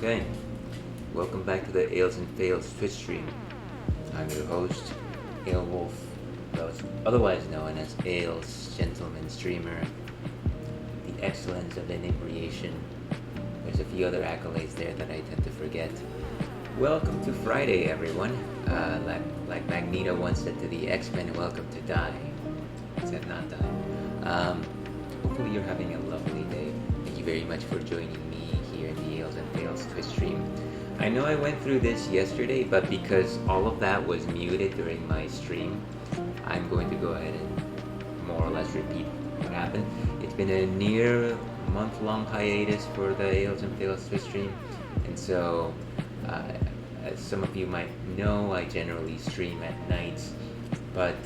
Okay, welcome back to the Ales and Fails Twitch stream. I'm your host, Ale Wolf, otherwise known as Ales Gentleman Streamer, the excellence of inebriation. There's a few other accolades there that I tend to forget. Welcome to Friday, everyone. Like Magneto once said to the X-Men, welcome to die. He said not die. Hopefully you're having a lovely day. Thank you very much for joining me here in the Ales and Fails Twitch stream. I know I went through this yesterday, but because all of that was muted during my stream, I'm going to go ahead and more or less repeat what happened. It's been a near month-long hiatus for the Ales and Fails Twitch stream, and so as some of you might know, I generally stream at nights, but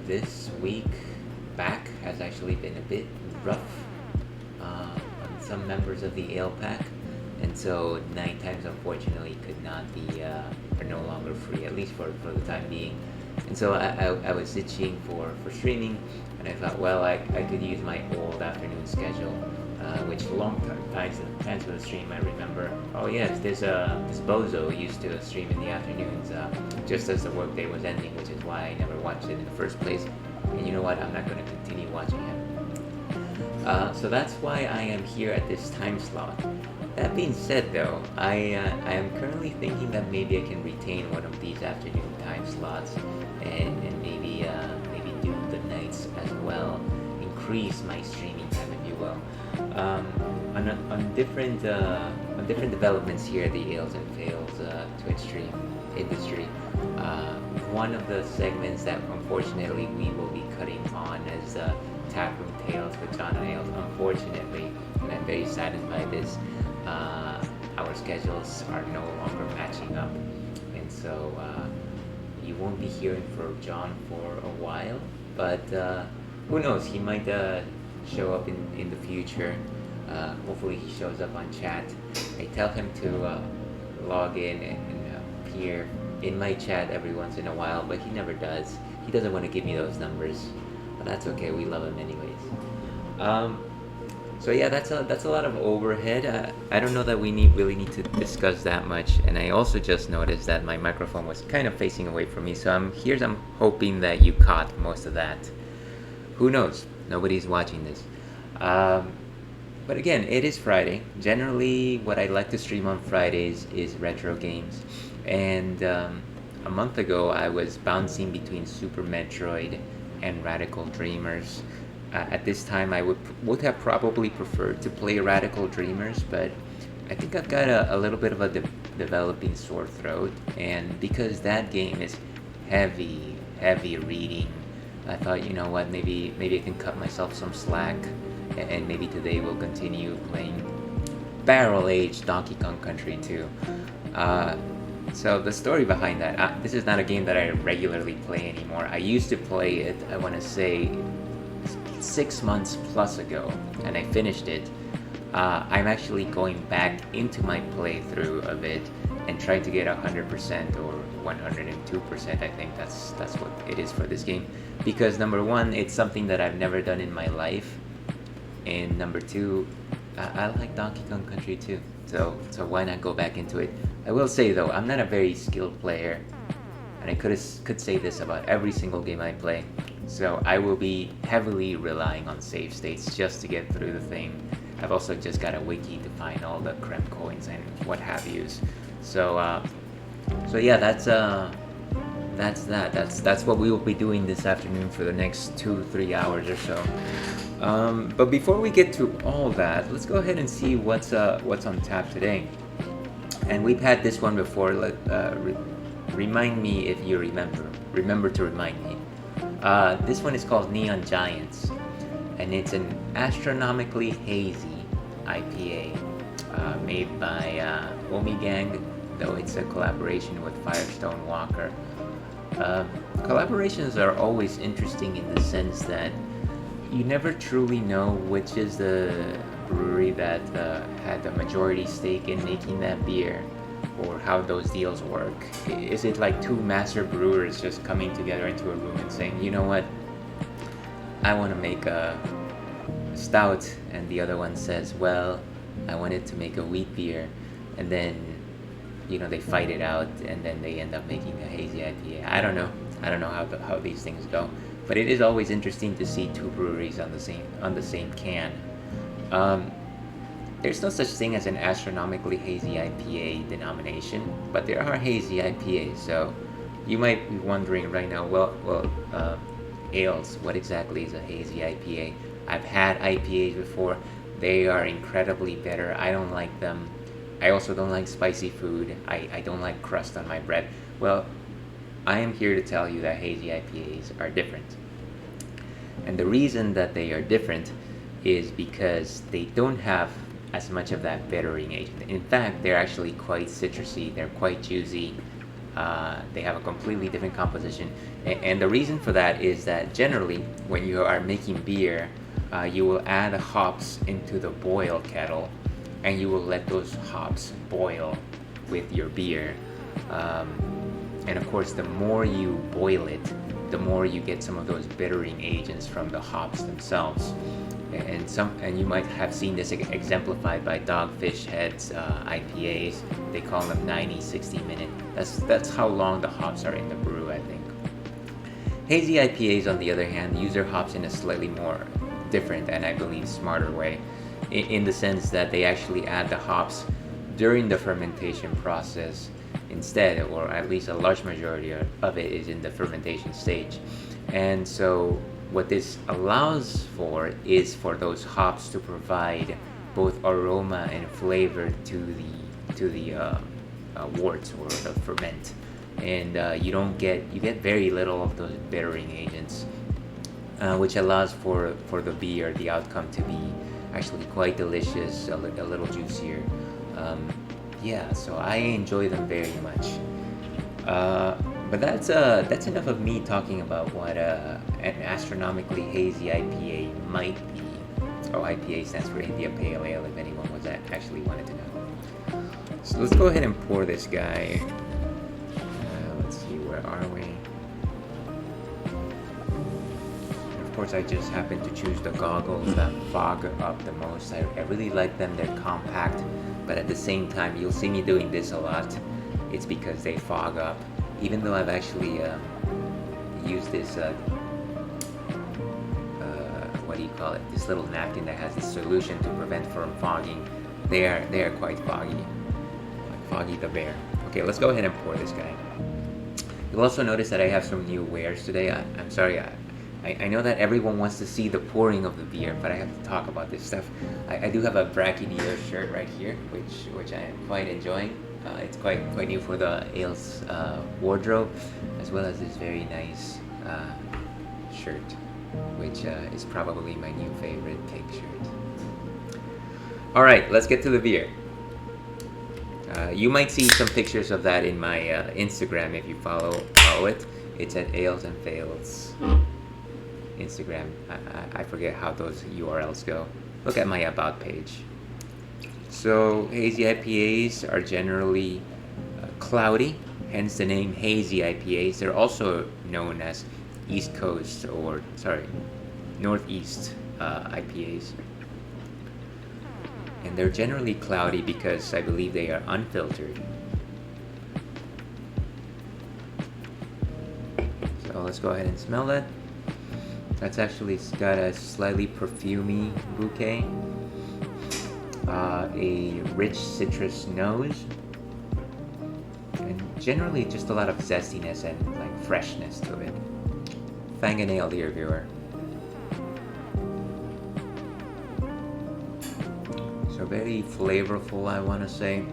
this week back has actually been a bit rough on some members of the Ale Pack, and so night times unfortunately could not be are no longer free, at least for the time being. And so I was itching for streaming, and I thought, well, I could use my old afternoon schedule, which long times of the stream I remember, oh yes, this bozo used to stream in the afternoons just as the workday was ending, which is why I never watched it in the first place. And you know what, I'm not going to continue watching him. So that's why I am here at this time slot. That being said though, I am currently thinking that maybe I can retain one of these afternoon time slots and maybe do the nights as well, increase my streaming time, if you will. On different developments here at the Ales and Fails Twitch stream industry, one of the segments that unfortunately we will be cutting on is Taproom Tales with John and Ales. Unfortunately, and I'm very saddened by this, our schedules are no longer matching up, and so you won't be hearing from John for a while, but who knows, he might show up in the future. Hopefully he shows up on chat. I tell him to log in and appear in my chat every once in a while, but he never does. He doesn't want to give me those numbers, but that's okay, we love him anyways. So yeah, that's a lot of overhead. I don't know that we really need to discuss that much, and I also just noticed that my microphone was kind of facing away from me, so I'm hoping that you caught most of that. Who knows? Nobody's watching this. But again, it is Friday. Generally, what I like to stream on Fridays is retro games. And a month ago, I was bouncing between Super Metroid and Radical Dreamers. At this time, I would have probably preferred to play Radical Dreamers, but I think I've got a little bit of a developing sore throat. And because that game is heavy reading, I thought, you know what, maybe I can cut myself some slack, and maybe today we'll continue playing barrel-aged Donkey Kong Country 2. So the story behind that, this is not a game that I regularly play anymore. I used to play it, I want to say, 6 months plus ago, and I finished it. I'm actually going back into my playthrough of it and trying to get 100% or 102%. I think that's what it is for this game, because number one, it's something that I've never done in my life, and number two, I like Donkey Kong Country 2, so why not go back into it? I will say though, I'm not a very skilled player, and I could say this about every single game I play, so I will be heavily relying on save states just to get through the thing. I've also just got a wiki to find all the creme coins and what have yous. So yeah, that's what we will be doing this afternoon for the next 2-3 hours or so. But before we get to all that, let's go ahead and see what's on tap today. And we've had this one before. Remind me if you remember. Remember to remind me. This one is called Neon Giants, and it's an astronomically hazy IPA made by Omigang, though it's a collaboration with Firestone Walker. Collaborations are always interesting in the sense that you never truly know which is the brewery that had the majority stake in making that beer, or how those deals work. Is it like two master brewers just coming together into a room and saying, you know what, I want to make a stout, and the other one says, well, I wanted to make a wheat beer. and then they fight it out, and then they end up making a hazy IPA. I don't know how these things go, but it is always interesting to see two breweries on the same can. There's no such thing as an astronomically hazy IPA denomination, but there are hazy IPAs. So you might be wondering right now, ales, what exactly is a hazy IPA? I've had IPAs before. They are incredibly bitter. I don't like them. I also don't like spicy food. I don't like crust on my bread. Well, I am here to tell you that hazy IPAs are different. And the reason that they are different is because they don't have as much of that bittering agent. In fact, they're actually quite citrusy. They're quite juicy. They have a completely different composition. And the reason for that is that generally, when you are making beer, you will add hops into the boil kettle, and you will let those hops boil with your beer. And of course, the more you boil it, the more you get some of those bittering agents from the hops themselves. And you might have seen this exemplified by Dogfish Head's IPAs. They call them 90-60 minute. That's how long the hops are in the brew, I think. Hazy IPAs, on the other hand, use their hops in a slightly more different and, I believe, smarter way, in the sense that they actually add the hops during the fermentation process instead, or at least a large majority of it is in the fermentation stage. And so what this allows for is for those hops to provide both aroma and flavor to the worts or the ferment, and you get very little of those bittering agents, which allows for the beer, the outcome, to be actually quite delicious, a little juicier. So I enjoy them very much. But that's enough of me talking about what an astronomically hazy IPA might be. Oh, IPA stands for India Pale Ale, if anyone was actually wanted to know. So let's go ahead and pour this guy. Let's see, where are we? Of course, I just happen to choose the goggles that fog up the most. I really like them. They're compact, but at the same time, you'll see me doing this a lot. It's because they fog up. Even though I've actually used this, what do you call it? This little napkin that has this solution to prevent from fogging. They are quite foggy, like Foggy the Bear. Okay, let's go ahead and pour this guy. You'll also notice that I have some new wares today. I'm sorry. I know that everyone wants to see the pouring of the beer, but I have to talk about this stuff. I do have a bracketeer shirt right here, which I am quite enjoying. It's quite new for the Ales wardrobe, as well as this very nice shirt, which is probably my new favorite pink shirt. Alright, let's get to the beer. You might see some pictures of that in my Instagram if you follow it. It's at Ales and Fails Instagram. I forget how those URLs go. Look at my About page. So hazy IPAs are generally cloudy, hence the name hazy IPAs. They're also known as East Coast Northeast IPAs. And they're generally cloudy because I believe they are unfiltered. So let's go ahead and smell that. That's actually got a slightly perfumey bouquet. A rich citrus nose, and generally just a lot of zestiness and like freshness to it. Fang a nail, dear viewer. So very flavorful, I want to say.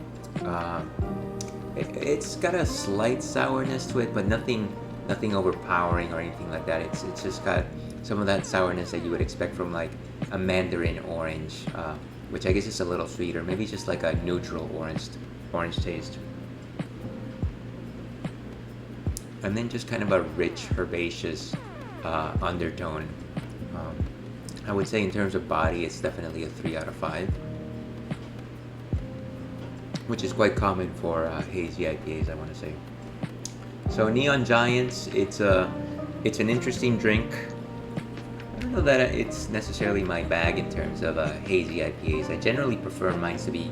It's got a slight sourness to it, but nothing overpowering or anything like that. It's just got some of that sourness that you would expect from like a mandarin orange, which I guess is a little sweeter. Maybe just like a neutral orange taste. And then just kind of a rich herbaceous undertone. I would say in terms of body, it's definitely a 3 out of 5. Which is quite common for hazy IPAs, I want to say. So Neon Giants, it's an interesting drink. I don't know that it's necessarily my bag in terms of hazy IPAs. I generally prefer mine to be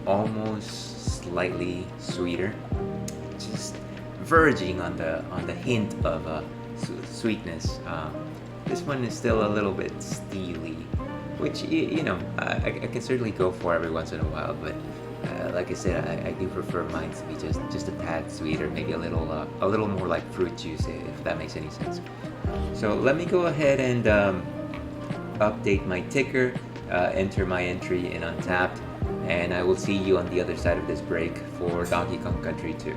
almost slightly sweeter, just verging on the hint of sweetness. This one is still a little bit steely, which I can certainly go for every once in a while. But like I said, I do prefer mine to be just a tad sweeter, maybe a little more like fruit juice, if that makes any sense. So let me go ahead and update my ticker, enter my entry in Untapped, and I will see you on the other side of this break for Donkey Kong Country 2.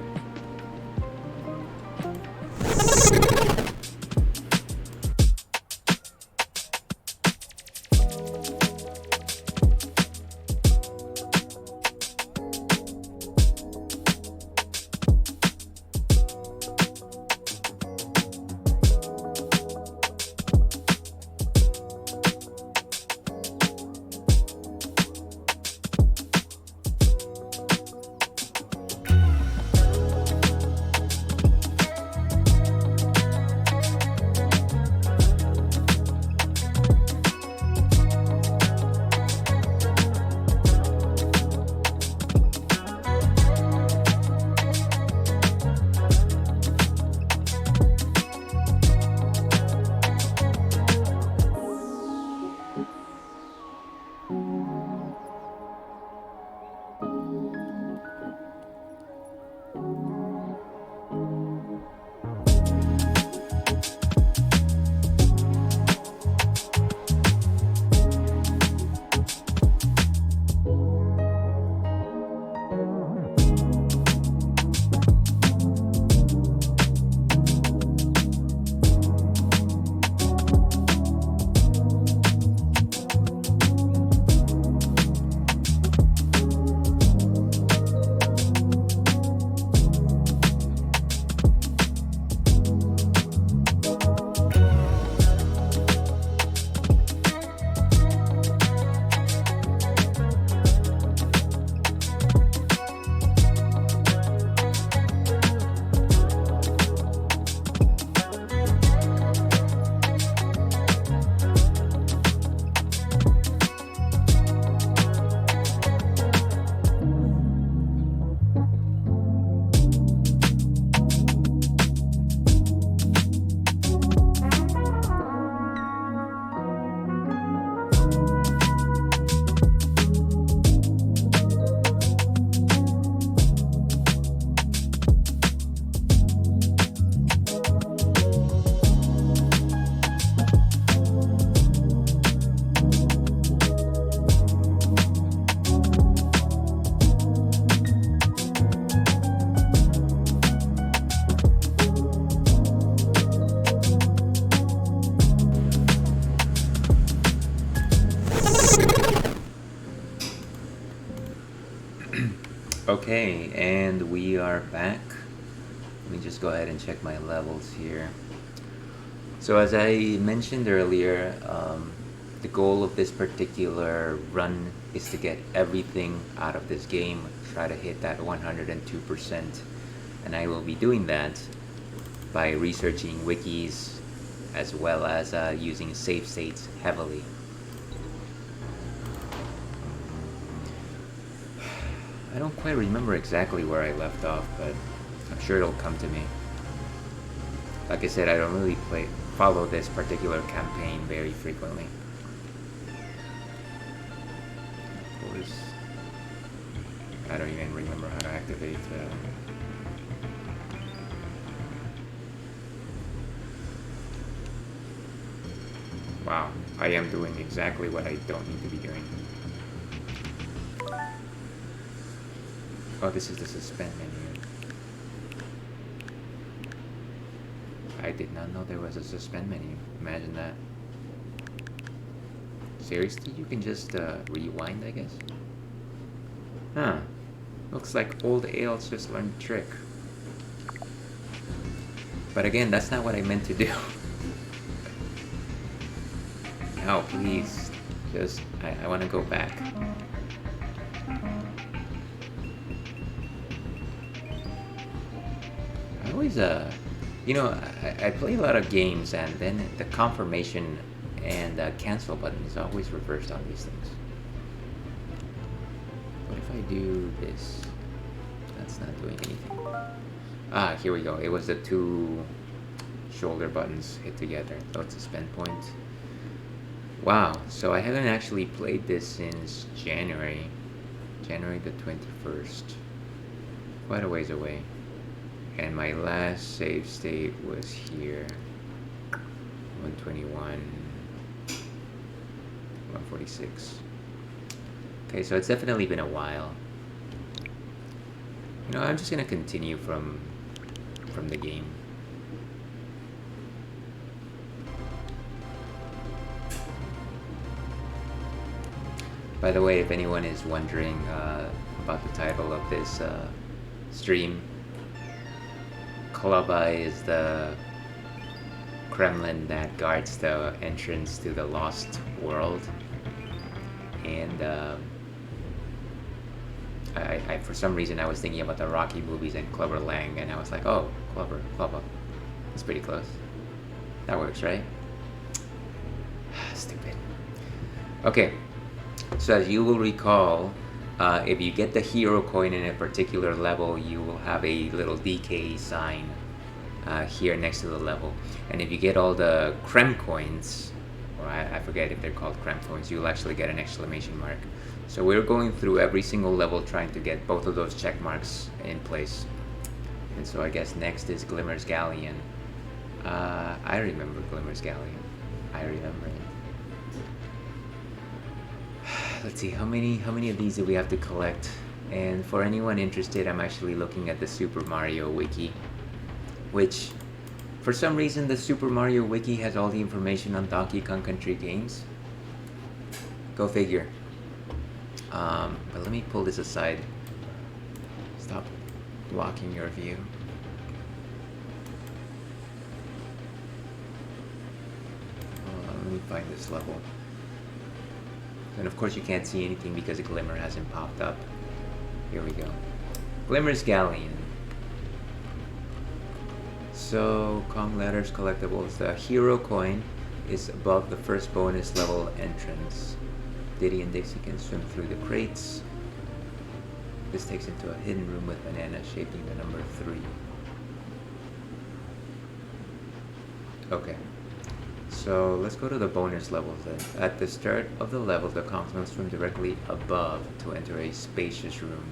Okay, and we are back. Let me just go ahead and check my levels here. So as I mentioned earlier, the goal of this particular run is to get everything out of this game, try to hit that 102%, and I will be doing that by researching wikis as well as using save states heavily. I don't quite remember exactly where I left off, but I'm sure it'll come to me. Like I said, I don't really follow this particular campaign very frequently. Of course, I don't even remember how to activate Wow, I am doing exactly what I don't need to be doing. Oh, this is the suspend menu. I did not know there was a suspend menu. Imagine that. Seriously, you can just rewind, I guess? Huh. Looks like old Ales just learned the trick. But again, that's not what I meant to do. No, please. Just, I want to go back. I always, I play a lot of games, and then the confirmation and cancel button is always reversed on these things. What if I do this? It's not doing anything. Ah, here we go. It was the two shoulder buttons hit together. So it's a spend point. Wow, so I haven't actually played this since January the 21st. Quite a ways away. And my last save state was here. 121, 146. Okay, so it's definitely been a while. You know, I'm just gonna continue from the game. By the way, if anyone is wondering about the title of this stream, Klubba is the Kremlin that guards the entrance to the Lost World, and I for some reason I was thinking about the Rocky movies and Clubber Lang, and I was like, oh, Klubba, it's pretty close. That works, right? Stupid. Okay, so as you will recall, if you get the hero coin in a particular level, you will have a little DK sign here next to the level. And if you get all the Krem coins, or I forget if they're called Krem coins, you'll actually get an exclamation mark. So we're going through every single level trying to get both of those check marks in place. And so I guess next is Glimmer's Galleon. I remember Glimmer's Galleon. I remember it. Let's see, how many of these do we have to collect? And for anyone interested, I'm actually looking at the Super Mario Wiki, which for some reason the Super Mario Wiki has all the information on Donkey Kong Country games. Go figure. But let me pull this aside. Stop blocking your view. Let me find this level. And of course you can't see anything because Glimmer hasn't popped up. Here we go. Glimmer's Galleon. So, Kong Letters collectibles. The hero coin is above the first bonus level entrance. Diddy and Dixie can swim through the crates. This takes into a hidden room with banana shaping the number 3. Okay. So let's go to the bonus levels then. At the start of the level, the Kongs must swim directly above to enter a spacious room.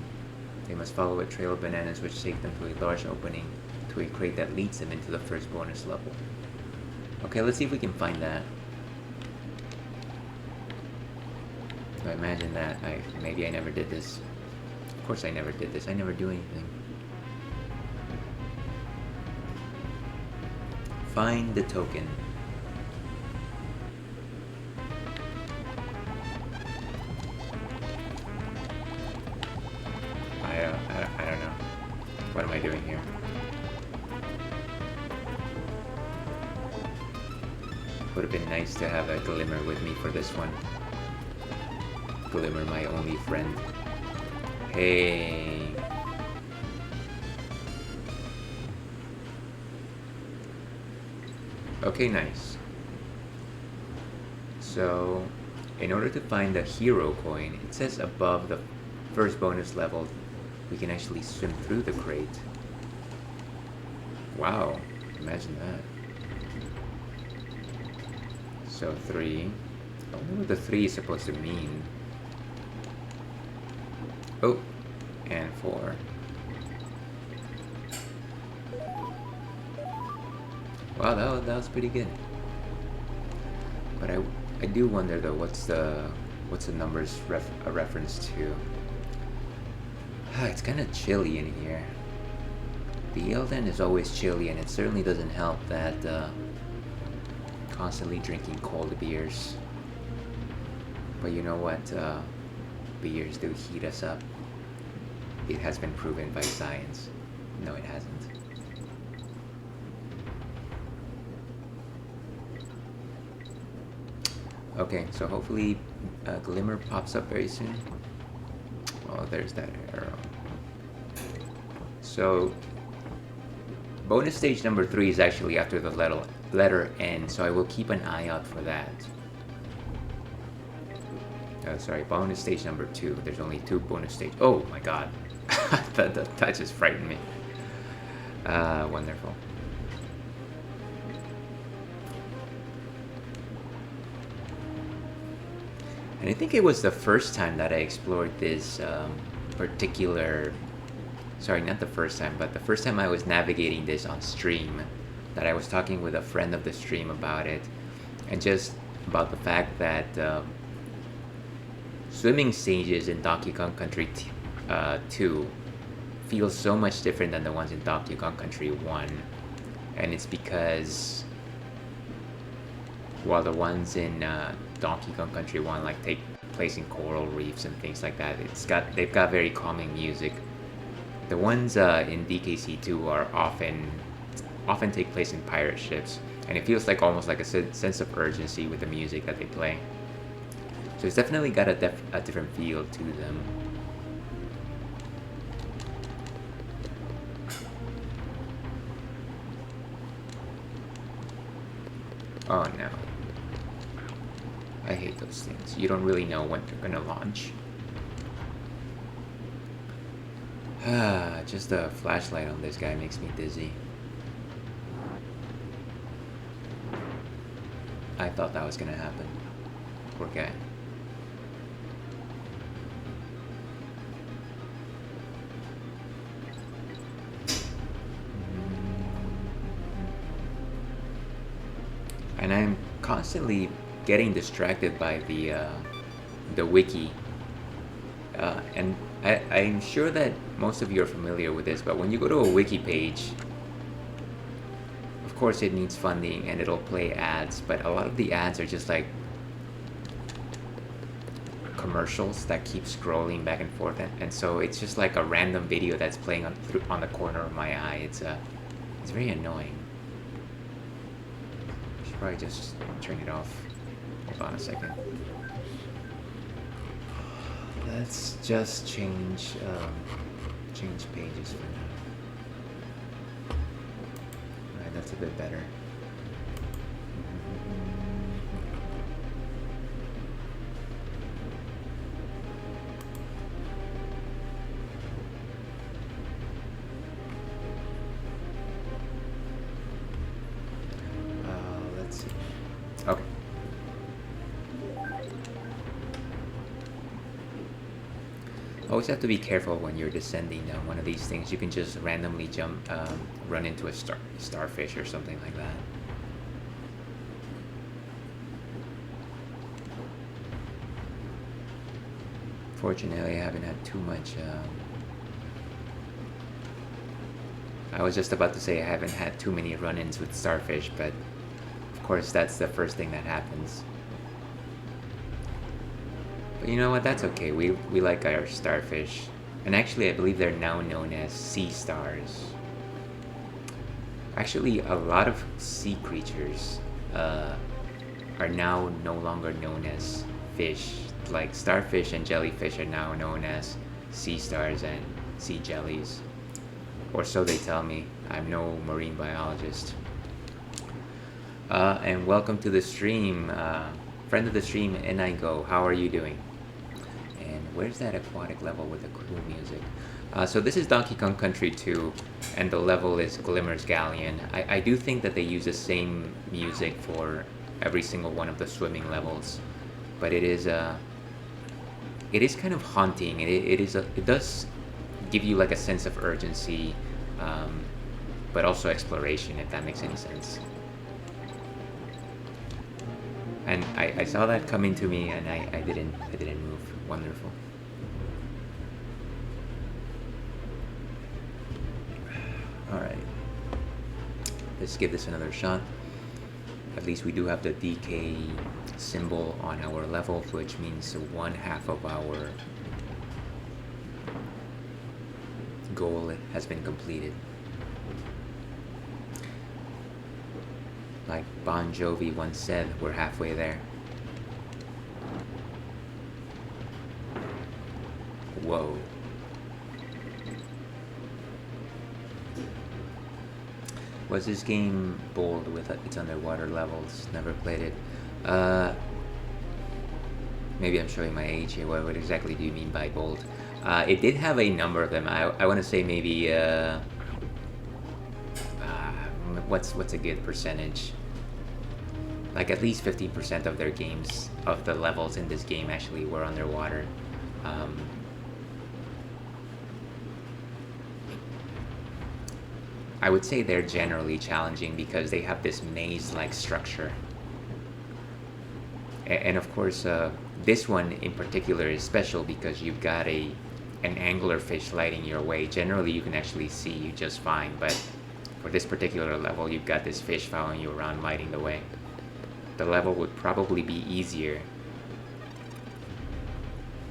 They must follow a trail of bananas which take them to a large opening to a crate that leads them into the first bonus level. Okay, let's see if we can find that. So I imagine that maybe I never did this. Of course I never did this. I never do anything. Find the token. I don't know. What am I doing here? Would have been nice to have a Glimmer with me for this one. Glimmer, my only friend. Hey. Okay, nice. So, in order to find the hero coin, it says above the first bonus level, we can actually swim through the crate. Wow, imagine that. So 3. I wonder what the 3 is supposed to mean. Oh, and 4. Wow, that was pretty good. But I do wonder though, what's the numbers a reference to? It's kind of chilly in here. The Elden is always chilly, and it certainly doesn't help that constantly drinking cold beers. But you know what? Beers do heat us up. It has been proven by science. No, it hasn't. Okay, so hopefully Glimmer pops up very soon. Oh, there's that arrow. So, bonus stage number 3 is actually after the letter N, so I will keep an eye out for that. Sorry, bonus stage number 2. There's only 2 bonus stages. Oh my god. that just frightened me. Wonderful. And I think it was the first time that I explored this particular. Sorry, not the first time, but the first time I was navigating this on stream, that I was talking with a friend of the stream about it, and just about the fact that swimming stages in Donkey Kong Country 2 feel so much different than the ones in Donkey Kong Country 1, and it's because while the ones in Donkey Kong Country 1 like take place in coral reefs and things like that, they've got very calming music. The ones in DKC 2 are often take place in pirate ships, and it feels like almost like a sense of urgency with the music that they play. So it's definitely got a different feel to them. Oh no. I hate those things. You don't really know when they're gonna launch. Just a flashlight on this guy makes me dizzy. I thought that was gonna happen. Poor guy. And I'm constantly getting distracted by the wiki. And I'm sure that most of you are familiar with this, but when you go to a wiki page, of course it needs funding and it'll play ads, but a lot of the ads are just like commercials that keep scrolling back and forth, and so it's just like a random video that's playing on the corner of my eye. It's very annoying. I should probably just turn it off. Hold on a second. Let's just change pages for now. Alright, that's a bit better. Let's see. Okay. Always have to be careful when you're descending down one of these things. You can just randomly run into a starfish or something like that. Fortunately, I haven't had too much. I was just about to say I haven't had too many run-ins with starfish, but of course that's the first thing that happens. But you know what, that's okay. We like our starfish. And actually, I believe they're now known as sea stars. Actually, a lot of sea creatures are now no longer known as fish. Like starfish and jellyfish are now known as sea stars and sea jellies. Or so they tell me. I'm no marine biologist. And welcome to the stream. Friend of the stream, Enigo. How are you doing? Where's that aquatic level with the cool music? So this is Donkey Kong Country 2, and the level is Glimmer's Galleon. I do think that they use the same music for every single one of the swimming levels, but it is kind of haunting. It does give you like a sense of urgency, but also exploration, if that makes any sense. And I saw that coming to me, and I didn't move. Wonderful. Alright. Let's give this another shot. At least we do have the DK symbol on our level, which means 1/2 of our goal has been completed. Like Bon Jovi once said, we're halfway there. Whoa. Was this game bold with its underwater levels? Never played it. Maybe I'm showing my age here. What exactly do you mean by bold? It did have a number of them. I want to say maybe what's a good percentage? Like at least 50% of their games, of the levels in this game actually were underwater. I would say they're generally challenging because they have this maze-like structure. And of course, this one in particular is special because you've got an anglerfish lighting your way. Generally, you can actually see you just fine, but for this particular level, you've got this fish following you around, lighting the way. The level would probably be easier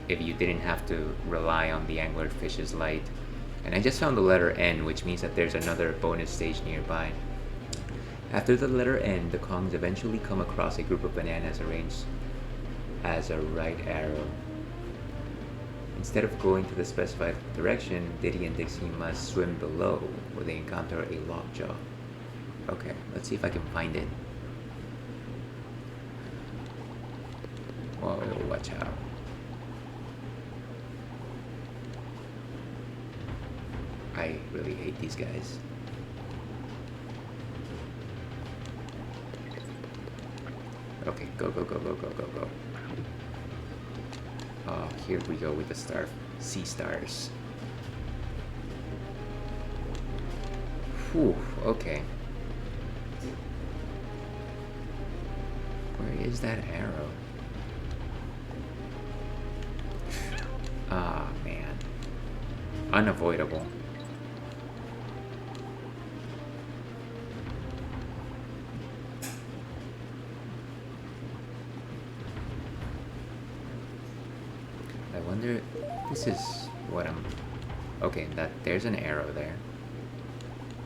if you didn't have to rely on the anglerfish's light. And I just found the letter N, which means that there's another bonus stage nearby. After the letter N, the Kongs eventually come across a group of bananas arranged as a right arrow. Instead of going to the specified direction, Diddy and Dixie must swim below, where they encounter a lockjaw. Okay, let's see if I can find it. Whoa, watch out. I really hate these guys. Okay, go, go, go, go, go, go, go. Oh, here we go with the sea stars. Whew, okay. Where is that arrow? Ah, man. Unavoidable. I wonder if this is what I'm... Okay, there's an arrow there.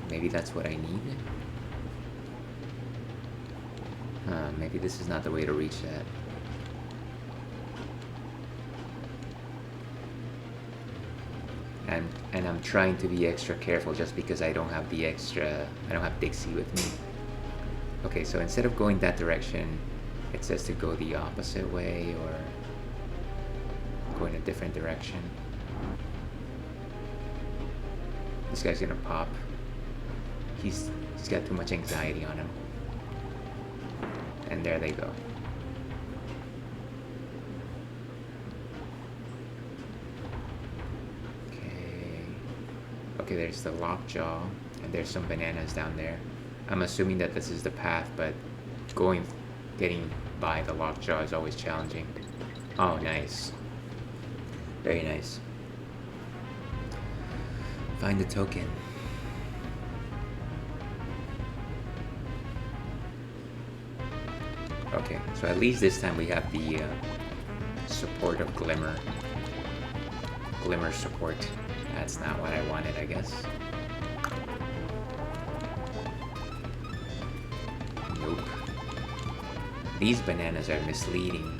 Maybe that's what I need? Maybe this is not the way to reach that. And I'm trying to be extra careful just because I don't have Dixie with me. Okay, so instead of going that direction, it says to go the opposite way or go in a different direction. This guy's gonna pop. He's got too much anxiety on him. And there they go. Okay, there's the lockjaw, and there's some bananas down there. I'm assuming that this is the path, but getting by the lockjaw is always challenging. Oh, nice. Very nice. Find the token. Okay, so at least this time we have the support of Glimmer. Glimmer support. That's not what I wanted, I guess. Nope. These bananas are misleading.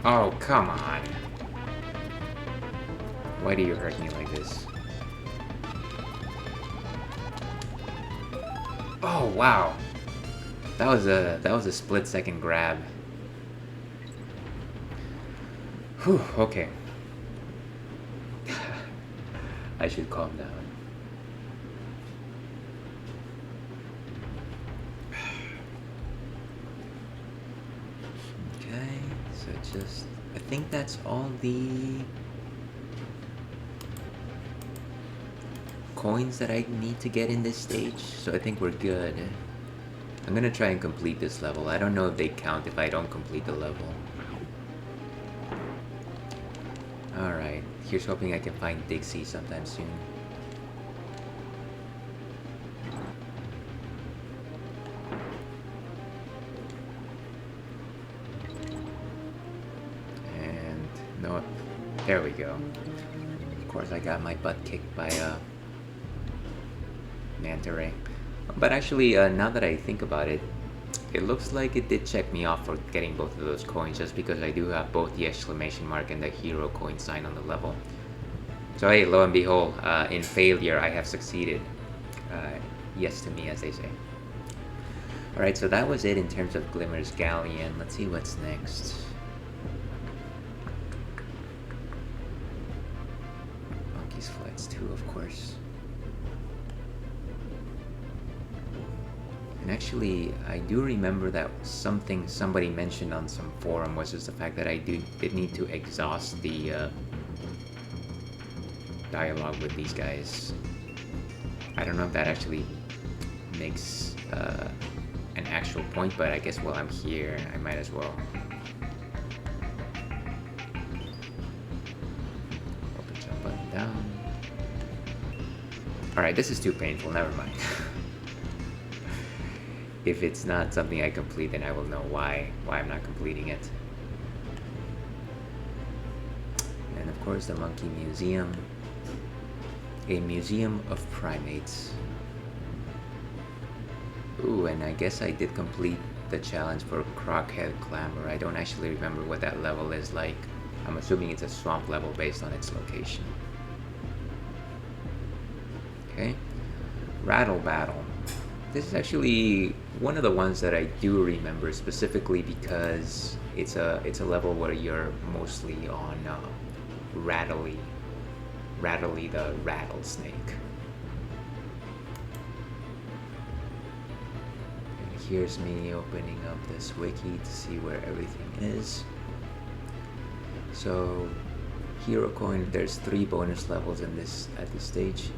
Oh, come on. Why do you hurt me like this? Oh, wow. That was a split-second grab. Whew, okay. I should calm down. Okay, so I think that's all the coins that I need to get in this stage, so I think we're good. I'm gonna try and complete this level. I don't know if they count if I don't complete the level. Alright, here's hoping I can find Dixie sometime soon. And no, there we go. Of course I got my butt kicked by manta ray. But actually, now that I think about it, it looks like it did check me off for getting both of those coins, just because I do have both the exclamation mark and the hero coin sign on the level. So hey, lo and behold, in failure I have succeeded. yes to me, as they say. Alright, so that was it in terms of Glimmer's Galleon. Let's see what's next. Monkey's Flights 2, of course. And actually, I do remember that something somebody mentioned on some forum was just the fact that I did need to exhaust the dialogue with these guys. I don't know if that actually makes an actual point, but I guess while I'm here, I might as well. Hold the jump button down. Alright, this is too painful, never mind. If it's not something I complete, then I will know why I'm not completing it. And of course, the Monkey Museum. A museum of primates. Ooh, and I guess I did complete the challenge for Crockhead Clamor. I don't actually remember what that level is like. I'm assuming it's a swamp level based on its location. Okay. Rattle Battle. This is actually one of the ones that I do remember specifically because it's a level where you're mostly on Rattly the rattlesnake. And here's me opening up this wiki to see where everything is. So Hero Coin, there's 3 bonus levels in this at this stage.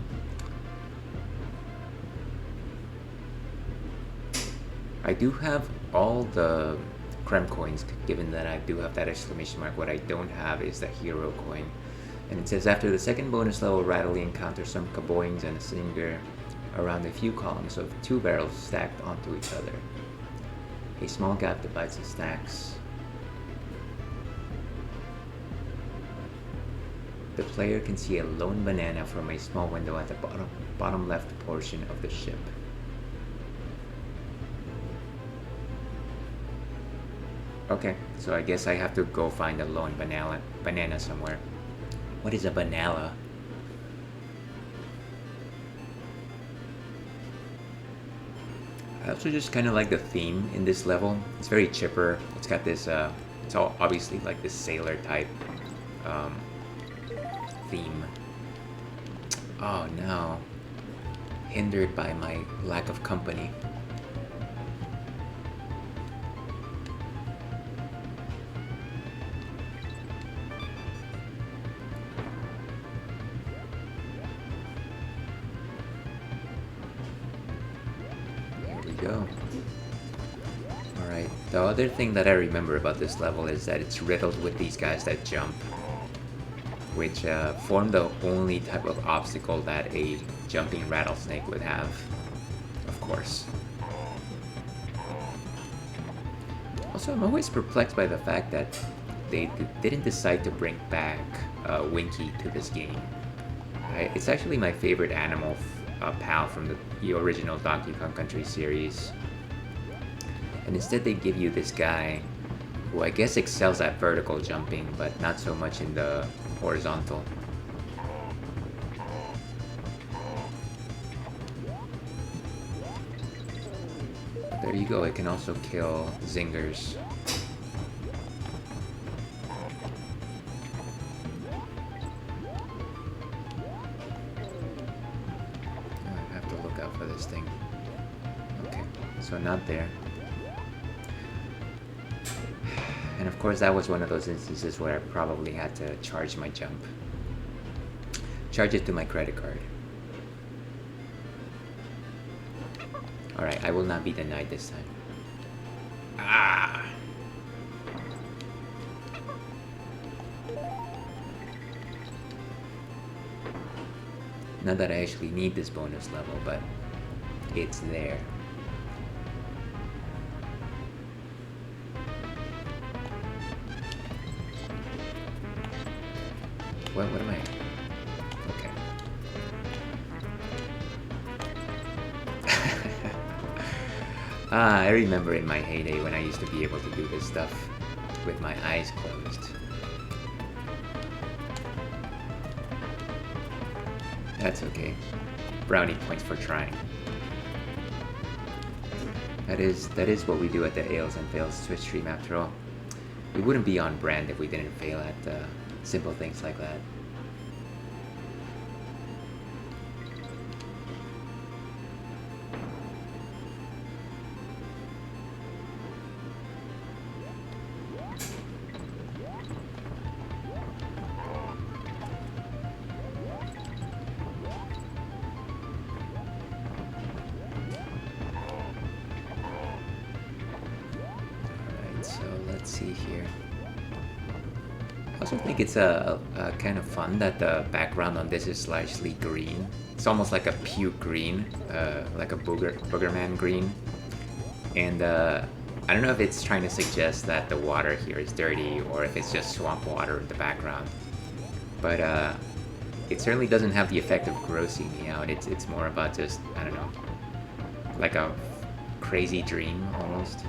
I do have all the Creme coins, given that I do have that exclamation mark. What I don't have is the Hero Coin. And it says, after the second bonus level, Rattly encounters some Kaboings and a Singer around a few columns of 2 barrels stacked onto each other. A small gap divides the stacks. The player can see a lone banana from a small window at the bottom left portion of the ship. Okay, so I guess I have to go find a lone banana somewhere. What is a banana? I also just kind of like the theme in this level. It's very chipper. It's got this, it's all obviously like this sailor type theme. Oh no. Hindered by my lack of company. Go. Alright, the other thing that I remember about this level is that it's riddled with these guys that jump, which form the only type of obstacle that a jumping rattlesnake would have, of course. Also, I'm always perplexed by the fact that they didn't decide to bring back Winky to this game. It's actually my favorite animal pal from the original Donkey Kong Country series. And instead they give you this guy who I guess excels at vertical jumping, but not so much in the horizontal. There you go, it can also kill zingers. For this thing. Okay, so not there. And of course that was one of those instances where I probably had to charge my jump. Charge it to my credit card. Alright, I will not be denied this time. Ah! Not that I actually need this bonus level, but it's there. What am I? Okay. I remember in my heyday when I used to be able to do this stuff with my eyes closed. That's okay. Brownie points for trying. That is what we do at the Ales and Fails Twitch stream after all. We wouldn't be on brand if we didn't fail at simple things like that. I also think it's a kind of fun that the background on this is largely green. It's almost like a puke green, like a boogerman green. And I don't know if it's trying to suggest that the water here is dirty or if it's just swamp water in the background. But it certainly doesn't have the effect of grossing me out. It's more about just, I don't know, like a crazy dream almost.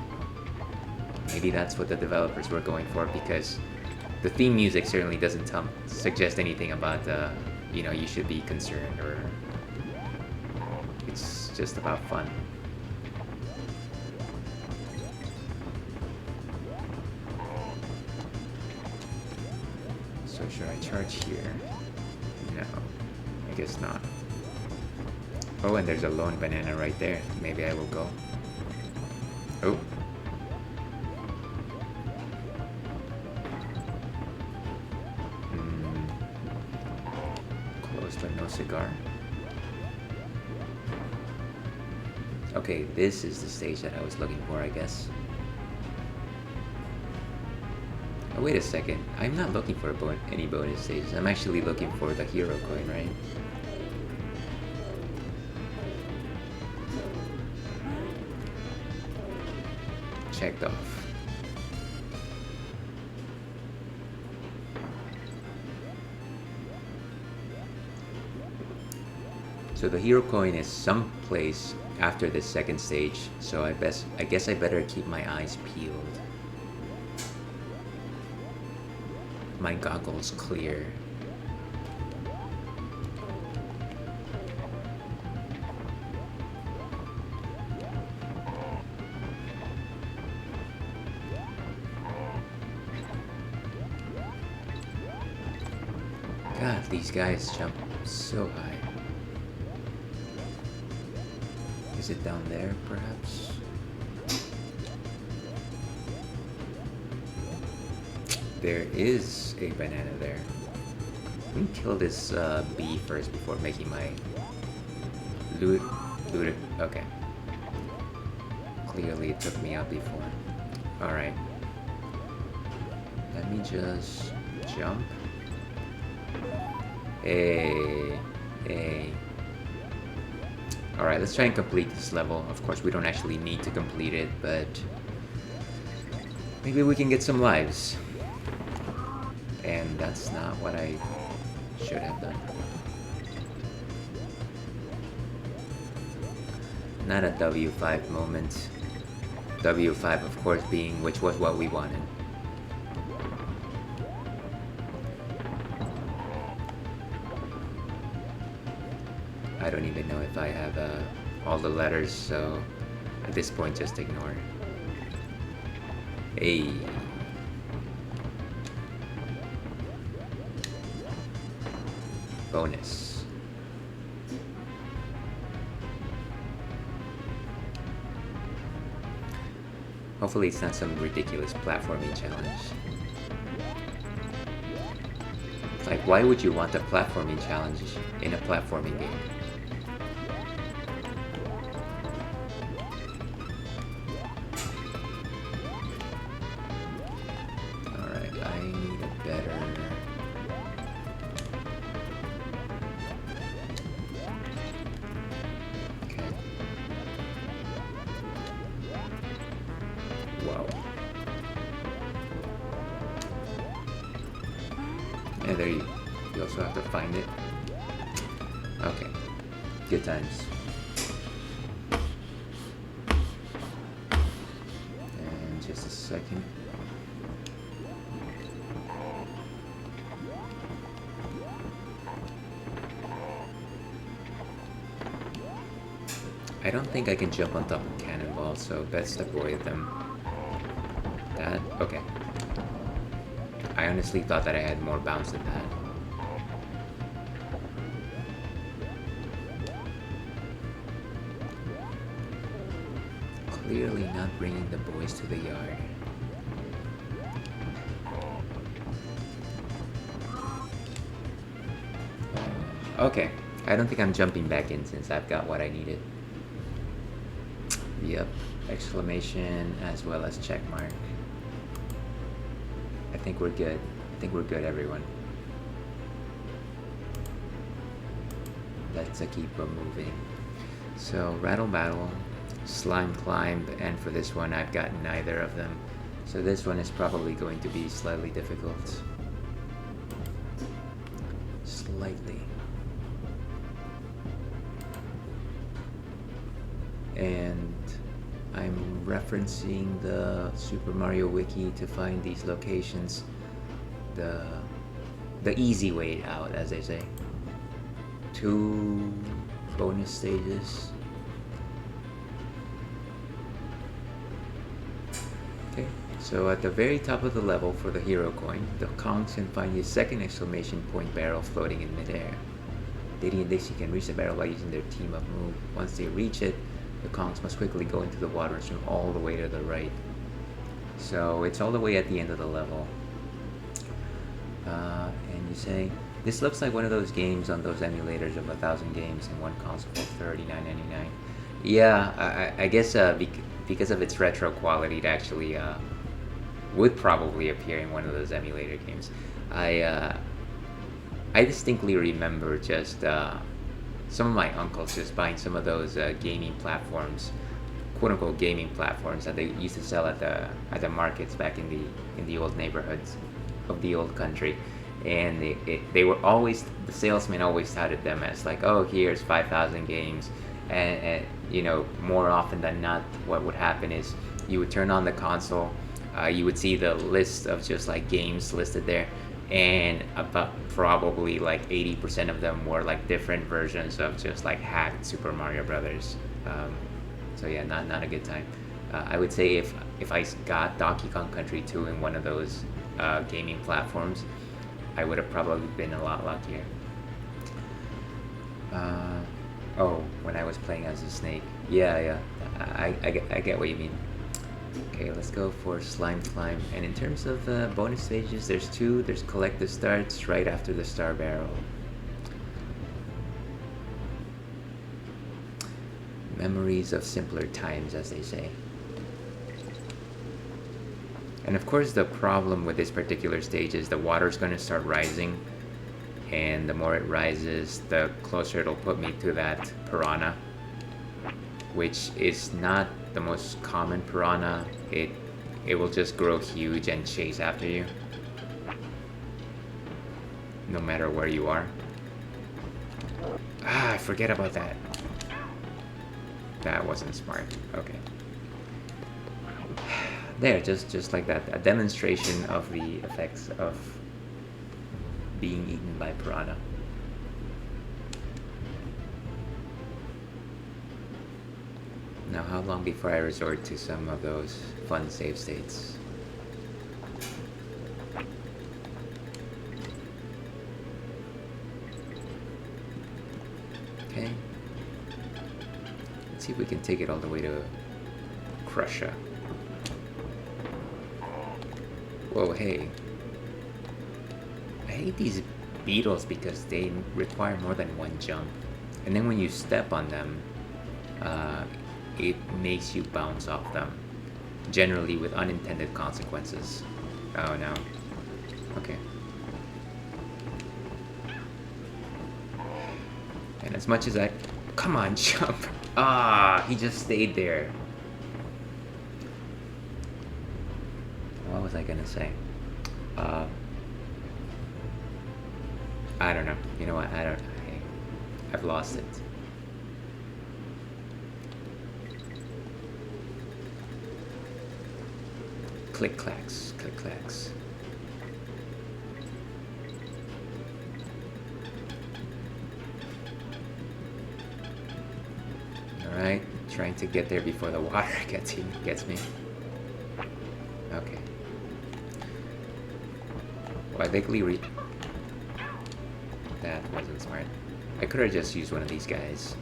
Maybe that's what the developers were going for, because the theme music certainly doesn't suggest anything about, you know, you should be concerned, or it's just about fun. So should I charge here? No, I guess not. Oh, and there's a lone banana right there. Maybe I will go. Oh. But no cigar. Okay, this is the stage that I was looking for, I guess. Oh, wait a second. I'm not looking for any bonus stages. I'm actually looking for the hero coin, right? Checked off. So the hero coin is someplace after the second stage, so I guess I better keep my eyes peeled. My goggles clear. God, these guys jump so high. Is it down there, perhaps? There is a banana there. Let me kill this bee first before making my loot. Okay. Clearly it took me out before. Alright. Let me just jump. Hey. Alright, let's try and complete this level. Of course, we don't actually need to complete it, but maybe we can get some lives. And that's not what I should have done. Not a W5 moment. W5, of course, being which was what we wanted. I don't even know if I have all the letters, so at this point just ignore it. Hey. Bonus. Hopefully it's not some ridiculous platforming challenge. Like, why would you want a platforming challenge in a platforming game? And there you also have to find it. Okay, good times. And just a second. I don't think I can jump on top of cannonballs, so best avoid them. That, okay. I honestly thought that I had more bounce than that. Clearly not bringing the boys to the yard. Okay, I don't think I'm jumping back in since I've got what I needed. Yep, exclamation as well as check mark. I think we're good. I think we're good, everyone. Let's keep moving. So, rattle battle, slime climb, and for this one I've got neither of them. So this one is probably going to be slightly difficult. Slightly. And I'm referencing the Super Mario Wiki to find these locations. The easy way out, as they say. 2 bonus stages. Okay, so at the very top of the level for the hero coin, the Kongs can find a second exclamation point barrel floating in midair. Diddy and Dixie can reach the barrel by using their team up move. Once they reach it, the Kongs must quickly go into the water and swim all the way to the right. So it's all the way at the end of the level. And you say, this looks like one of those games on those emulators of 1,000 games in one console for $39.99. Yeah, I guess because of its retro quality, it actually would probably appear in one of those emulator games. I distinctly remember just some of my uncles just buying some of those gaming platforms, quote-unquote gaming platforms that they used to sell at the markets back in the old neighborhoods of the old country. And they were always, the salesman always touted them as like, oh, here's 5,000 games. And you know, more often than not, what would happen is you would turn on the console, you would see the list of just like games listed there, and about probably like 80% of them were like different versions of just like hacked Super Mario Brothers. So yeah, not a good time. I would say if I got Donkey Kong Country 2 in one of those gaming platforms, I would have probably been a lot luckier. Oh, when I was playing as a snake. Yeah, I get what you mean. Okay, let's go for Slime Climb. And in terms of bonus stages, there's 2. There's Collect the Starts right after the Star Barrel. Memories of simpler times, as they say. And of course, the problem with this particular stage is the water's going to start rising. And the more it rises, the closer it'll put me to that piranha, which is not the most common piranha. It will just grow huge and chase after you, no matter where you are. I forget about that. That wasn't smart. Okay. There, just like that, a demonstration of the effects of being eaten by piranha. Now, how long before I resort to some of those fun save states? Okay. Let's see if we can take it all the way to Crusher. Whoa, hey. I hate these beetles because they require more than one jump. And then when you step on them, it makes you bounce off them. Generally with unintended consequences. Oh no. Okay. And as much as I... Come on, jump! Ah, he just stayed there. What was I gonna say? I don't know. You know what? I've lost it. Click clacks, click clacks. All right, trying to get there before the water gets me. Okay. Well, I think that wasn't smart. I could have just used one of these guys.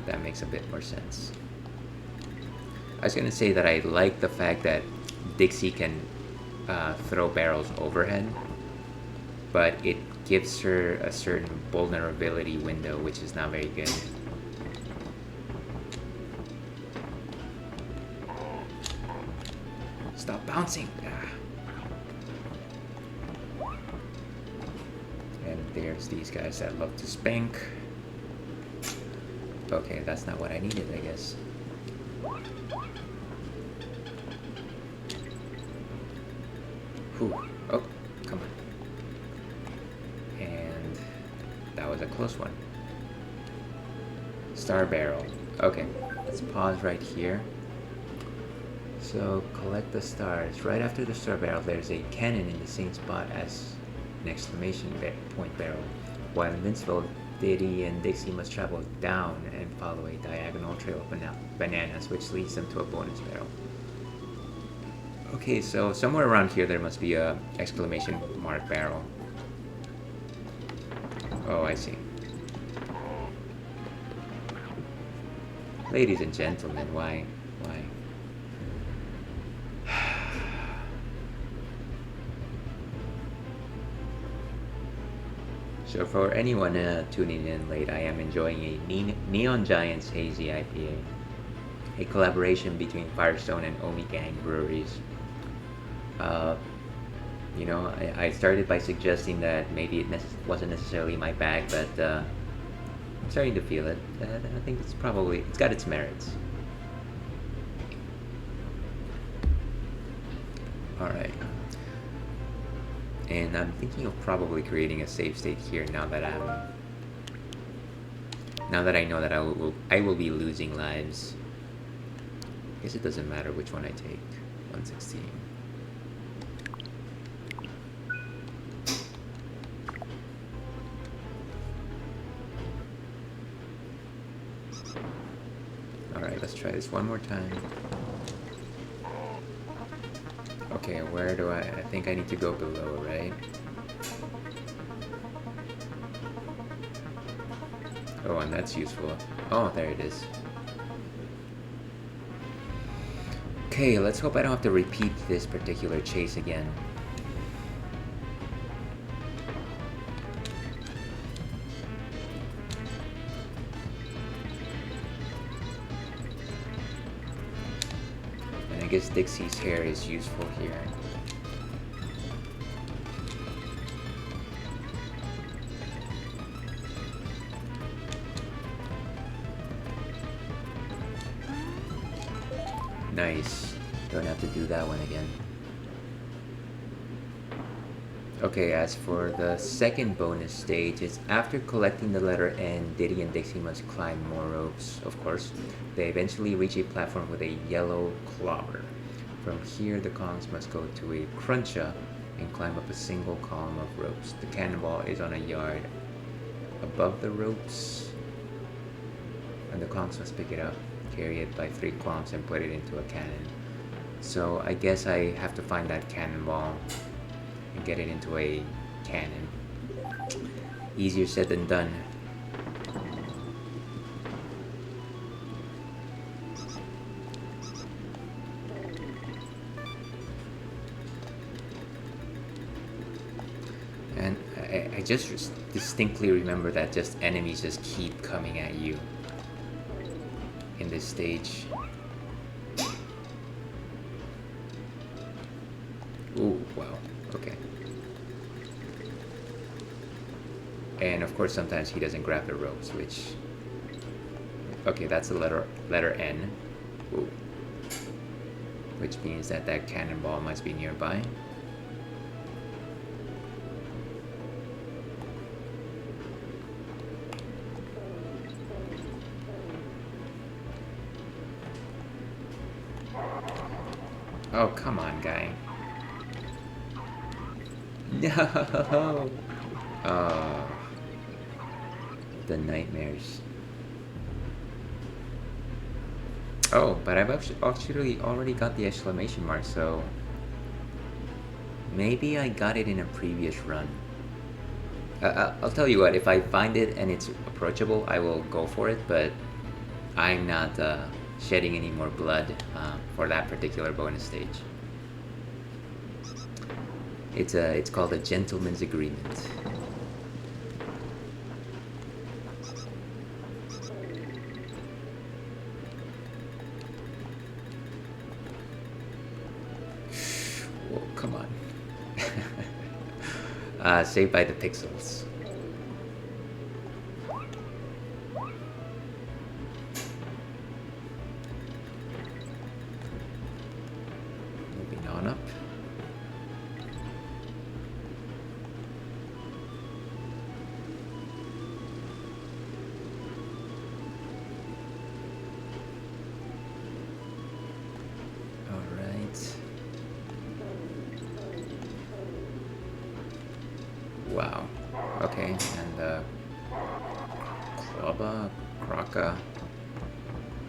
That makes a bit more sense. I was gonna say that I like the fact that Dixie can throw barrels overhead, but it gives her a certain vulnerability window, which is not very good. Stop bouncing! And there's these guys that love to spank. Okay, that's not what I needed, I guess. Whew. Oh, come on. And that was a close one. Star barrel. Okay, let's pause right here. So, collect the stars. Right after the star barrel, there's a cannon in the same spot as an exclamation point barrel. While invincible, Diddy and Dixie must travel down and follow a diagonal trail of bananas, which leads them to a bonus barrel. Okay, so somewhere around here there must be a exclamation mark barrel. Oh, I see. Ladies and gentlemen, why? So for anyone tuning in late, I am enjoying a Neon Giants Hazy IPA, a collaboration between Firestone and Omi Gang breweries. You know, I started by suggesting that maybe it wasn't necessarily my bag, but I'm starting to feel it. I think it's got its merits. Alright. And I'm thinking of probably creating a save state here now that I know that I will be losing lives. I guess it doesn't matter which one I take. 116. Alright, let's try this one more time. Okay, where do I think I need to go below, right? Oh, and that's useful. Oh, there it is. Okay, let's hope I don't have to repeat this particular chase again. I guess Dixie's hair is useful here. Nice. Don't have to do that one again. Okay, as for the second bonus stage, it's after collecting the letter N, Diddy and Dixie must climb more ropes, of course. They eventually reach a platform with a yellow clobber. From here, the Kongs must go to a cruncha and climb up a single column of ropes. The cannonball is on a yard above the ropes, and the Kongs must pick it up, carry it by 3 clumps, and put it into a cannon. So I guess I have to find that cannonball and get it into a cannon. Easier said than done. And I just distinctly remember that just enemies just keep coming at you in this stage. Ooh, wow, okay. And of course sometimes he doesn't grab the ropes, which... Okay, that's the letter N. Ooh. Which means that that cannonball must be nearby. Oh, come on, guy. No! Oh. The nightmares. Oh, but I've actually already got the exclamation mark, so maybe I got it in a previous run. I'll tell you what, if I find it and it's approachable, I will go for it, but I'm not shedding any more blood for that particular bonus stage. It's called a gentleman's agreement. Whoa, come on. Saved by the pixels. Moving on up. Wow. Okay, and Klubba, Kraka,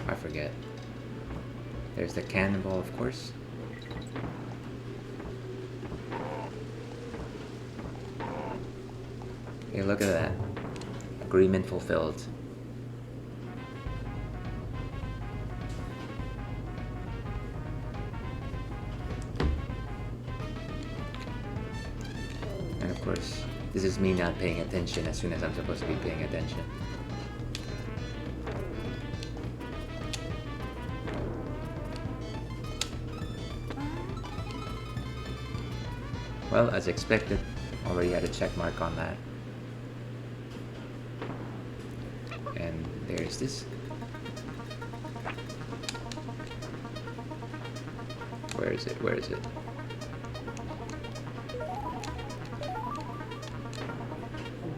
I forget. There's the cannonball, of course. Hey, look at that. Agreement fulfilled. And of course, this is me not paying attention as soon as I'm supposed to be paying attention. Well, as expected, already had a check mark on that. And there's this. Where is it? Where is it?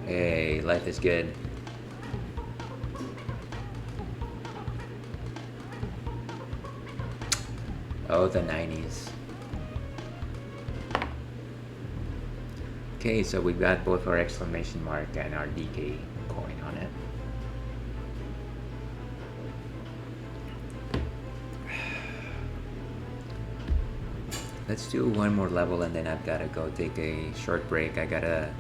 Hey, life is good. Oh, the 90s. Okay, so we've got both our exclamation mark and our DK coin on it. Let's do one more level and then I've gotta go take a short break. I gotta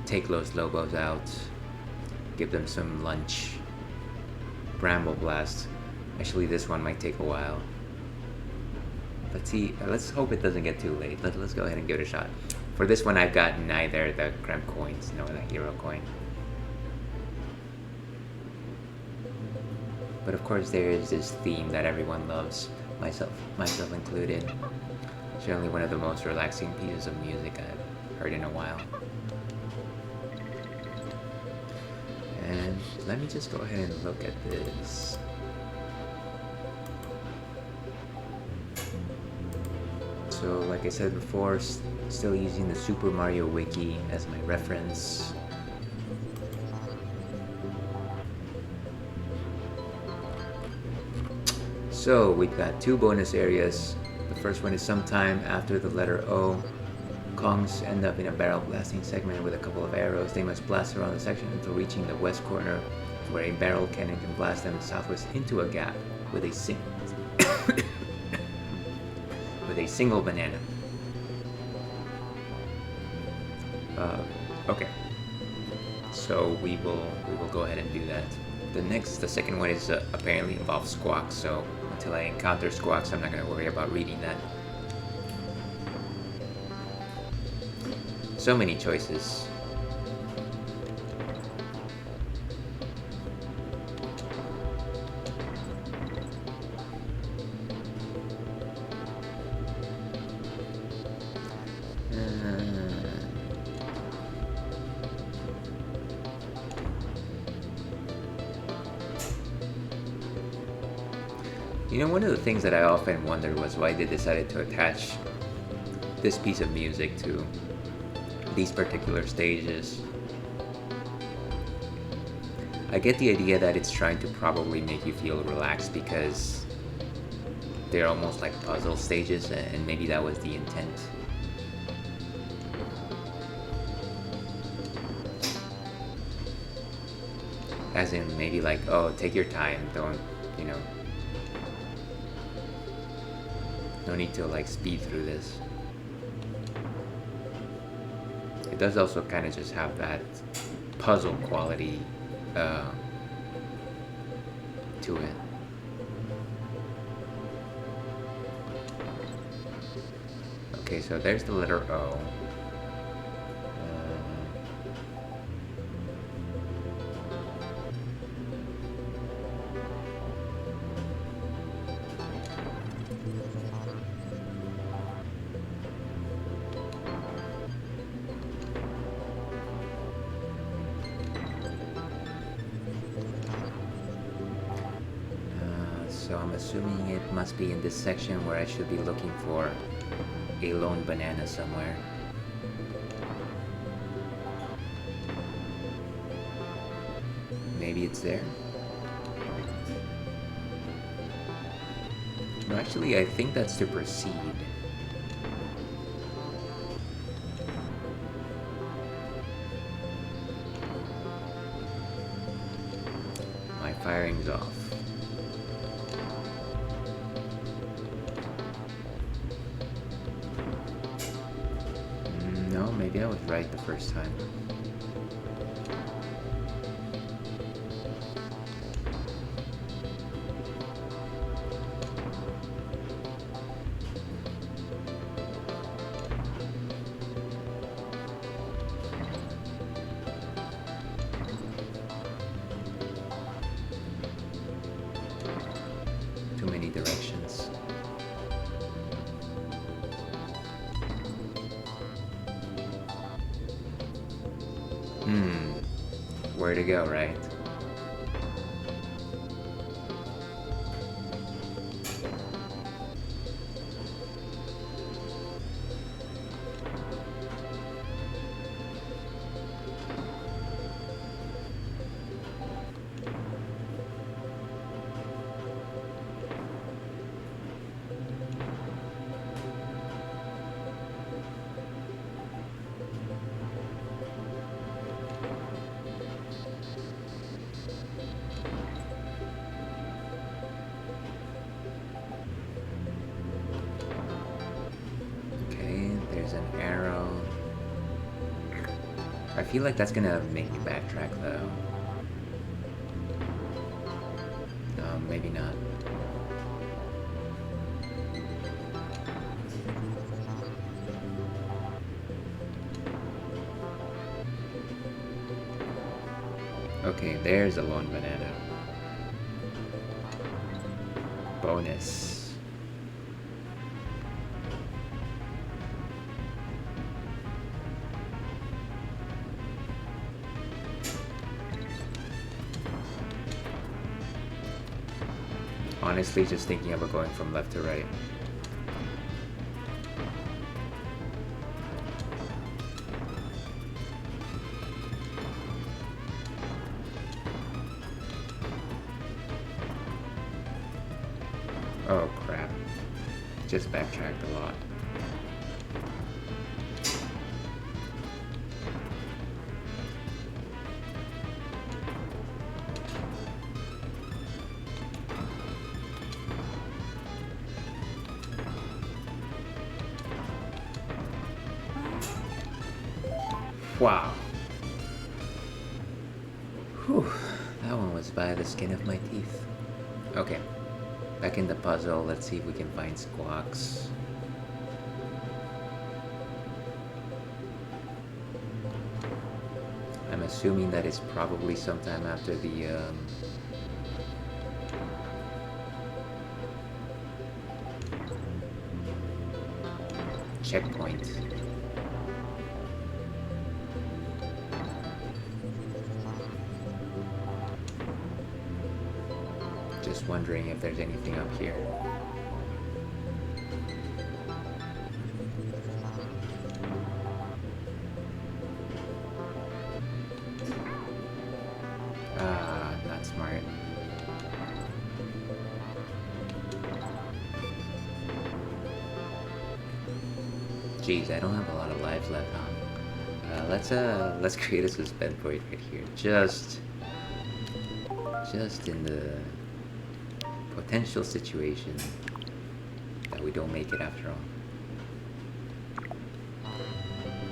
take Los Lobos out, give them some lunch. Bramble Blast. Actually, this one might take a while. Let's see, let's hope it doesn't get too late. Let's go ahead and give it a shot. For this one, I've got neither the Krem coins nor the hero coin. But of course, there is this theme that everyone loves, myself included. Certainly one of the most relaxing pieces of music I've heard in a while. And let me just go ahead and look at this. So, like I said before, still using the Super Mario Wiki as my reference. So, we've got two bonus areas. The first one is sometime after the letter O. Kongs end up in a barrel blasting segment with a couple of arrows. They must blast around the section until reaching the west corner, where a barrel cannon can blast them southwest into a gap with a single banana. Okay. So we will go ahead and do that. The second one is apparently involves squawks. So until I encounter squawks, I'm not gonna worry about reading that. So many choices. You know, one of the things that I often wondered was why they decided to attach this piece of music to these particular stages. I get the idea that it's trying to probably make you feel relaxed because they're almost like puzzle stages, and maybe that was the intent. As in, maybe like, oh, take your time, don't, you know, No need to like speed through this. It does also kind of just have that puzzle quality to it. Okay, so there's the letter O. So I'm assuming it must be in this section where I should be looking for a lone banana somewhere. Maybe it's there? No, actually I think that's to proceed. My firing's off. No, maybe I was right the first time. Too many directions. Where to go, right? An arrow. I feel like that's gonna make me backtrack though. Maybe not. Okay, there's a lone banana. Bonus. Honestly, just thinking about going from left to right. Oh crap. Just backtracked a lot. Wow. Whew, that one was by the skin of my teeth. Okay, back in the puzzle, let's see if we can find Squawks. I'm assuming that it's probably sometime after the checkpoint. Just wondering if there's anything up here. Ah, not smart. Jeez, I don't have a lot of lives left, huh? Let's create a suspense point right here. Just in the potential situation that we don't make it after all.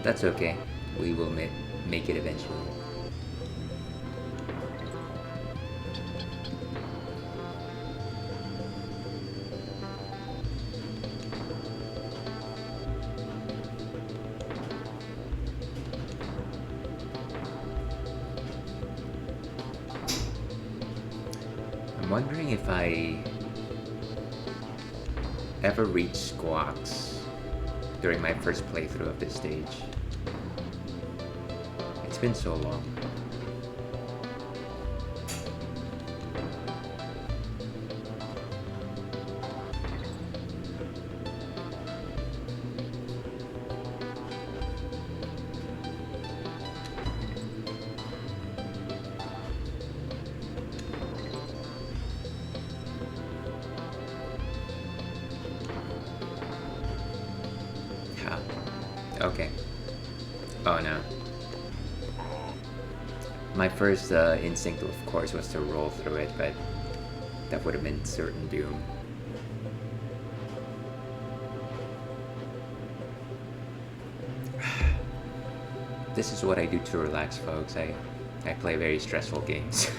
That's okay. We will make it eventually. I'm wondering if I ever reached squawks during my first playthrough of this stage. It's been so long. Okay. Oh no. My first instinct, of course, was to roll through it, but that would have been certain doom. This is what I do to relax, folks. I play very stressful games.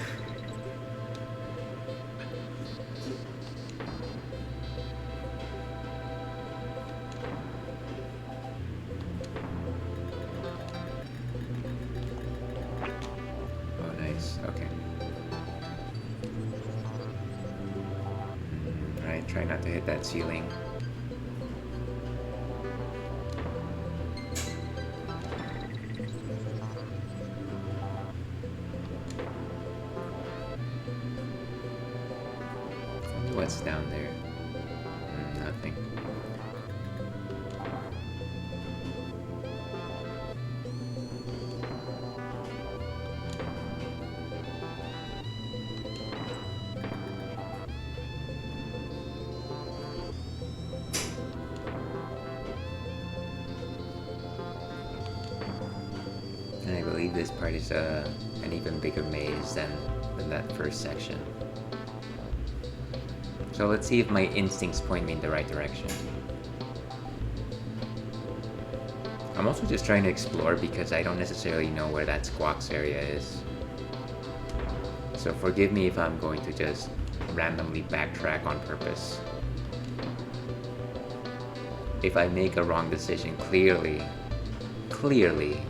Okay. Right, try not to hit that ceiling. What's down there? Nothing. And I believe this part is an even bigger maze than that first section. So let's see if my instincts point me in the right direction. I'm also just trying to explore because I don't necessarily know where that squawks area is. So forgive me if I'm going to just randomly backtrack on purpose. If I make a wrong decision, clearly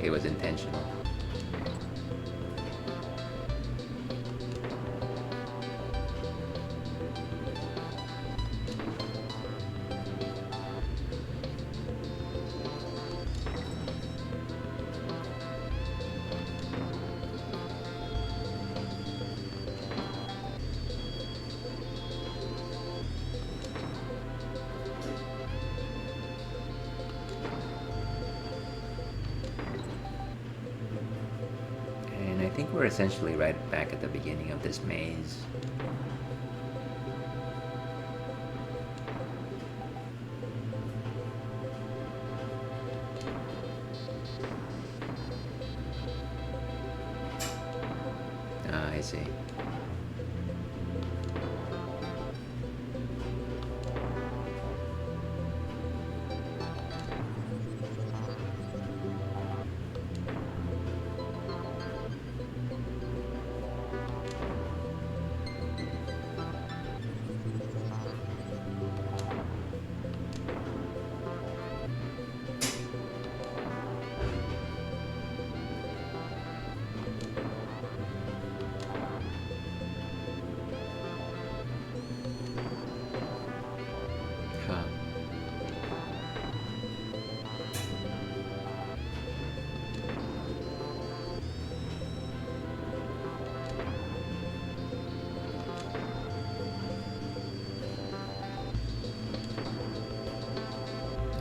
it was intentional. I think we're essentially right back at the beginning of this maze. Ah, I see.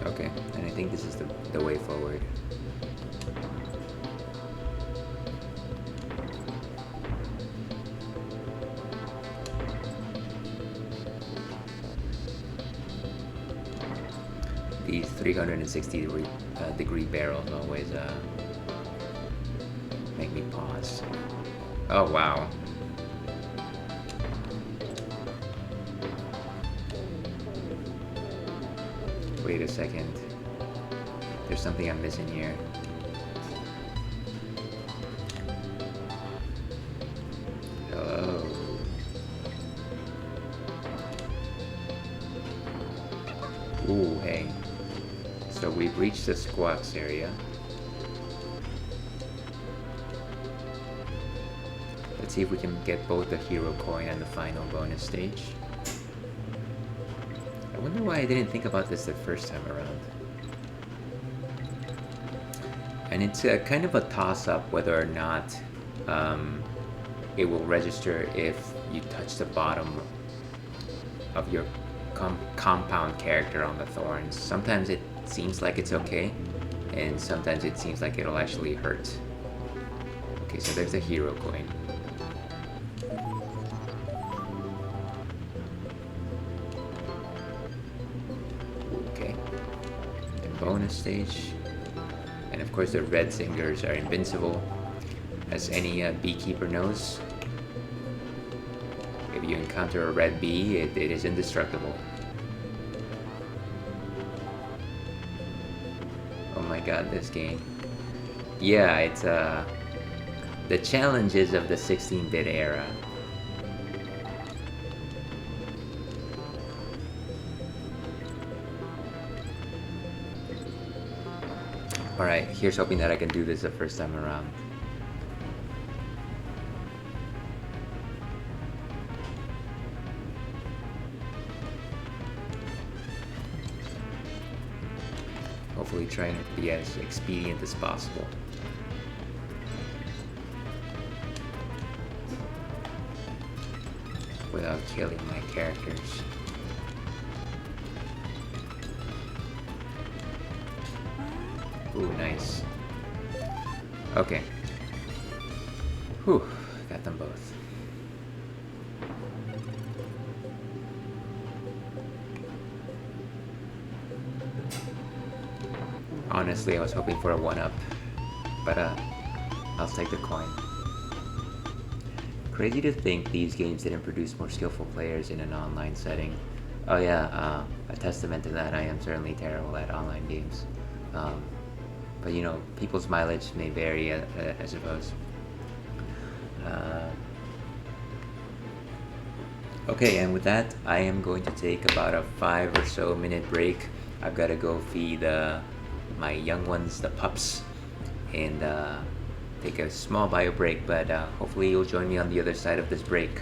Okay, and I think this is the way forward. These 360-degree barrels always make me pause. Oh wow. Wait a second. There's something I'm missing here. Hello. Ooh, hey. So we've reached the squawks area. Let's see if we can get both the hero coin and the final bonus stage. I wonder why I didn't think about this the first time around. And it's kind of a toss-up whether or not it will register if you touch the bottom of your compound character on the thorns. Sometimes it seems like it's okay, and sometimes it seems like it'll actually hurt. Okay, so there's a hero coin. Okay, and bonus stage. And of course the red singers are invincible, as any beekeeper knows. If you encounter a red bee, it is indestructible. Oh my god, this game. Yeah, it's the challenges of the 16-bit era. Alright, here's hoping that I can do this the first time around. Hopefully trying to be as expedient as possible. Without killing my characters. Ooh, nice. Okay. Whew, got them both. Honestly, I was hoping for a 1-up, but I'll take the coin. Crazy to think these games didn't produce more skillful players in an online setting. Oh yeah, a testament to that, I am certainly terrible at online games. But you know, people's mileage may vary, I suppose. Okay, and with that, I am going to take about a 5 or so minute break. I've got to go feed my young ones, the pups, and take a small bio break, but hopefully you'll join me on the other side of this break.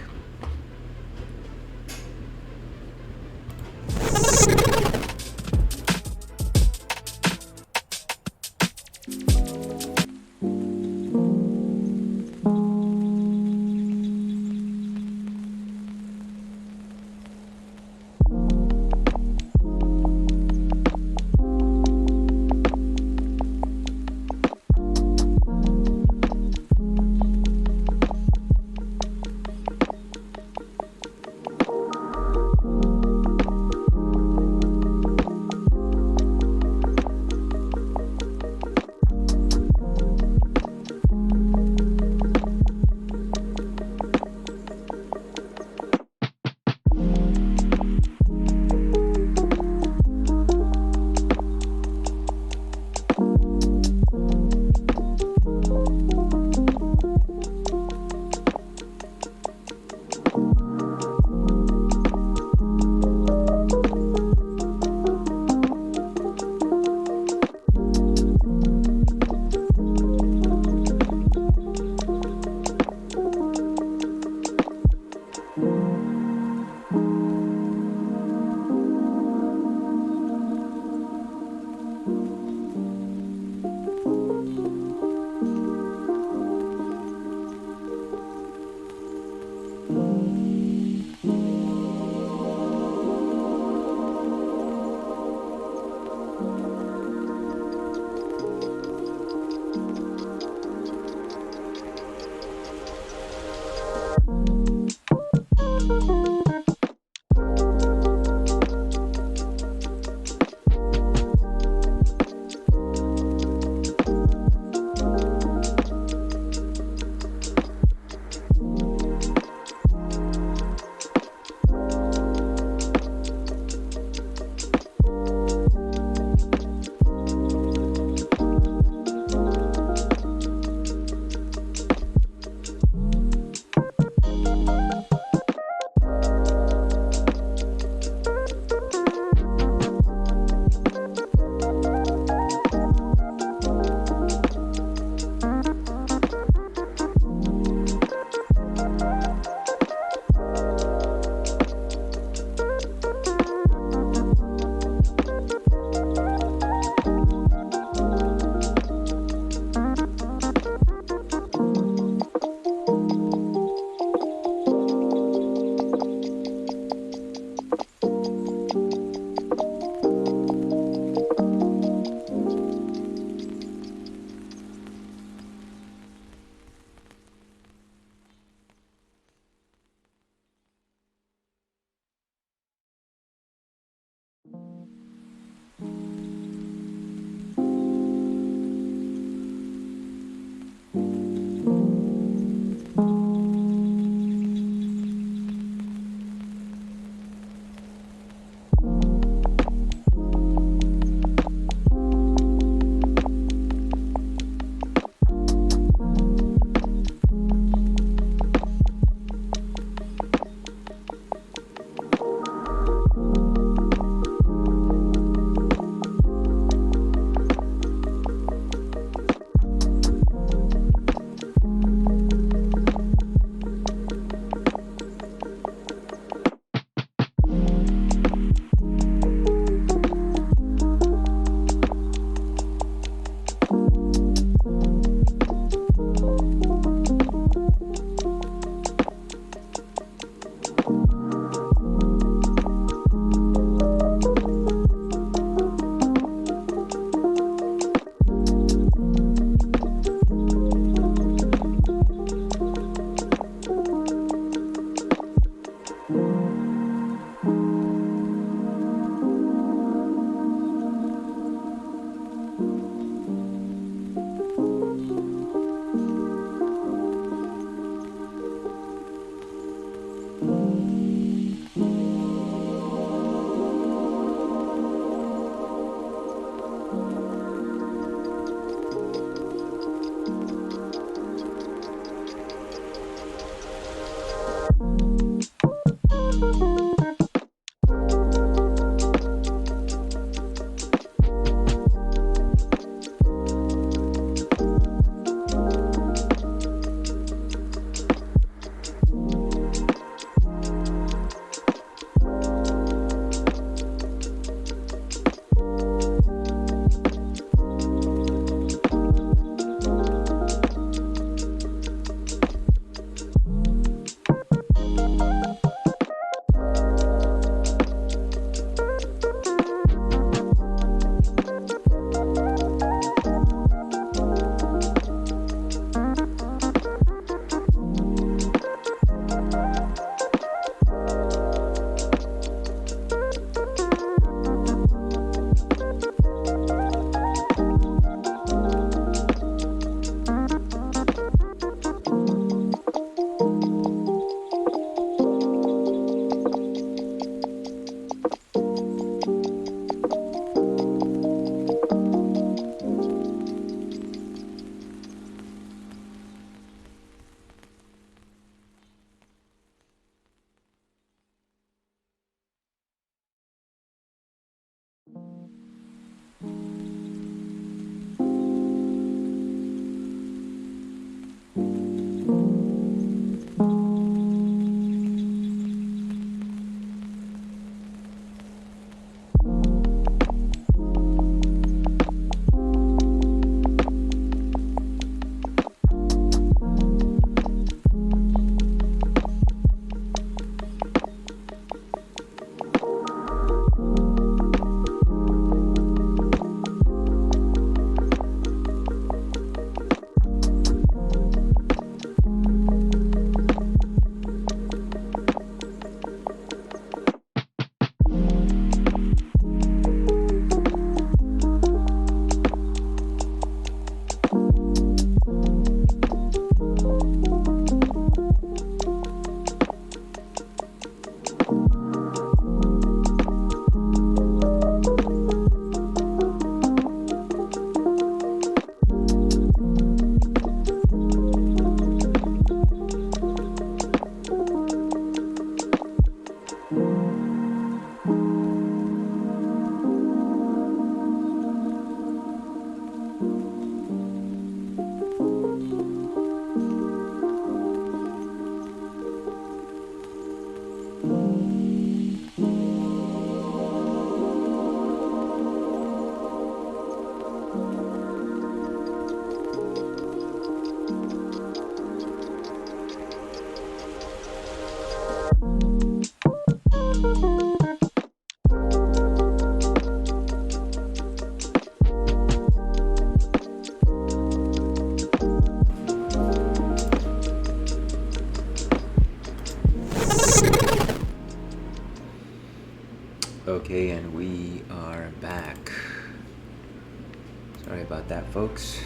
Sorry about that, folks.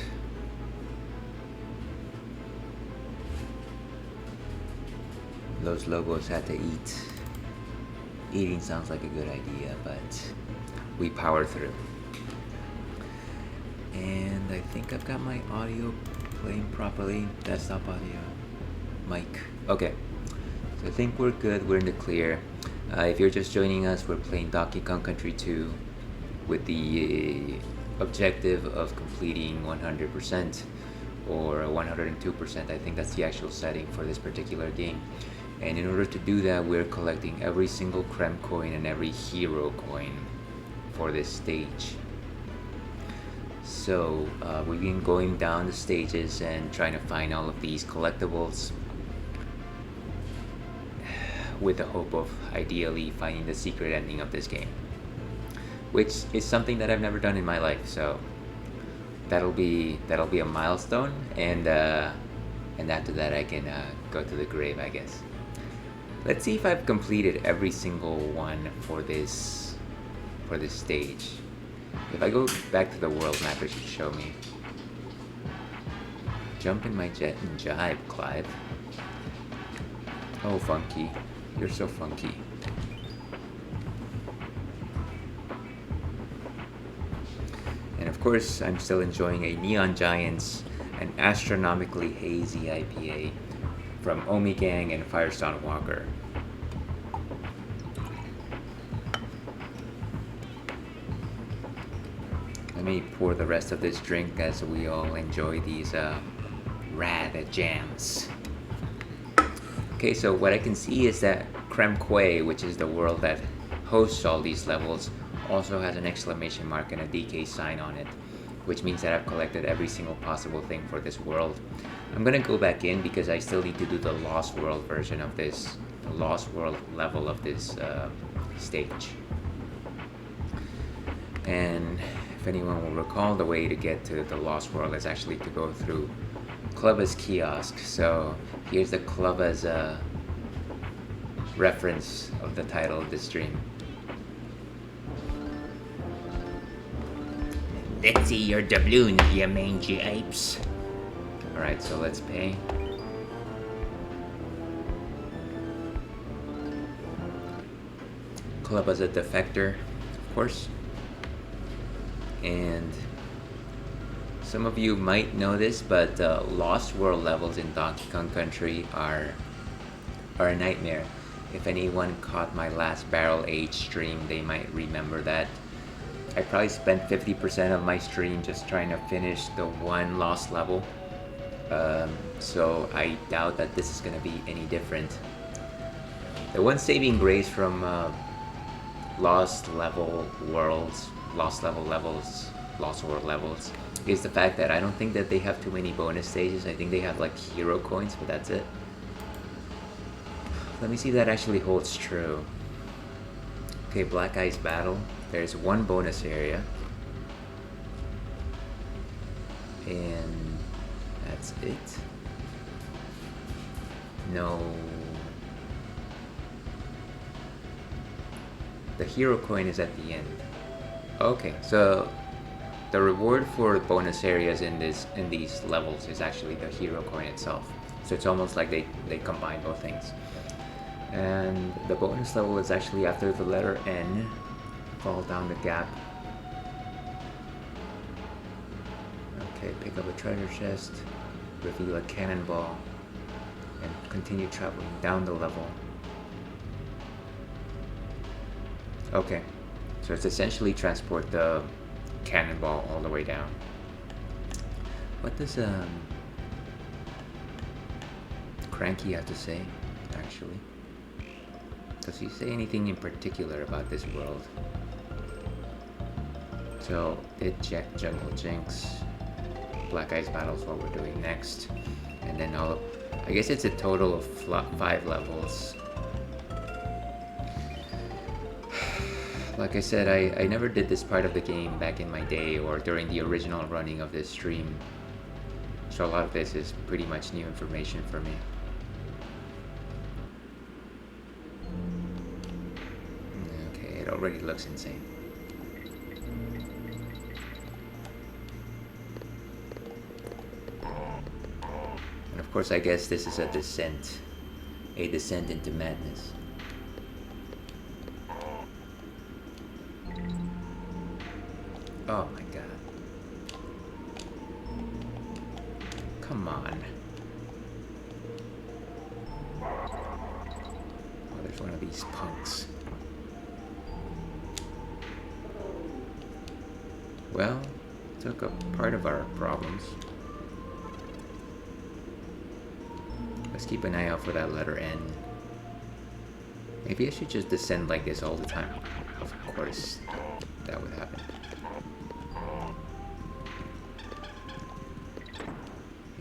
Those logos had to eat. Eating sounds like a good idea, but we power through. And I think I've got my audio playing properly. Desktop audio. Mic. Okay. So I think we're good. We're in the clear. If you're just joining us, we're playing Donkey Kong Country 2 with the objective of completing 100% or 102%. I think that's the actual setting for this particular game. And in order to do that, we're collecting every single Krem coin and every hero coin for this stage. So we've been going down the stages and trying to find all of these collectibles with the hope of ideally finding the secret ending of this game, which is something that I've never done in my life. So that'll be a milestone, and after that I can go to the grave, I guess. Let's see if I've completed every single one for this stage. If I go back to the world map, it should show me. Jump in my jet and jibe, Clive. Oh, Funky. You're so funky. And of course, I'm still enjoying a Neon Giants, an astronomically hazy IPA from Omi Gang and Firestone Walker. Let me pour the rest of this drink as we all enjoy these rad jams. Okay, so what I can see is that Krem Quay, which is the world that hosts all these levels, also has an exclamation mark and a DK sign on it, which means that I've collected every single possible thing for this world. I'm gonna go back in because I still need to do the Lost World version of this, the Lost World level of this stage. And if anyone will recall, the way to get to the Lost World is actually to go through Klubba's kiosk. So here's the Klubba's reference of the title of this stream. Let's see your doubloons, you mangy apes. Alright, so let's pay. Klubba's a defector, of course. And some of you might know this, but Lost World levels in Donkey Kong Country are a nightmare. If anyone caught my last Barrel Age stream, they might remember that. I probably spent 50% of my stream just trying to finish the one lost level. So I doubt that this is going to be any different. The one saving grace from Lost World levels is the fact that I don't think that they have too many bonus stages. I think they have like hero coins, but that's it. Let me see if that actually holds true. Okay, Black Ice Battle. There's one bonus area. And that's it. No. The hero coin is at the end. Okay, so the reward for bonus areas in these levels is actually the hero coin itself. So it's almost like they combine both things. And the bonus level is actually after the letter N. Fall down the gap. Okay, pick up a treasure chest, reveal a cannonball, and continue traveling down the level. Okay, so it's essentially transport the cannonball all the way down. What does Cranky have to say, actually? Does he say anything in particular about this world? So, Jungle Jinx, Black Ice Battle's what we're doing next. And then I guess it's a total of 5 levels. Like I said, I never did this part of the game back in my day or during the original running of this stream. So a lot of this is pretty much new information for me. Okay, it already looks insane. course, I guess this is a descent. A descent into madness. Oh my god. Come on. Oh, there's one of these punks. Well, took up part of our problems. Let's keep an eye out for that letter N. Maybe I should just descend like this all the time. Of course, that would happen.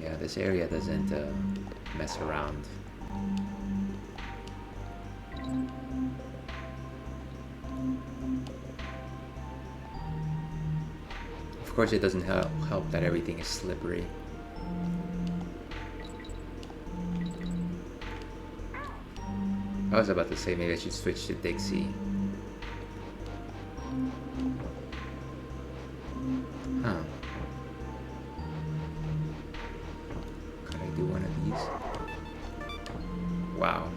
Yeah, this area doesn't mess around. Of course, it doesn't help that everything is slippery. I was about to say maybe I should switch to Dixie. Huh. Could I do one of these? Wow.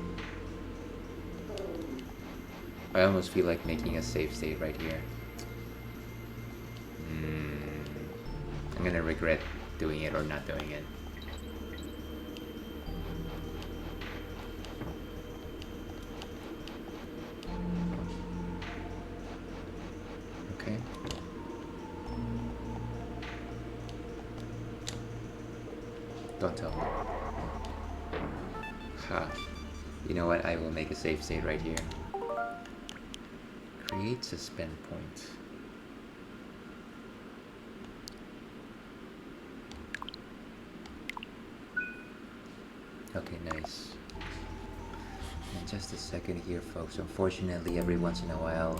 I almost feel like making a save state right here. I'm gonna regret doing it or not doing it. Okay. Don't tell me. Ha. You know what? I will make a save state right here. Create suspend point. Okay, nice. And just a second here, folks. Unfortunately, every once in a while,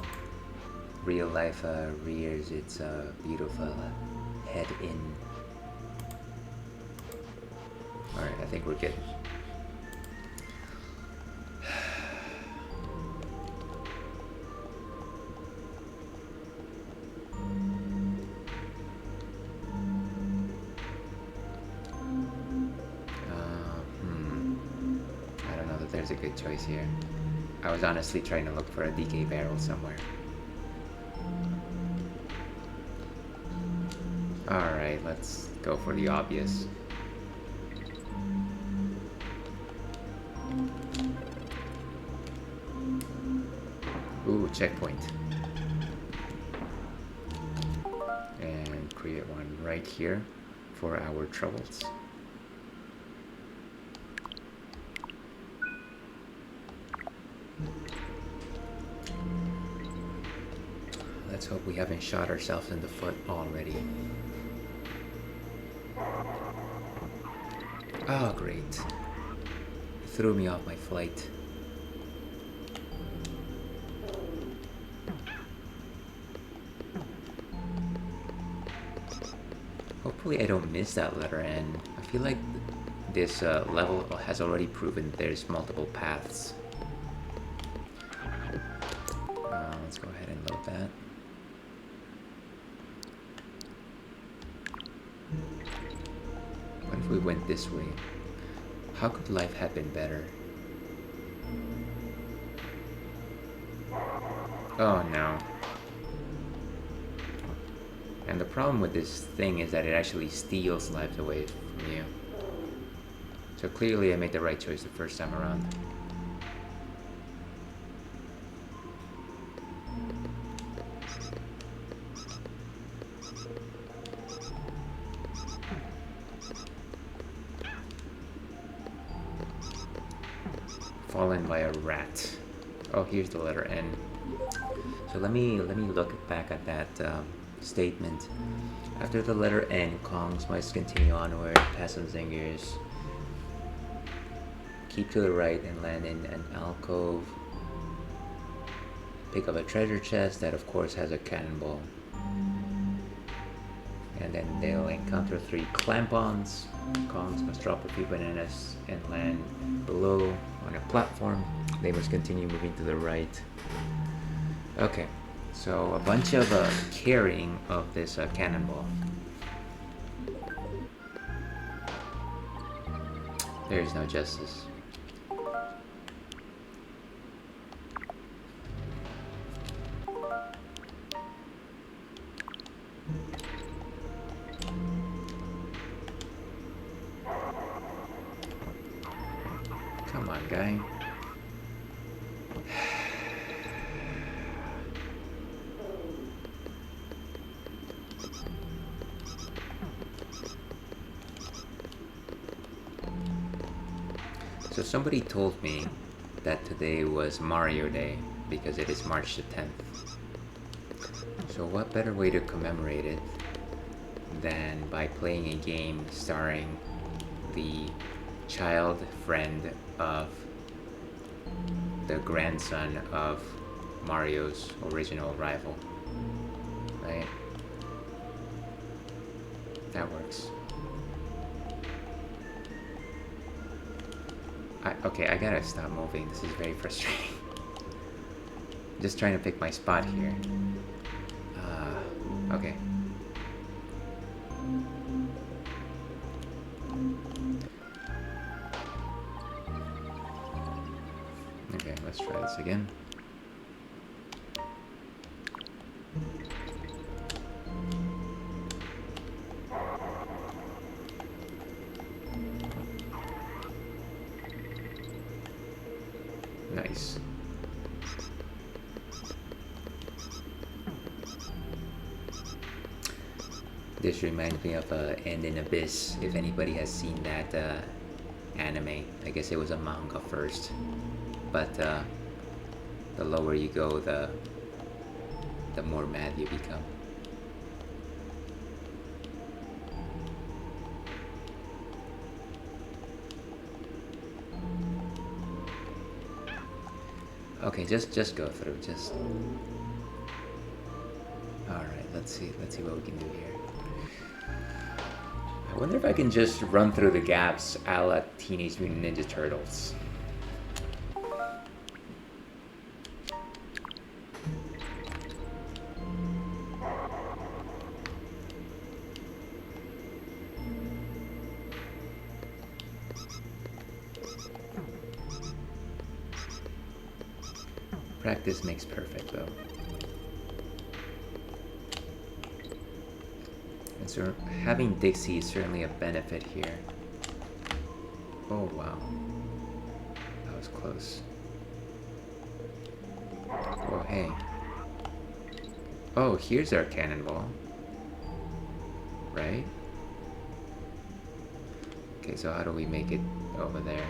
real life rears its beautiful head in. Alright, I think we're good. There's a good choice here. I was honestly trying to look for a DK barrel somewhere. Alright, let's go for the obvious. Ooh, checkpoint. And create one right here for our troubles. Let's hope we haven't shot ourselves in the foot already. Oh, great. It threw me off my flight. Hopefully I don't miss that letter N. I feel like this level has already proven there's multiple paths. Let's go ahead and load that. What if we went this way? How could life have been better? Oh no. And the problem with this thing is that it actually steals lives away from you. So clearly I made the right choice the first time around. Fallen by a rat. Oh, here's the letter N. So let me look back at that statement. After the letter N, Kongs must continue onward, past some zingers, keep to the right and land in an alcove. Pick up a treasure chest that of course has a cannonball. And then they'll encounter 3 clampons. Kongs must drop a few bananas and land below on a platform. They must continue moving to the right. Okay, so a bunch of carrying of this cannonball. There is no justice. Come on, guy. So somebody told me that today was Mario Day because it is March the 10th. So what better way to commemorate it than by playing a game starring the child friend of the grandson of Mario's original rival, right? That works. Okay, I gotta stop moving. This is very frustrating. Just trying to pick my spot here. Okay. Okay, let's try this again. Nice. This reminds me of End in Abyss, if anybody has seen that anime. I guess it was a manga first, but the lower you go, the more mad you become. Okay, just go through. Just all right. Let's see what we can do here. I wonder if I can just run through the gaps a la Teenage Mutant Ninja Turtles. Practice makes perfect, though. And so having Dixie is certainly a benefit here. Oh, wow. That was close. Oh, hey. Oh, here's our cannonball. Right? Okay, so how do we make it over there?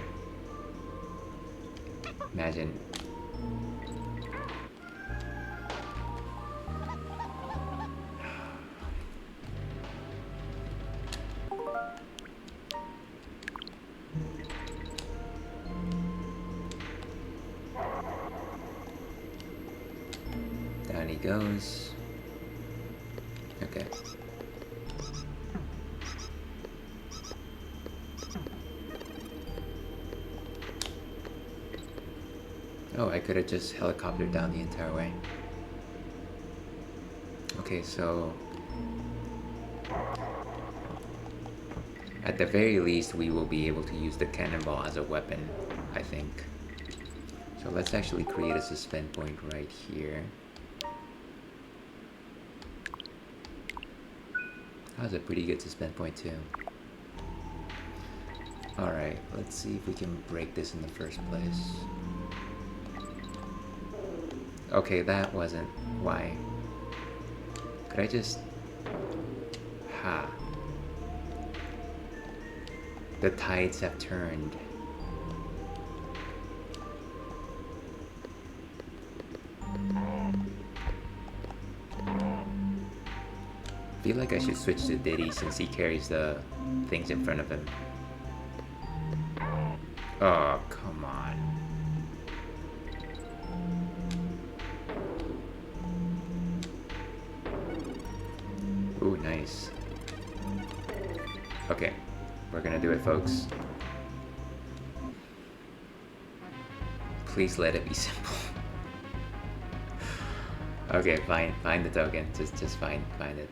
Imagine... Down he goes. Okay. Oh, I could have just helicoptered down the entire way. Okay, so... At the very least, we will be able to use the cannonball as a weapon, I think. So let's actually create a suspend point right here. That was a pretty good suspend point too. Alright, let's see if we can break this in the first place. Okay, that wasn't why. Could I just... Ha. The tides have turned. I feel like I should switch to Diddy since he carries the things in front of him. Oh, come on. Ooh, nice. Okay, we're gonna do it, folks. Please let it be simple. Okay, find the token. Just find it.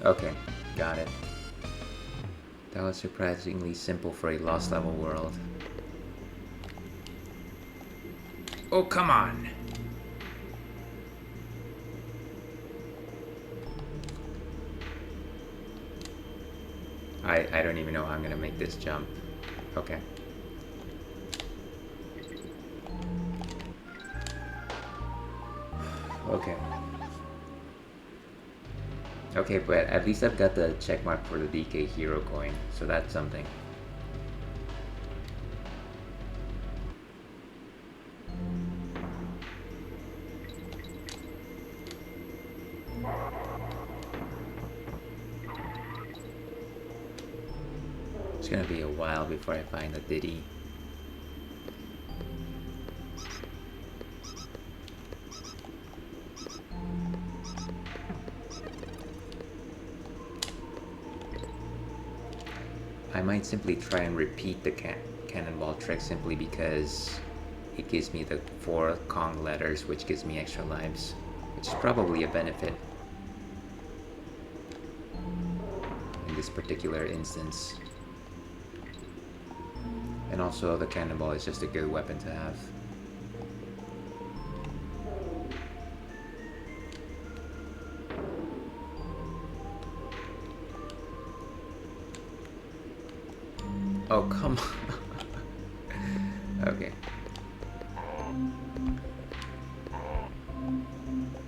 Okay, got it. That was surprisingly simple for a lost level world. Oh, come on! I don't even know how I'm gonna make this jump. Okay. Okay. Okay, but at least I've got the check mark for the DK hero coin, so that's something. It's gonna be a while before I find the Diddy. I might simply try and repeat the cannonball trick simply because it gives me the 4 Kong letters, which gives me extra lives, which is probably a benefit in this particular instance. And also the cannonball is just a good weapon to have. Oh, come on. Okay.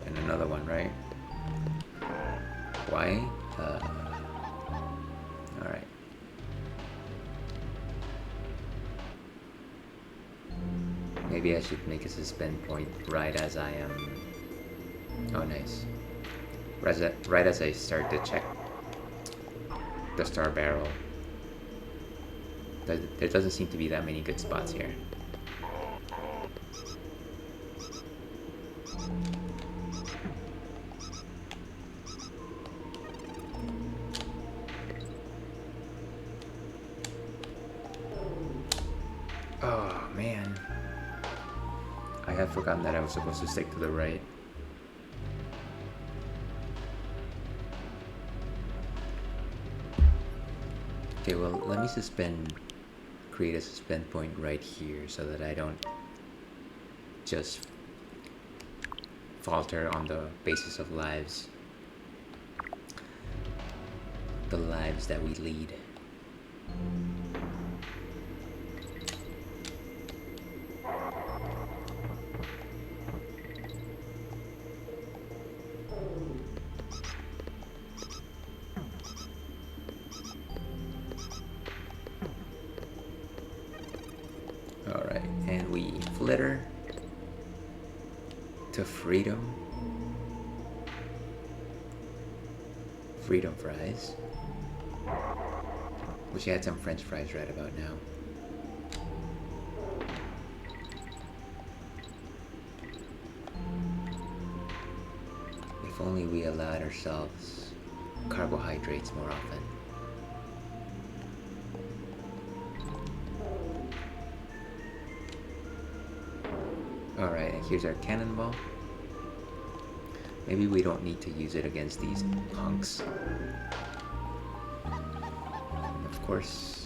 And another one, right? Why? Alright. Maybe I should make a suspend point right as I am... Oh, nice. Right as I start to check the star barrel. There doesn't seem to be that many good spots here. Oh, man. I had forgotten that I was supposed to stick to the right. Okay, well, let me create a suspend point right here so that I don't just falter on the basis of lives. The lives that we lead. Alright, and we flitter to freedom. Freedom fries. Wish I had some French fries right about now. If only we allowed ourselves carbohydrates more often. Alright, and here's our cannonball. Maybe we don't need to use it against these punks. And of course...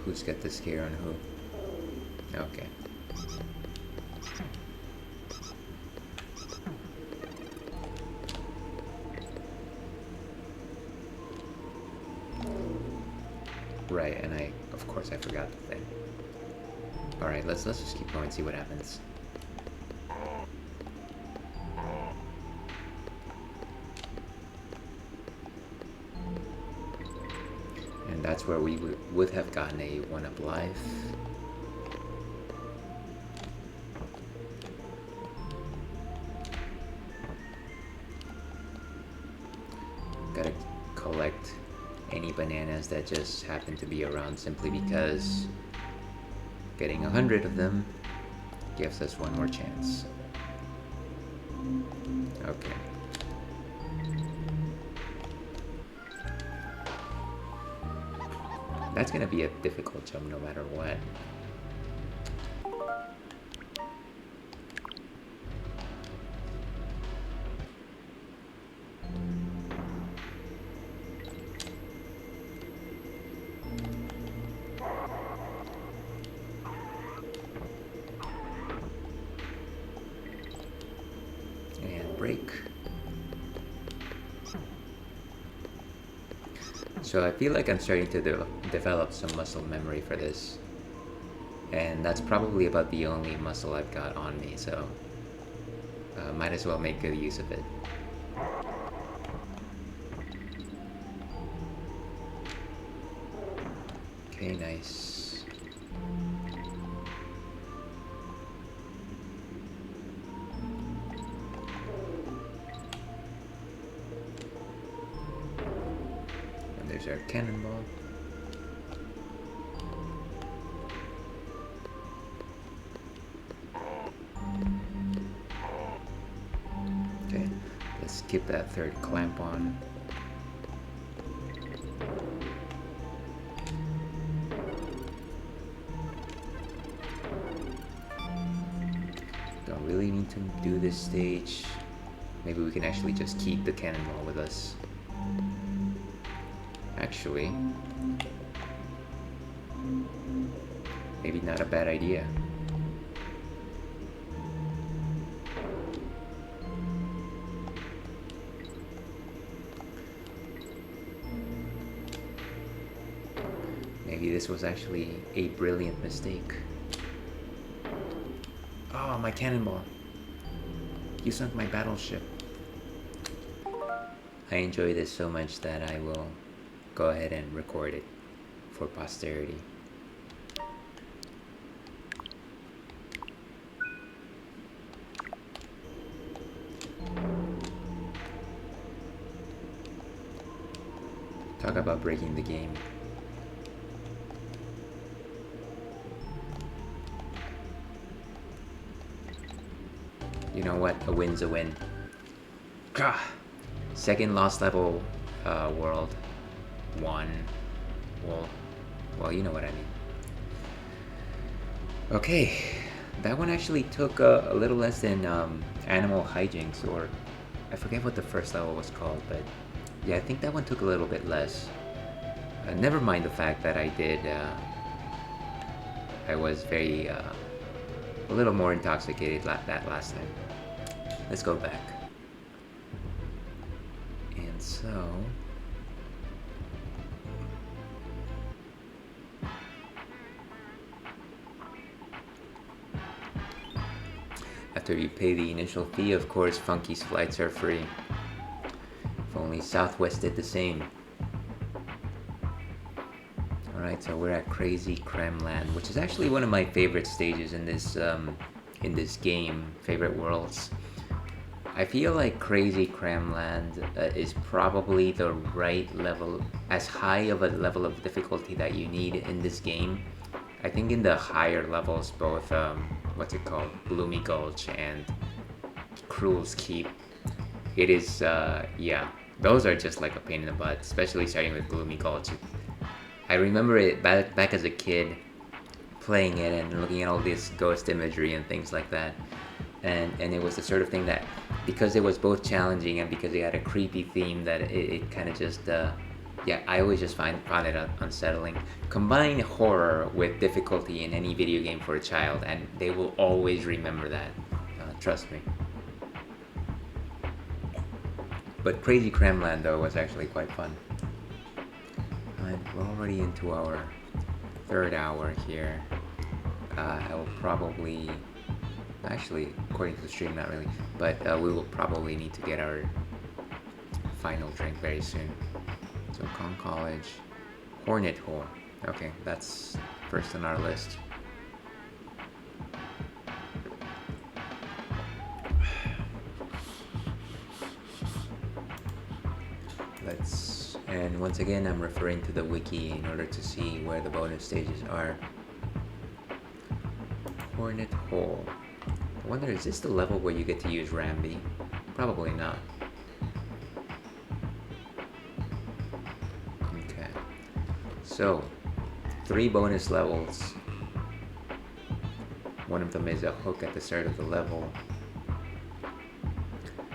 Who's got the scare on who? Okay. Right, and of course I forgot the thing. Alright, let's just keep going and see what happens. And that's where we would have gotten a 1-up life. Gotta collect any bananas that just happen to be around simply because getting 100 of them gives us one more chance. Okay. That's gonna be a difficult jump no matter what. And break. So I feel like I'm starting to develop some muscle memory for this. And that's probably about the only muscle I've got on me, so might as well make good use of it. Okay, nice. And there's our cannonball. Okay, let's skip that third clamp on. Don't really need to do this stage. Maybe we can actually just keep the cannonball with us. Actually, maybe not a bad idea. Maybe this was actually a brilliant mistake. Oh, my cannonball. You sunk my battleship. I enjoy this so much that I will go ahead and record it for posterity. Talk about breaking the game. You know what? A win's a win. Gah! Second lost level world. One. Well, you know what I mean. Okay. That one actually took a little less than Animal Hijinks, or I forget what the first level was called, but yeah, I think that one took a little bit less. Never mind the fact that I was very a little more intoxicated that last time. Let's go back. And so after you pay the initial fee, of course, Funky's flights are free. If only Southwest did the same. Alright, so we're at Crazy Creme Land, which is actually one of my favorite stages in this game, favorite worlds. I feel like Crazy Creme Land is probably the right level, as high of a level of difficulty that you need in this game. I think in the higher levels, both, what's it called, Gloomy Gulch and Cruel's Keep, it is, yeah, those are just like a pain in the butt, especially starting with Gloomy Gulch. I remember it back as a kid, playing it and looking at all this ghost imagery and things like that. And it was the sort of thing that, because it was both challenging and because it had a creepy theme, that it kind of just, yeah, I always just found it unsettling. Combine horror with difficulty in any video game for a child, and they will always remember that. Trust me. But Crazy Creme Land, though, was actually quite fun. We're already into our third hour here. I will probably, actually, according to the stream, not really, but we will probably need to get our final drink very soon. So, Kong College, Hornet Hole. Okay, that's first on our list. And once again, I'm referring to the wiki in order to see where the bonus stages are. Hornet Hole. I wonder, is this the level where you get to use Rambi? Probably not. Okay. So, 3 bonus levels. One of them is a hook at the start of the level.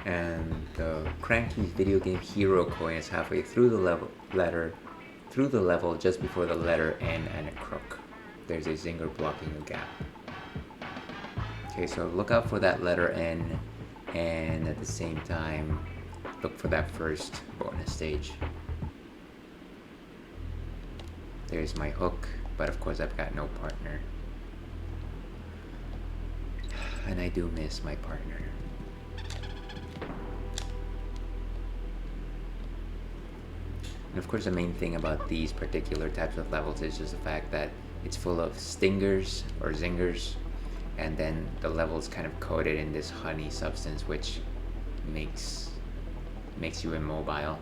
And the Cranky's video game hero coin is halfway through the level just before the letter N and a crook. There's a zinger blocking a gap. Okay, so look out for that letter N, and at the same time, look for that first bonus stage. There's my hook, but of course I've got no partner. And I do miss my partner. And of course the main thing about these particular types of levels is just the fact that it's full of stingers or zingers, and then the level's kind of coated in this honey substance which makes you immobile.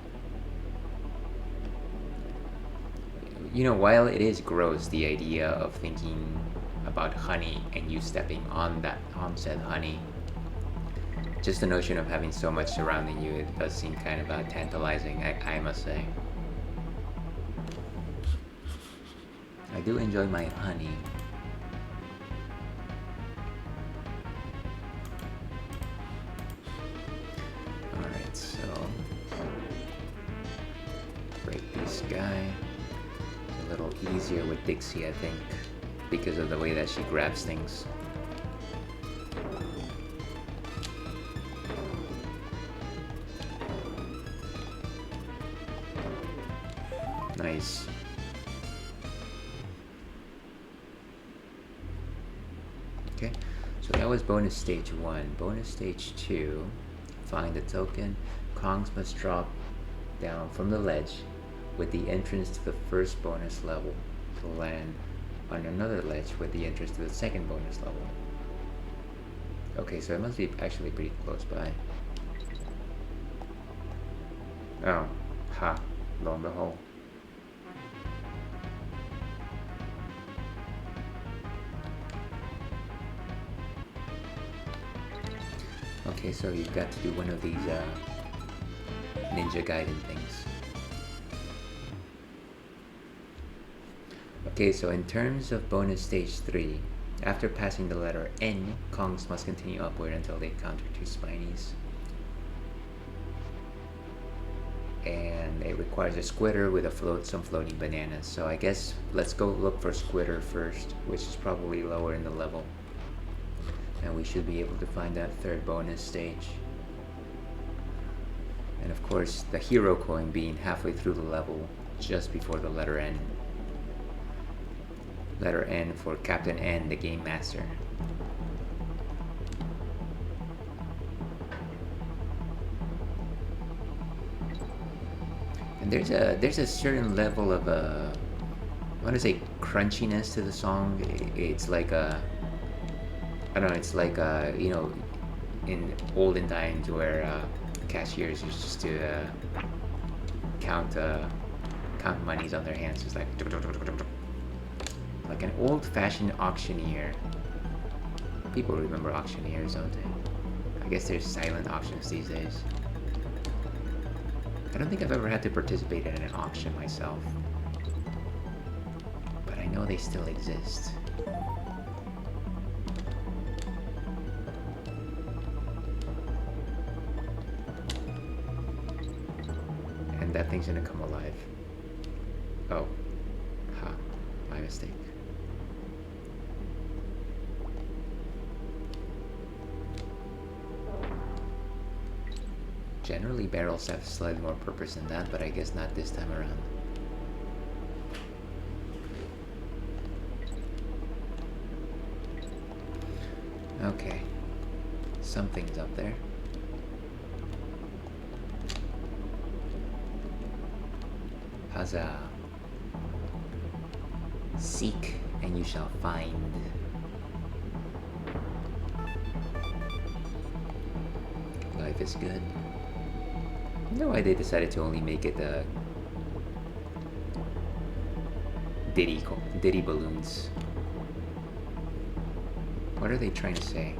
You know, while it is gross, the idea of thinking about honey and you stepping on said honey, just the notion of having so much surrounding you, it does seem kind of tantalizing, I must say. I do enjoy my honey. Alright, so break this guy. It's a little easier with Dixie, I think, because of the way that she grabs things. Nice. Okay, so that was bonus stage 1. Bonus stage 2, find the token. Kongs must drop down from the ledge with the entrance to the first bonus level to land on another ledge with the entrance to the second bonus level. Okay, so it must be actually pretty close by. Oh, ha, lo and behold. Okay, so you've got to do one of these Ninja Gaiden things. Okay, so in terms of bonus stage 3, after passing the letter N, Kongs must continue upward until they encounter 2 Spinies. And it requires a Squitter with some floating bananas. So I guess let's go look for Squitter first, which is probably lower in the level. And we should be able to find that third bonus stage. And of course, the hero coin being halfway through the level, just before the letter N. Letter N for Captain N, the Game Master. And there's a certain level of I want to say crunchiness to the song. It's like I don't know, it's like, you know, in olden times where cashiers used to count monies on their hands. It's like an old-fashioned auctioneer. People remember auctioneers, don't they? I guess there's silent auctions these days. I don't think I've ever had to participate in an auction myself, but I know they still exist. That thing's gonna come alive. Oh. Ha. My mistake. Generally barrels have slightly more purpose than that, but I guess not this time around. Okay. Something's up there. Huzzah. Seek and you shall find. Life is good. I wonder why they decided to only make it Diddy balloons. What are they trying to say?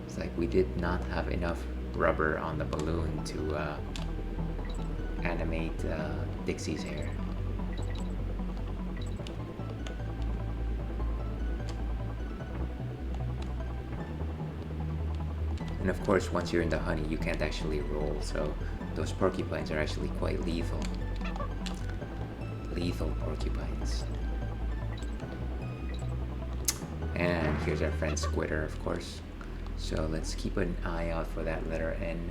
It's like we did not have enough rubber on the balloon to animate Dixie's hair. And of course, once you're in the honey, you can't actually roll, so those porcupines are actually quite lethal. Lethal porcupines. And here's our friend Squitter, of course. So let's keep an eye out for that letter N.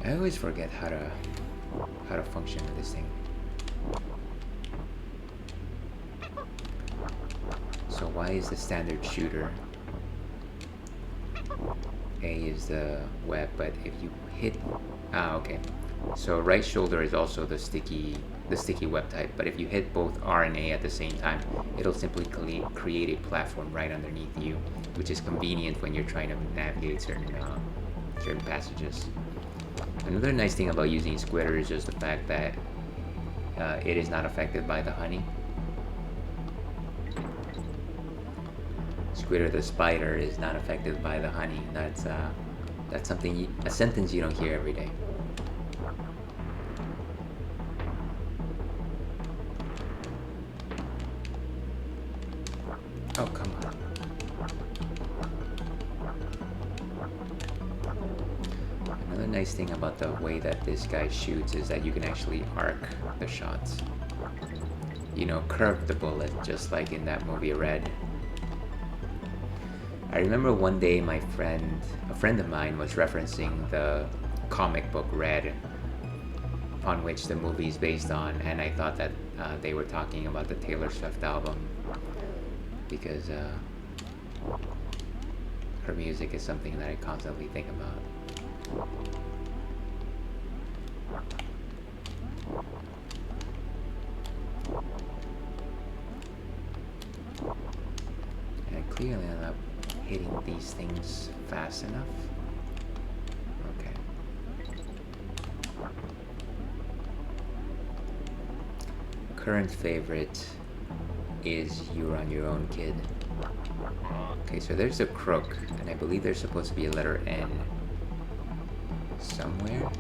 I always forget how to function with this thing. So Y is the standard shooter. A is the web, but if you hit okay. So right shoulder is also the sticky web type, but if you hit both R and A at the same time, it'll simply create a platform right underneath you, which is convenient when you're trying to navigate certain passages. Another nice thing about using Squitter is just the fact that it is not affected by the honey. Squitter the spider is not affected by the honey. That's something a sentence you don't hear every day. Oh, come on. Another nice thing about the way that this guy shoots is that you can actually arc the shots. You know, curve the bullet, just like in that movie Red. I remember one day a friend of mine was referencing the comic book Red, on which the movie is based on, and I thought that they were talking about the Taylor Swift album, because her music is something that I constantly think about. And I clearly am not hitting these things fast enough. Okay. Current favorite is You're on Your Own, Kid. Okay, so there's a crook, and I believe there's supposed to be a letter N somewhere.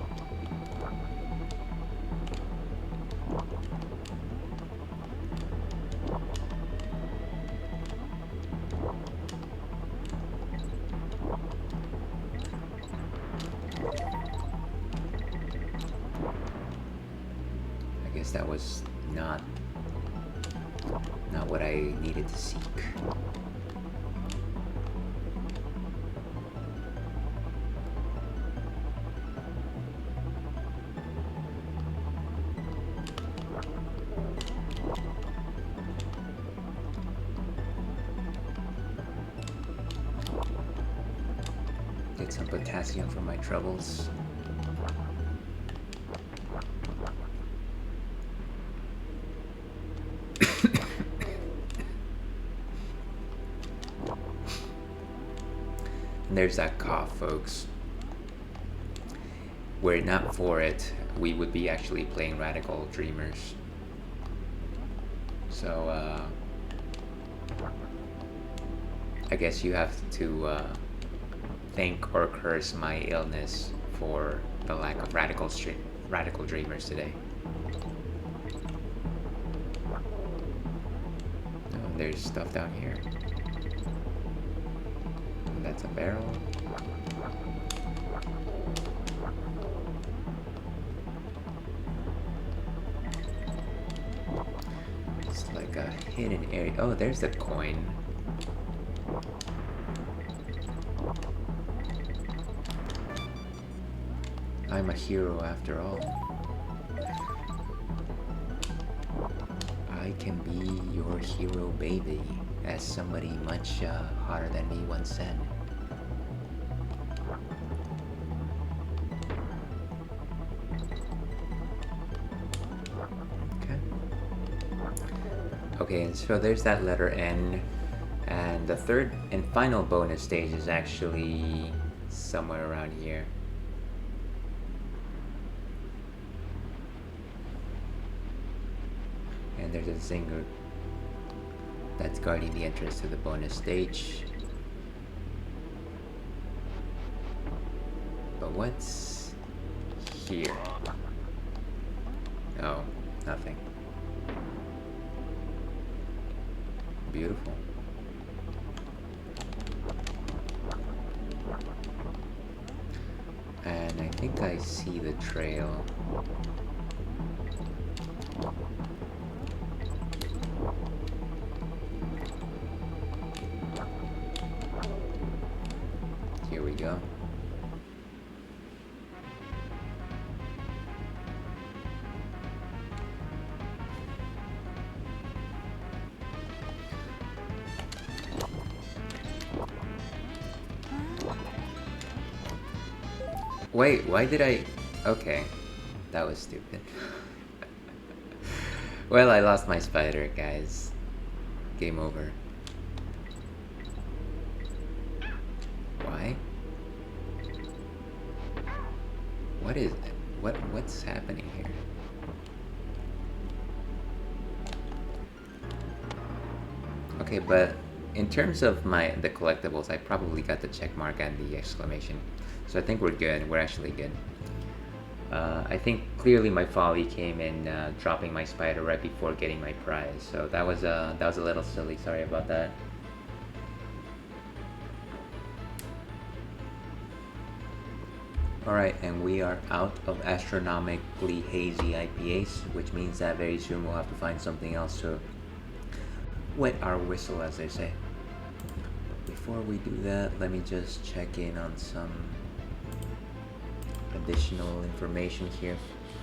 I guess that was not what I needed to seek. Get some potassium for my troubles. And there's that cough, folks. Were it not for it, we would be actually playing Radical Dreamers. So, I guess you have to thank or curse my illness for the lack of Radical Dreamers today. Oh, there's stuff down here. That's a barrel. It's like a hidden area. Oh, there's the coin. I'm a hero after all. I can be your hero, baby, as somebody much hotter than me once said. Okay, and so there's that letter N, and the third and final bonus stage is actually somewhere around here. And there's a zinger that's guarding the entrance to the bonus stage. But What's here? Oh, nothing. Beautiful. And I think I see the trail. Here we go. Wait, why did I... Okay, that was stupid. Well, I lost my spider, guys. Game over. Why? What is it? What's happening here? Okay, but in terms of the collectibles, I probably got the check mark and the exclamation. So I think we're good. We're actually good. I think clearly my folly came in dropping my spider right before getting my prize. So that was a little silly. Sorry about that. Alright, and we are out of astronomically hazy IPAs, which means that very soon we'll have to find something else to wet our whistle, as they say. Before we do that, let me just check in on some additional information here.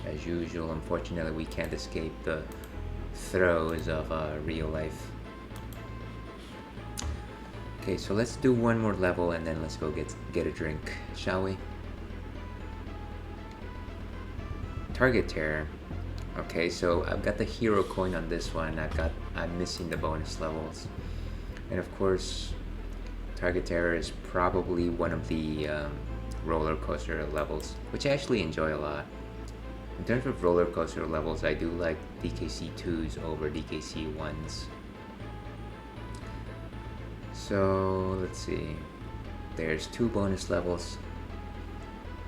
As usual, unfortunately, we can't escape the throes of real life. Okay, so let's do one more level and then let's go get a drink, shall we? Target terror. Okay, so I've got the hero coin on this one. I'm missing the bonus levels, and of course, target terror is probably one of the roller coaster levels, which I actually enjoy a lot. In terms of roller coaster levels, I do like DKC 2s over DKC 1s. So let's see. There's 2 bonus levels.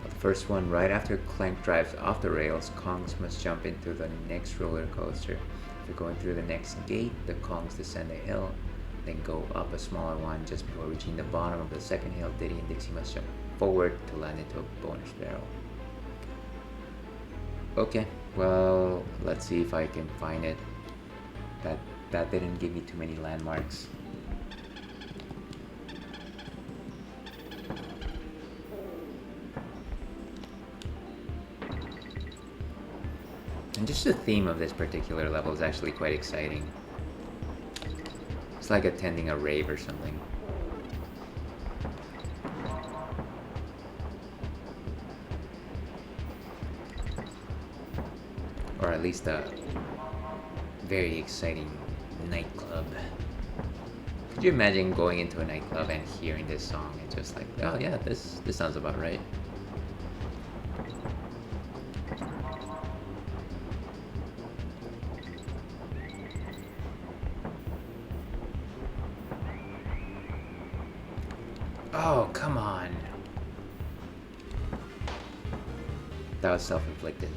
The first one, right after Clank drives off the rails, Kongs must jump into the next roller coaster. If you're going through the next gate, the Kongs descend a hill, then go up a smaller one. Just before reaching the bottom of the second hill, Diddy and Dixie must jump forward to land into a bonus barrel. Okay, well, let's see if I can find it. That didn't give me too many landmarks. And just the theme of this particular level is actually quite exciting. It's like attending a rave or something. Or at least a very exciting nightclub. Could you imagine going into a nightclub and hearing this song and just like, oh yeah, this sounds about right. Oh, come on. That was self-inflicted.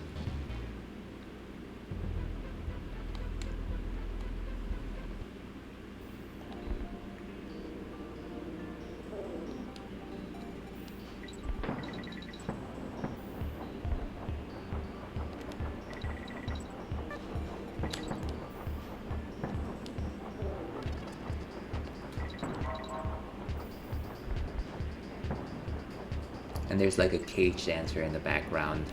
And there's like a cage dancer in the background.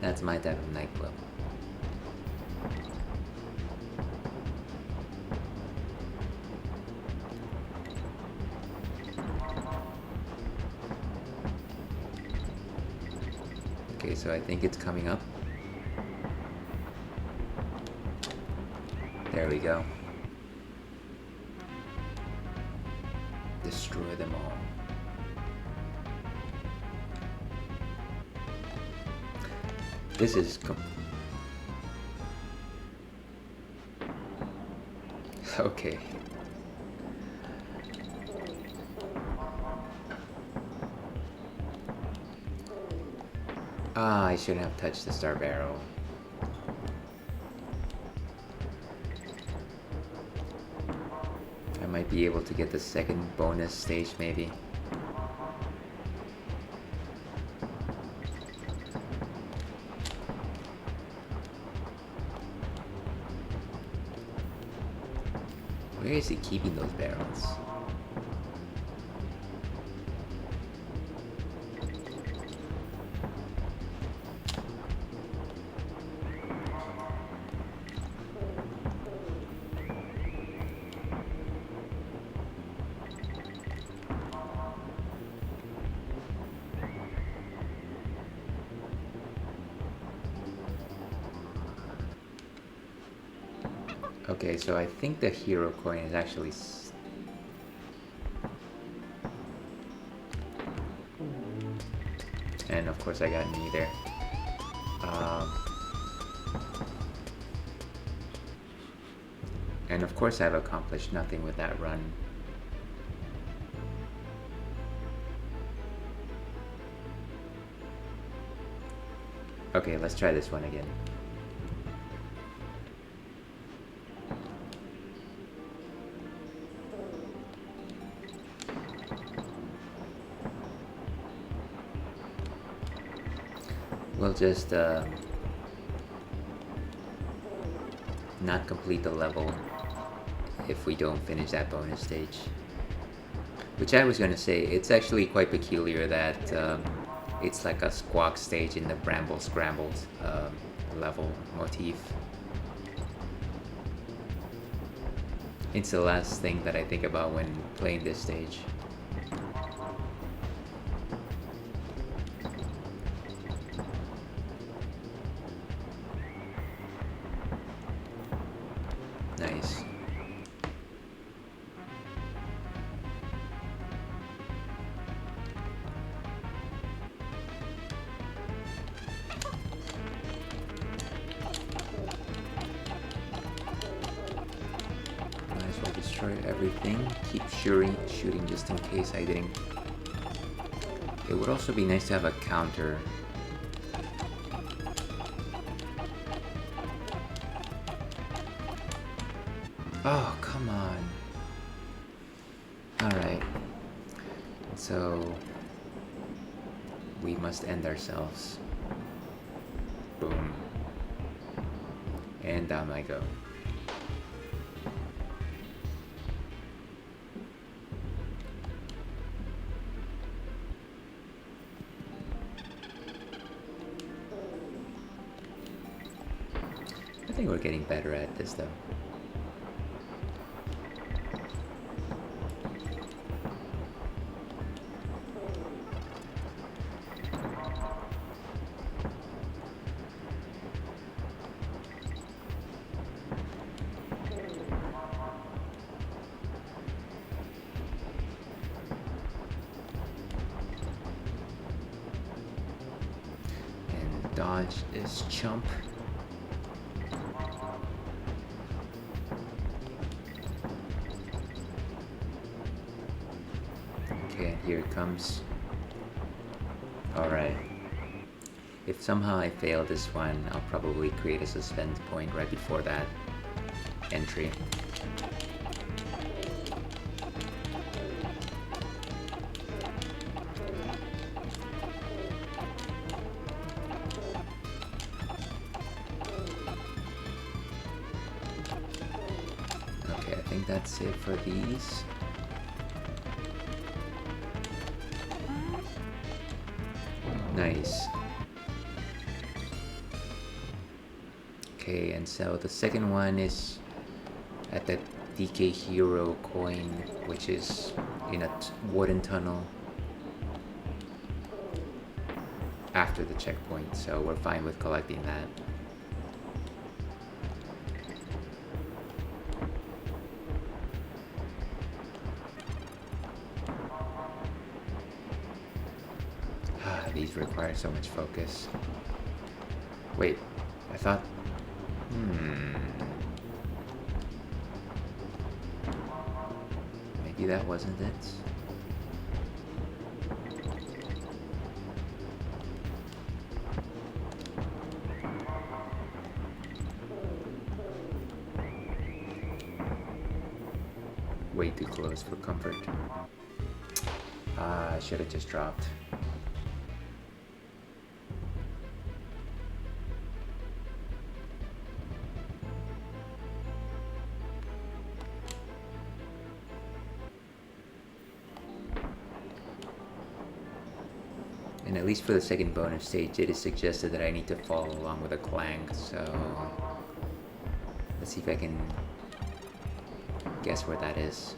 That's my type of nightclub. Okay, so I think it's coming up. There we go. Destroy them all. This is okay. Ah, I shouldn't have touched the star barrel. I might be able to get the second bonus stage, maybe. Where is he keeping those barrels? Okay, so I think the hero coin is actually... And of course I got neither. And of course I've accomplished nothing with that run. Okay, let's try this one again. We'll just not complete the level if we don't finish that bonus stage. Which I was gonna say, it's actually quite peculiar that it's like a squawk stage in the Bramble Scrambled level motif. It's the last thing that I think about when playing this stage. Nice. Might as well destroy everything. Keep shooting just in case I didn't. It would also be nice to have a counter. Oh, come on. Alright. So... we must end ourselves. Boom. And down I go. I think we're getting better at this though. And dodge this chump. Okay, here it comes. Alright. If somehow I fail this one, I'll probably create a suspense point right before that entry. Okay, I think that's it for these. Nice. Okay, and so the second one is at the DK Hero coin, which is in a wooden tunnel after the checkpoint, so we're fine with collecting that. These require so much focus. Wait, I thought... Maybe that wasn't it? way too close for comfort. I should have just dropped. And at least for the second bonus stage, it is suggested that I need to follow along with a clang, so let's see if I can guess where that is.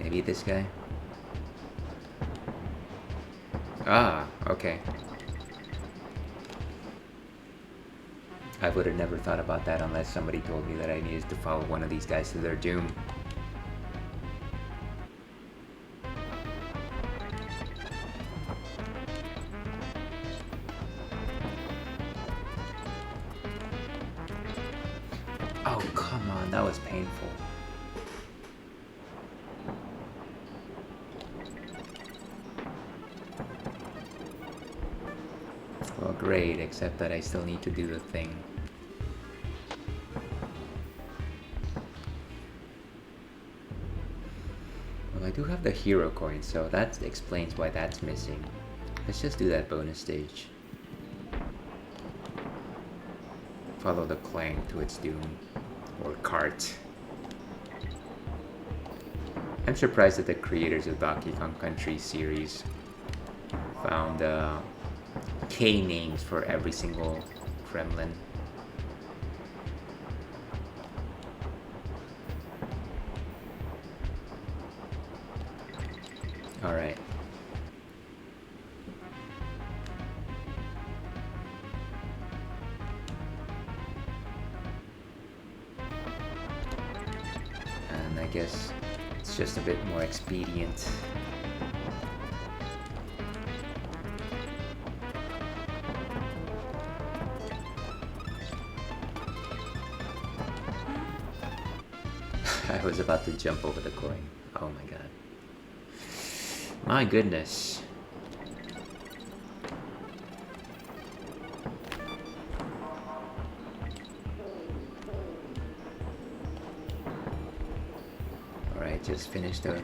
Maybe this guy? Ah, okay. I would have never thought about that unless somebody told me that I needed to follow one of these guys to their doom. Oh, come on, that was painful. Well, great, except that I still need to do the thing. Well, I do have the hero coin, so that explains why that's missing. Let's just do that bonus stage. Follow the clang to its doom. Or cart. I'm surprised that the creators of Donkey Kong Country series found K names for every single gremlin. Alright. And I guess it's just a bit more expedient. I was about to jump over the coin. Oh my god. My goodness. Alright, just finished the...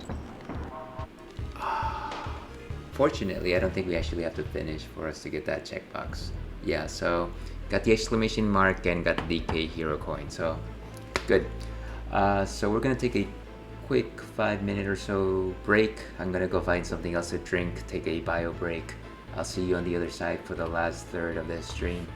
Fortunately, I don't think we actually have to finish for us to get that checkbox. Yeah, so got the exclamation mark and got the DK hero coin, so good. So we're gonna take a quick 5-minute or so break. I'm gonna go find something else to drink, take a bio break. I'll see you on the other side for the last third of this stream.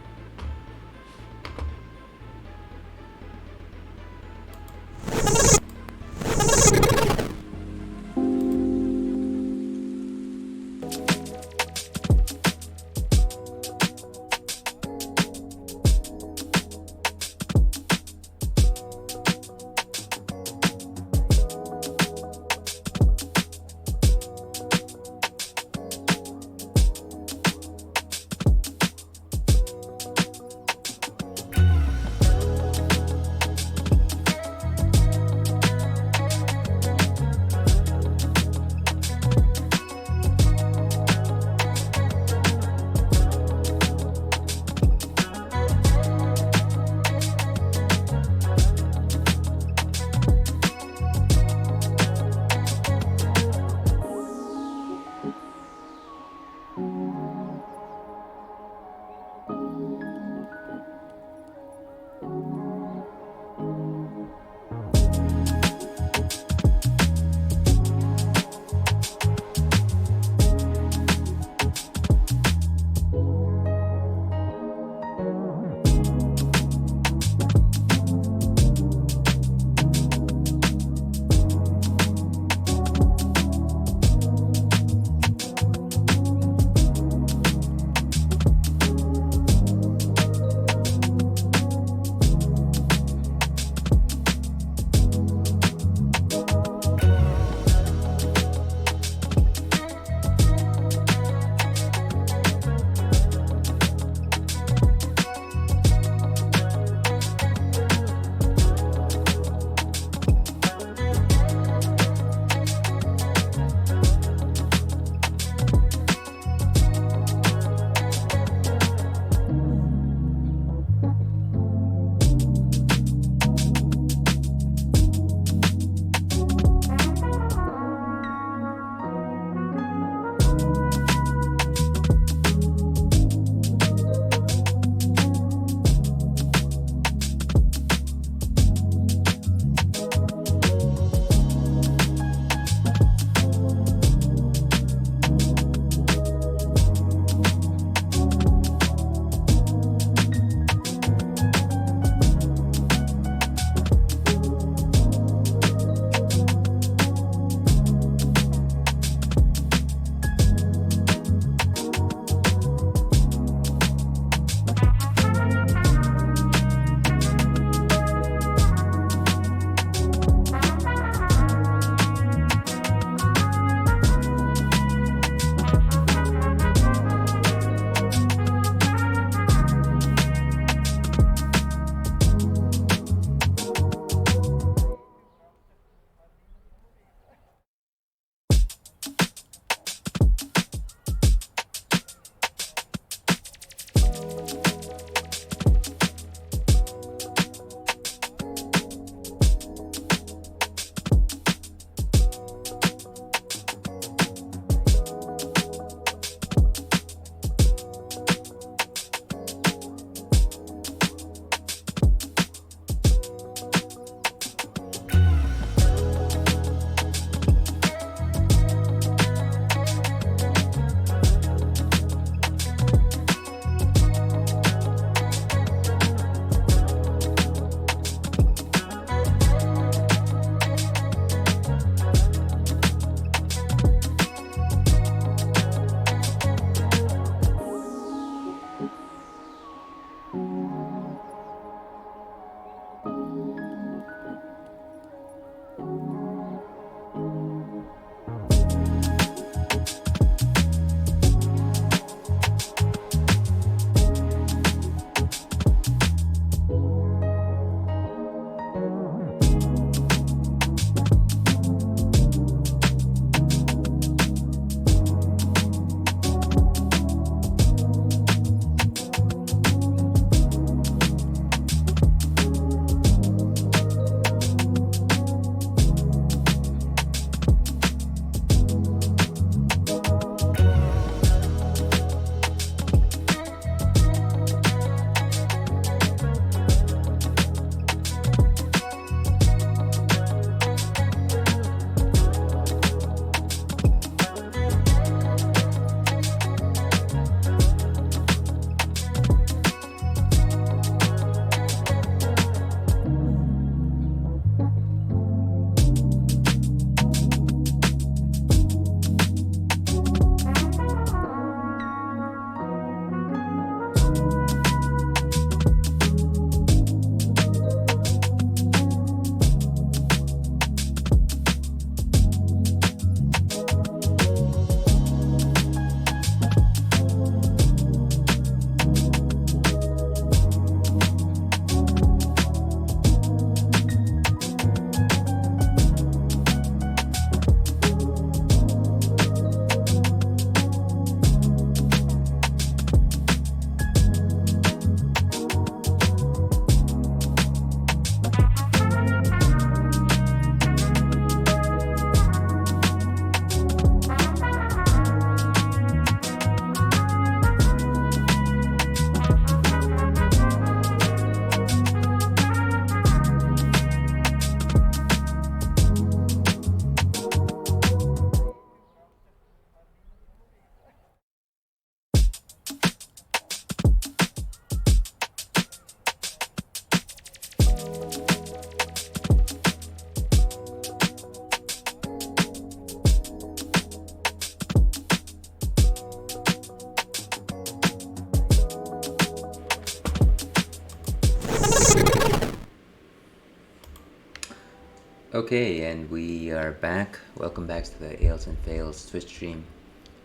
Okay, and we are back. Welcome back to the Ales and Fails Twitch stream.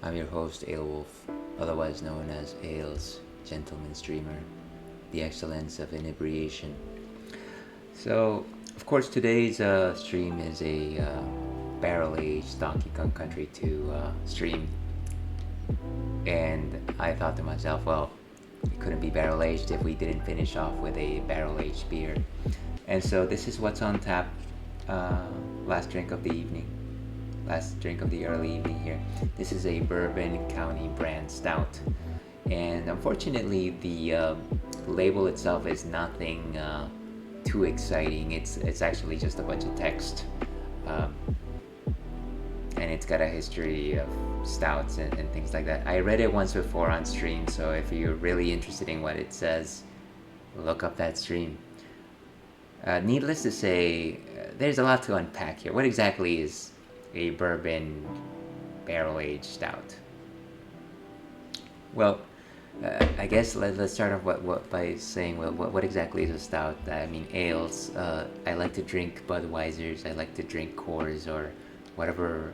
I'm your host, Ale Wolf, otherwise known as Ale's Gentleman Streamer, the excellence of inebriation. So, of course, today's stream is a barrel-aged Donkey Kong Country 2 stream. And I thought to myself, well, it couldn't be barrel-aged if we didn't finish off with a barrel-aged beer. And so this is what's on tap. Last drink of the evening, last drink of the early evening here. This is a Bourbon County brand stout, and unfortunately the label itself is nothing too exciting. It's actually just a bunch of text, and it's got a history of stouts and things like that. I read it once before on stream, so if you're really interested in what it says, look up that stream. Needless to say, there's a lot to unpack here. What exactly is a bourbon barrel-aged stout? Well, I guess let's start off by saying, well, what exactly is a stout? I mean, ales. I like to drink Budweisers. I like to drink Coors or whatever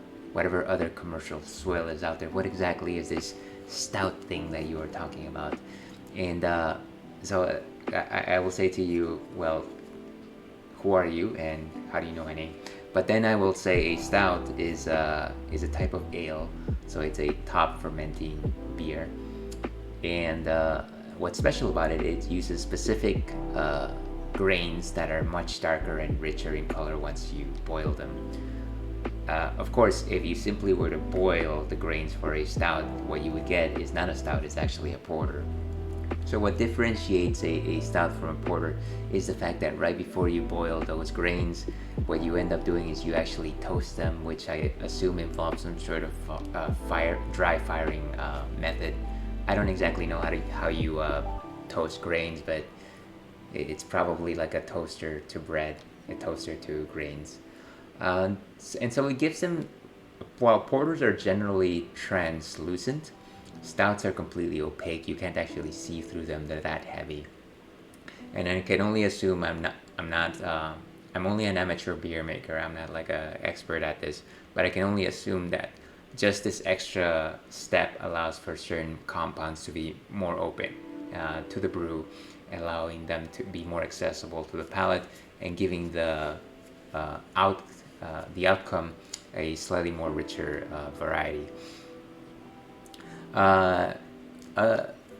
other commercial swill is out there. What exactly is this stout thing that you are talking about? And so I will say to you, well, who are you and how do you know my name? But then I will say a stout is a type of ale, so it's a top fermenting beer. And what's special about it, it uses specific grains that are much darker and richer in color once you boil them. Of course, if you simply were to boil the grains for a stout, what you would get is not a stout, it's actually a porter. So what differentiates a stout from a porter is the fact that right before you boil those grains, what you end up doing is you actually toast them, which I assume involves some sort of dry firing method. I don't exactly know how you toast grains, but it's probably like a toaster to bread, a toaster to grains. And so it gives them, while porters are generally translucent, stouts are completely opaque. You can't actually see through them. They're that heavy. And I can only assume I'm only an amateur beer maker. I'm not like an expert at this, but I can only assume that just this extra step allows for certain compounds to be more open to the brew, allowing them to be more accessible to the palate and giving the outcome a slightly more richer variety.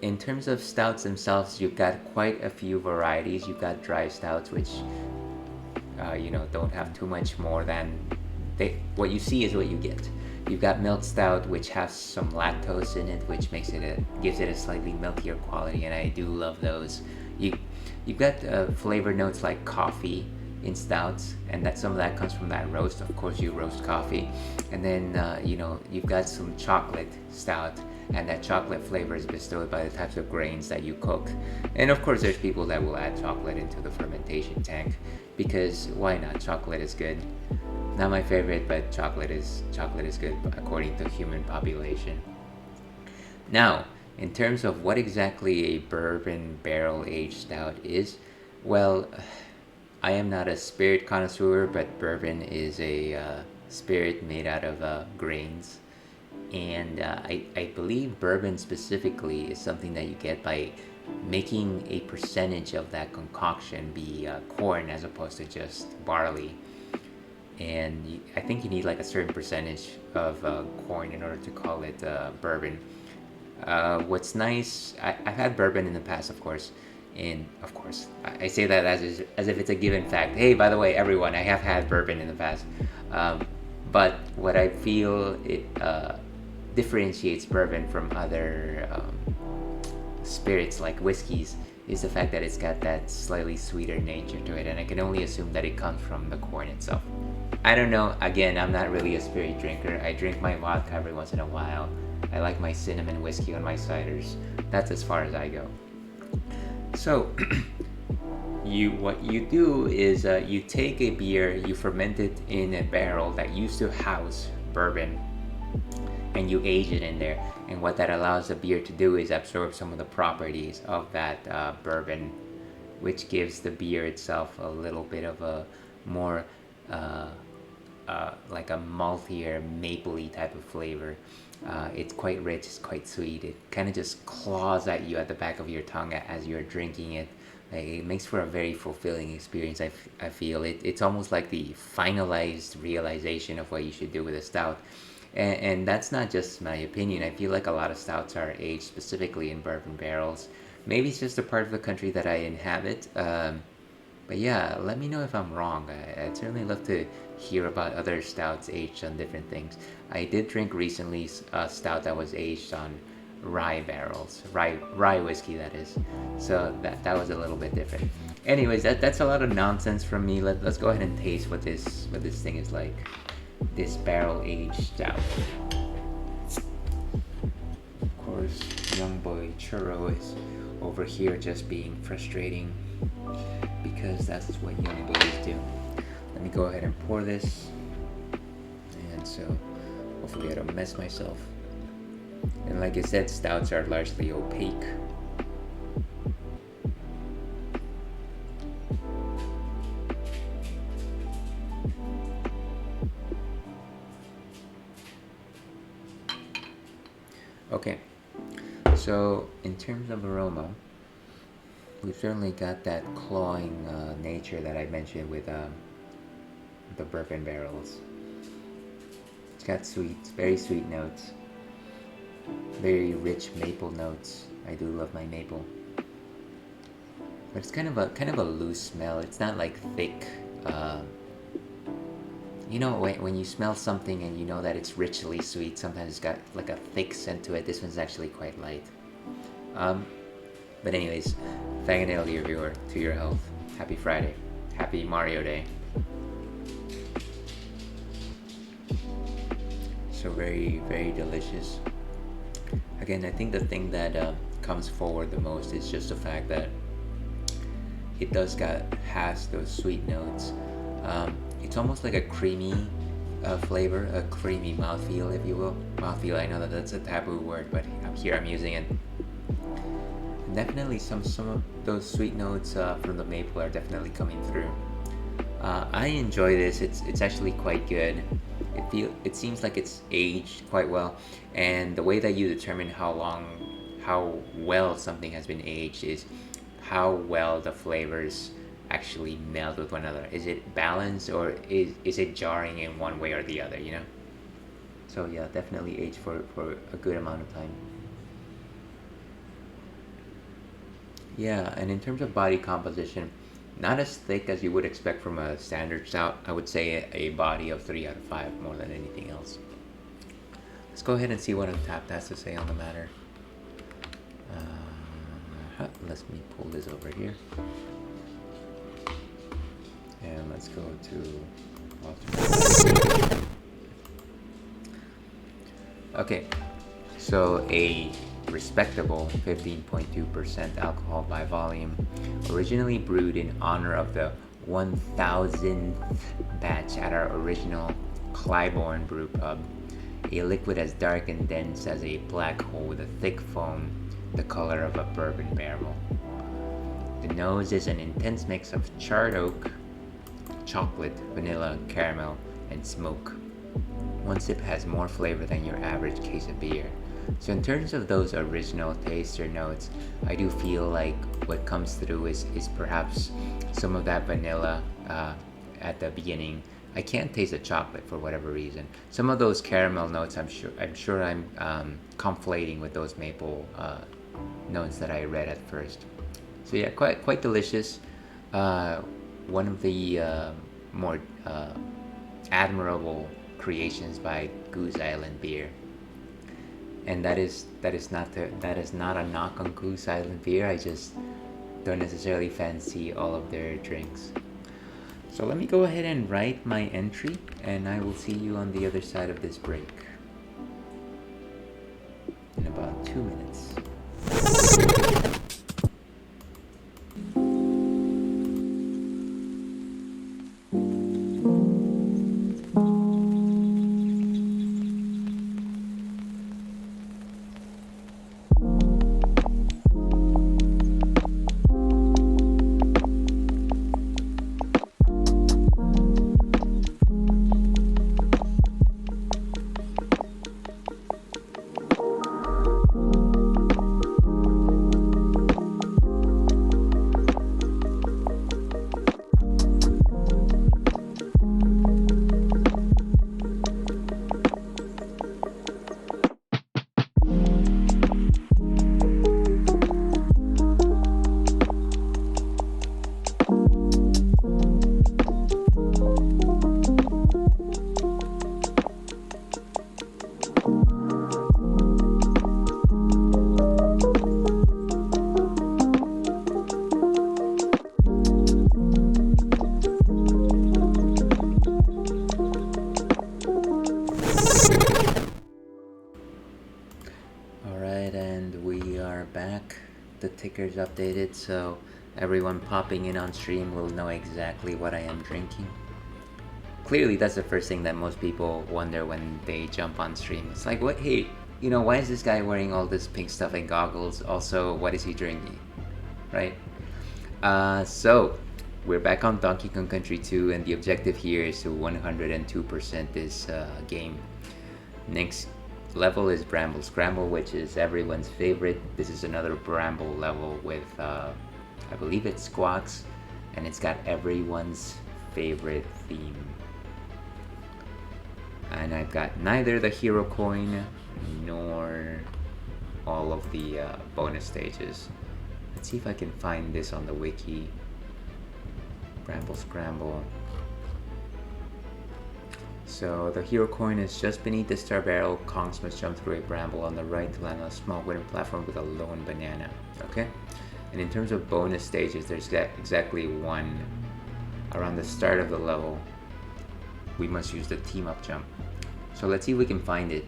In terms of stouts themselves, you've got quite a few varieties. You've got dry stouts, which don't have too much more than what you see is what you get. You've got milk stout, which has some lactose in it, which gives it a slightly milkier quality, and I do love those. You've got flavor notes like coffee in stouts, and that some of that comes from that roast. Of course, you roast coffee, and then you've got some chocolate stout, and that chocolate flavor is bestowed by the types of grains that you cook. And of course, there's people that will add chocolate into the fermentation tank, because why not? Chocolate is good. Not my favorite, but chocolate is good according to human population. Now, in terms of what exactly a bourbon barrel aged stout is, well, I am not a spirit connoisseur, but bourbon is a spirit made out of grains. And I believe bourbon specifically is something that you get by making a percentage of that concoction be corn as opposed to just barley. And I think you need like a certain percentage of corn in order to call it bourbon. What's nice, I've had bourbon in the past, of course. And of course, I say that as if it's a given fact. Hey, by the way, everyone, I have had bourbon in the past. But what I feel it differentiates bourbon from other spirits like whiskeys is the fact that it's got that slightly sweeter nature to it, and I can only assume that it comes from the corn itself. I don't know, again, I'm not really a spirit drinker. I drink my vodka every once in a while. I like my cinnamon whiskey on my ciders. That's as far as I go. So, what you do is you take a beer, you ferment it in a barrel that used to house bourbon, and you age it in there. And what that allows the beer to do is absorb some of the properties of that bourbon, which gives the beer itself a little bit of a more uh, like a maltier, mapley type of flavor. It's quite rich, it's quite sweet. It kind of just claws at you at the back of your tongue as you're drinking it. Like, it makes for a very fulfilling experience. I feel it's almost like the finalized realization of what you should do with a stout. And that's not just my opinion. I feel like a lot of stouts are aged specifically in bourbon barrels. Maybe it's just a part of the country that I inhabit. But yeah, let me know if I'm wrong. I'd certainly love to hear about other stouts aged on different things. I did drink recently a stout that was aged on rye barrels, rye whiskey that is. So that was a little bit different. Anyways, that's a lot of nonsense from me. Let's go ahead and taste what this thing is like. This barrel aged stout. Of course, young boy Churro is over here just being frustrating, because that's what young boys do. Let me go ahead and pour this. And so hopefully I don't mess myself. And like I said, stouts are largely opaque. Okay, so in terms of aroma, we've certainly got that clawing nature that I mentioned with the bourbon barrels. It's got very sweet notes, very rich maple notes. I do love my maple, but it's kind of a loose smell. It's not like thick. You know, when you smell something and you know that it's richly sweet, sometimes it's got like a thick scent to it. This one's actually quite light. But anyways, Fanganale to your viewer, to your health. Happy Friday. Happy Mario Day. So very, very delicious. Again, I think the thing that comes forward the most is just the fact that it has those sweet notes. It's almost like a creamy flavor, a creamy mouthfeel, if you will. Mouthfeel, I know that that's a taboo word, but here I'm using it. And definitely some of those sweet notes from the maple are definitely coming through. I enjoy this. It's actually quite good. It seems like it's aged quite well, and the way that you determine how well something has been aged is how well the flavors actually meld with one another. Is it balanced, or is it jarring in one way or the other, you know? So yeah, definitely aged for a good amount of time. Yeah, and in terms of body composition, not as thick as you would expect from a standard stout. I would say a body of 3 out of 5 more than anything else. Let's go ahead and see what Untapped has to say on the matter. Let me pull this over here. And let's go to okay, so a respectable 15.2% alcohol by volume, originally brewed in honor of the 1000th batch at our original Clybourne brew pub. A liquid as dark and dense as a black hole with a thick foam, the color of a bourbon barrel. The nose is an intense mix of charred oak, chocolate, vanilla, caramel, and smoke. One sip has more flavor than your average case of beer. So in terms of those original taster notes, I do feel like what comes through is perhaps some of that vanilla at the beginning. I can't taste the chocolate for whatever reason. Some of those caramel notes, I'm sure I'm conflating with those maple notes that I read at first. So yeah, quite delicious. One of the more admirable creations by Goose Island Beer. And that is not a knock on Goose Island Beer. I just don't necessarily fancy all of their drinks. So let me go ahead and write my entry, and I will see you on the other side of this break in about 2 minutes. stickers updated, so everyone popping in on stream will know exactly what I am drinking. Clearly, that's the first thing that most people wonder when they jump on stream. It's like, what? Hey, why is this guy wearing all this pink stuff and goggles? Also, what is he drinking? Right? So, we're back on Donkey Kong Country 2, and the objective here is to 102% this game. Next level is Bramble Scramble, which is everyone's favorite. This is another Bramble level with, I believe it's Squawks, and it's got everyone's favorite theme. And I've got neither the hero coin nor all of the bonus stages. Let's see if I can find this on the wiki. Bramble Scramble. So the hero coin is just beneath the star barrel. Kongs must jump through a bramble on the right to land on a small wooden platform with a lone banana. Okay? And in terms of bonus stages, there's exactly one. Around the start of the level, we must use the team up jump. So let's see if we can find it.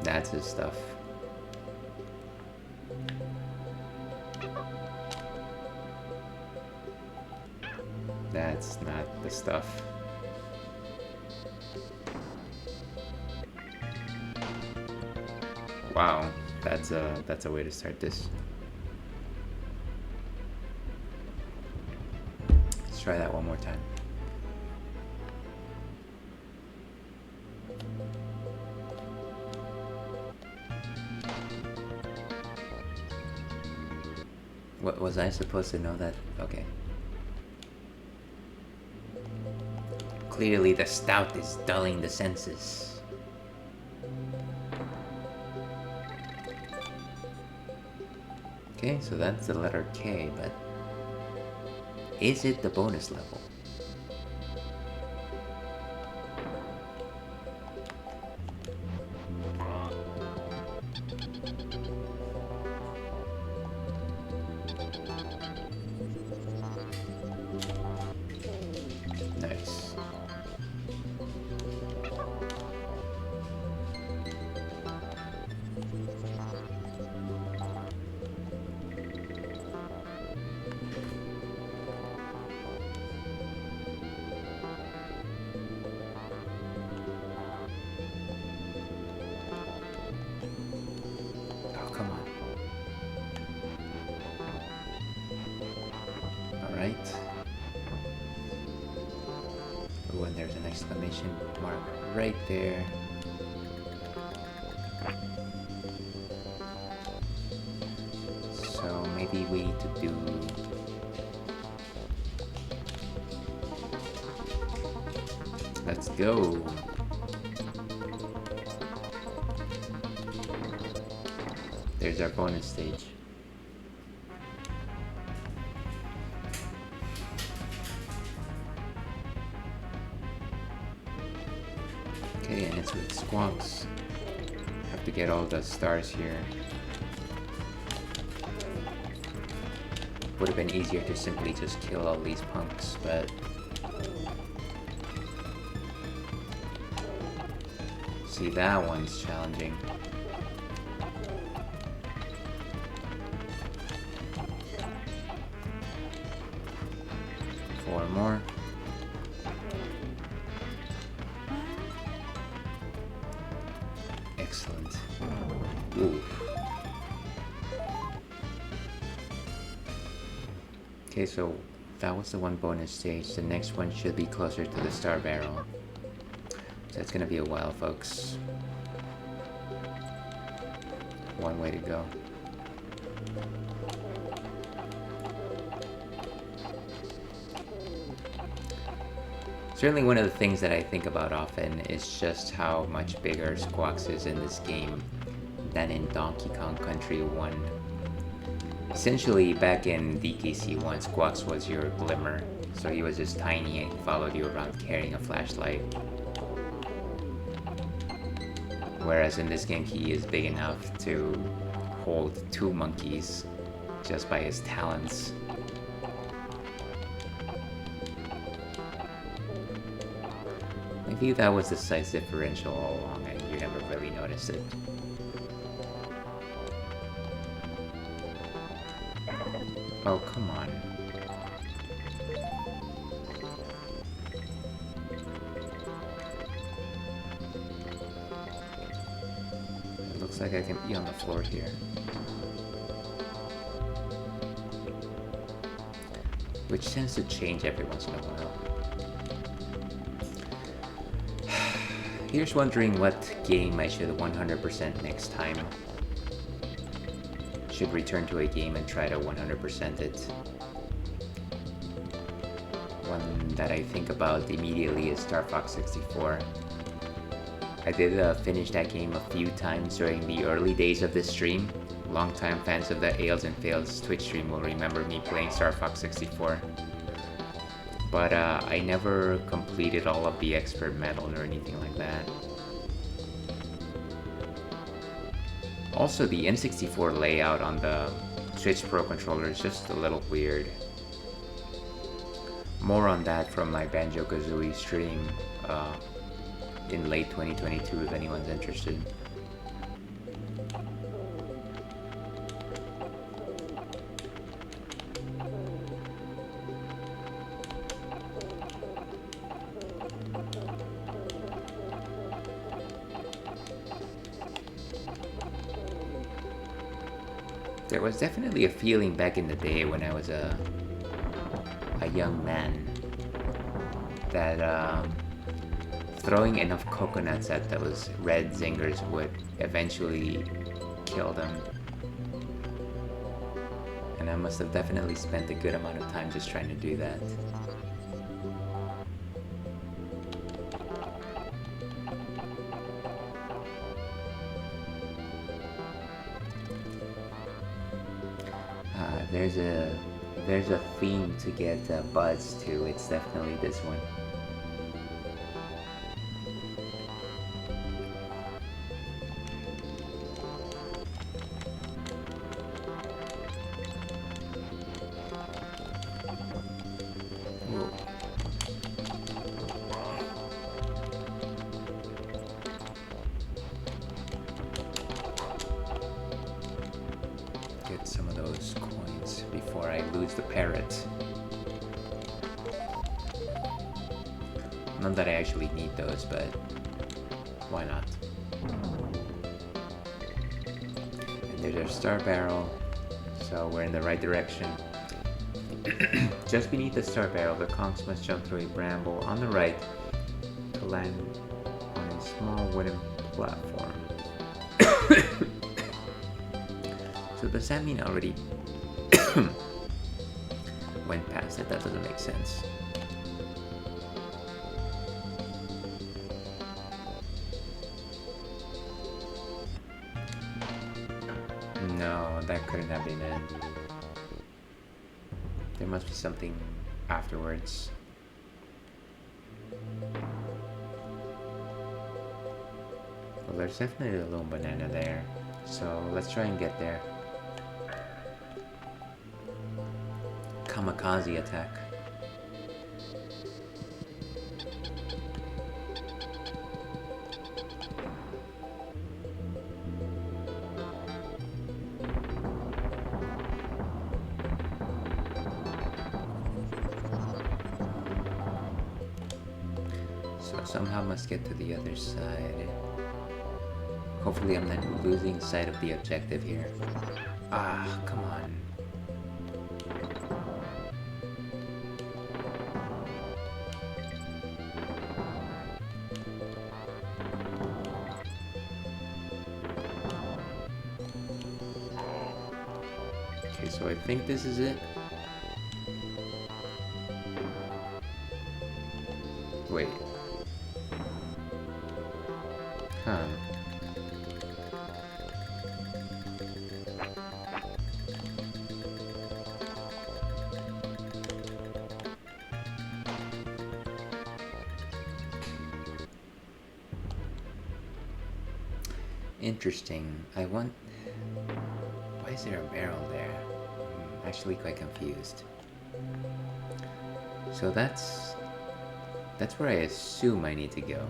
That's his stuff. That's not the stuff. Wow, that's a way to start this. Let's try that one more time. What was I supposed to know that? Okay. Clearly the stout is dulling the senses. Okay, so that's the letter K, but is it the bonus level? Nice. Oh, come on. All right. Oh, and there's an exclamation mark right there. So maybe we need to do... Let's go. There's our bonus stage. Okay, and it's with Squawks. Have to get all the stars here. Would have been easier to simply just kill all these punks, but... See, that one's challenging. Four more. Excellent. Oof. Okay, so that was the one bonus stage. The next one should be closer to the star barrel. So it's gonna be a while, folks. One way to go. Certainly one of the things that I think about often is just how much bigger Squawks is in this game than in Donkey Kong Country 1. Essentially, back in DKC1, Squawks was your glimmer, so he was just tiny and followed you around carrying a flashlight. Whereas in this game, he is big enough to hold two monkeys just by his talons. Maybe that was the size differential all along and you never really noticed it. Oh, come on. It looks like I can be on the floor here. Which tends to change every once in a while. Here's wondering what game I should 100% next time. Should return to a game and try to 100% it. One that I think about immediately is Star Fox 64. I did finish that game a few times during the early days of this stream. Longtime fans of the Ales and Fails Twitch stream will remember me playing Star Fox 64. But I never completed all of the expert medal or anything like that. Also, the N64 layout on the Switch Pro controller is just a little weird. More on that from my Banjo-Kazooie stream in late 2022 if anyone's interested. There was definitely a feeling back in the day when I was a young man that throwing enough coconuts at those red zingers would eventually kill them. And I must have definitely spent a good amount of time just trying to do that. There's a theme to get buzz to. It's definitely this one. Get some of those coins before I lose the parrot. Not that I actually need those, but why not? And there's our star barrel, so we're in the right direction. Just beneath the star barrel, the conch must jump through a bramble on the right to land on a small wooden platform. So does that mean I already went past it? That doesn't make sense. No, that couldn't have been it. There must be something afterwards. Well, there's definitely a little banana there. So let's try and get there. Kamikaze attack. So somehow must get to the other side. Hopefully I'm not losing sight of the objective here. Ah, come on. Okay, so I think this is it. Wait. Huh. Interesting. Why is there a barrel there? I'm actually quite confused. So that's That's where I assume I need to go.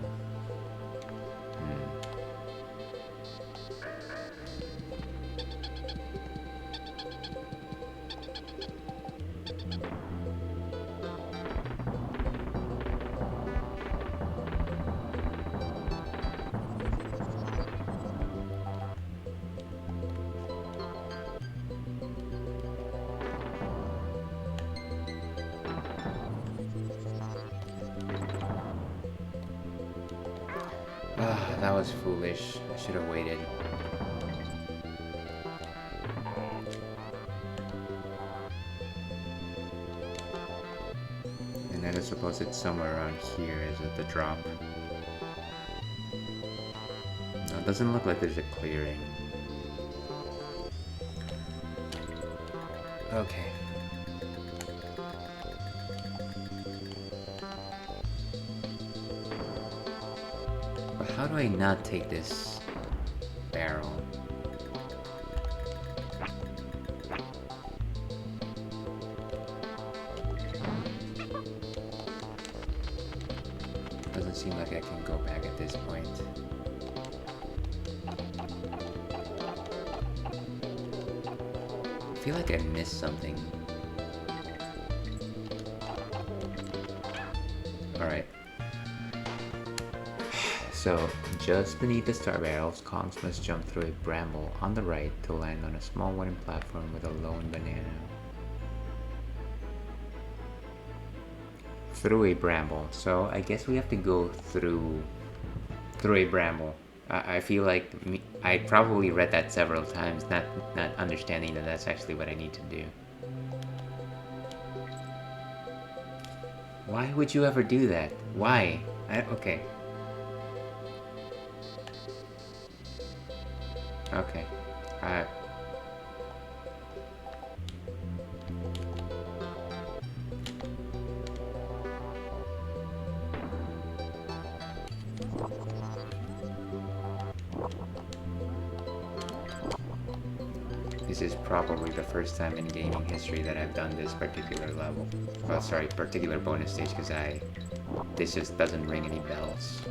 Ah, that was foolish. I should have waited. And then I suppose it's somewhere around here. Is it the drop? No, it doesn't look like there's a clearing. Okay. But how do I not take this barrel? Doesn't seem like I can go back at this point. I feel like I missed something. Alright. So, just beneath the star barrels, Kongs must jump through a bramble on the right to land on a small wooden platform with a lone banana. Through a bramble. So, I guess we have to go through a bramble. I feel like I probably read that several times, not understanding that that's actually what I need to do. Why would you ever do that? Why? Okay. Okay. This is probably the first time in gaming history that I've done this particular level. Oh, sorry, particular bonus stage, because this just doesn't ring any bells.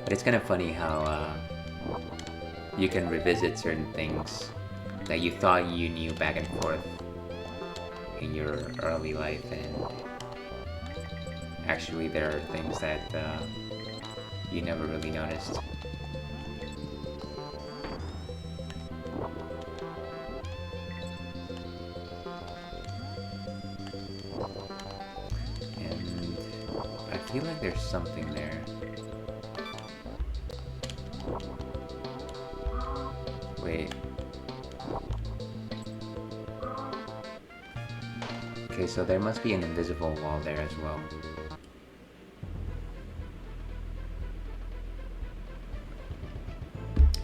But it's kind of funny how you can revisit certain things that you thought you knew back and forth in your early life, and actually there are things that you never really noticed. And I feel like there's something there. Wait. Okay, so there must be an invisible wall there as well.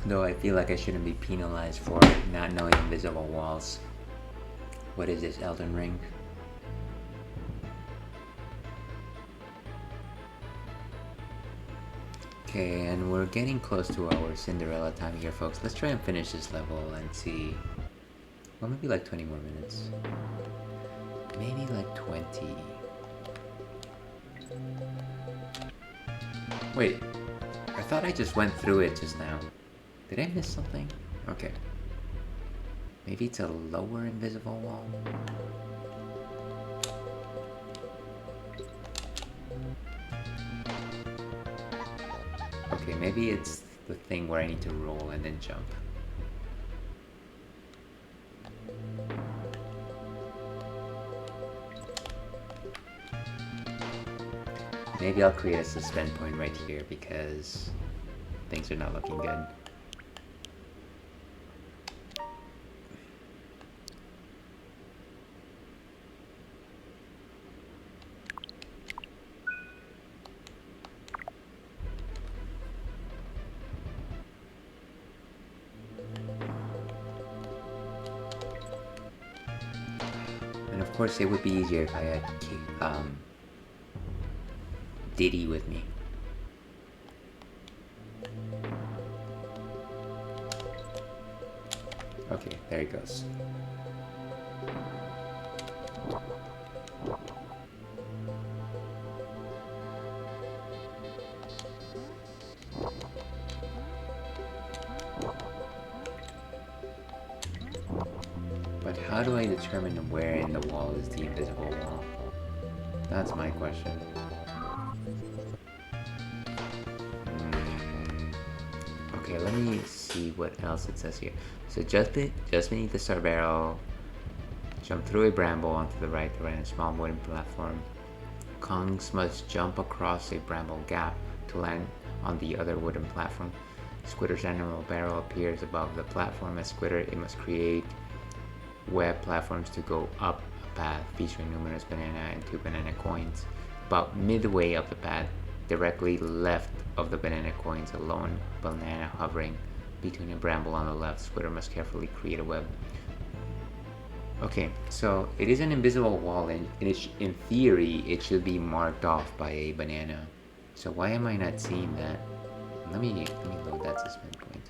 Though I feel like I shouldn't be penalized for not knowing invisible walls. What is this, Elden Ring? Okay, and we're getting close to our Cinderella time here, folks. Let's try and finish this level and see... Well, maybe like 20 more minutes. Maybe like 20. Wait, I thought I just went through it just now. Did I miss something? Okay. Maybe it's a lower invisible wall? Okay, maybe it's the thing where I need to roll and then jump. Maybe I'll create a suspend point right here because things are not looking good. And of course, it would be easier if I had Diddy with me. Okay, there he goes. How do I determine where in the wall is the invisible wall? That's my question. Okay, let me see what else it says here. So just beneath the star barrel, jump through a bramble onto the right to land a small wooden platform. Kongs must jump across a bramble gap to land on the other wooden platform. Squidder's animal barrel appears above the platform. As Squidder, it must create web platforms to go up a path featuring numerous banana and 2 banana coins. About midway up the path, directly left of the banana coins, a lone banana hovering between a bramble on the left. Squidder must carefully create a web. Okay, so it is an invisible wall, and in theory, it should be marked off by a banana. So why am I not seeing that? Let me load that suspend point.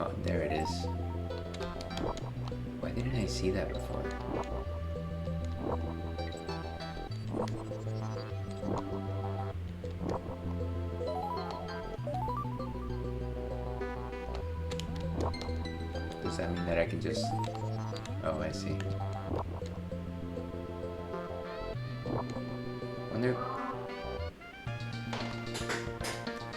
Oh, there it is. Why didn't I see that before? Does that mean that I can just... Oh, I see. Wonder...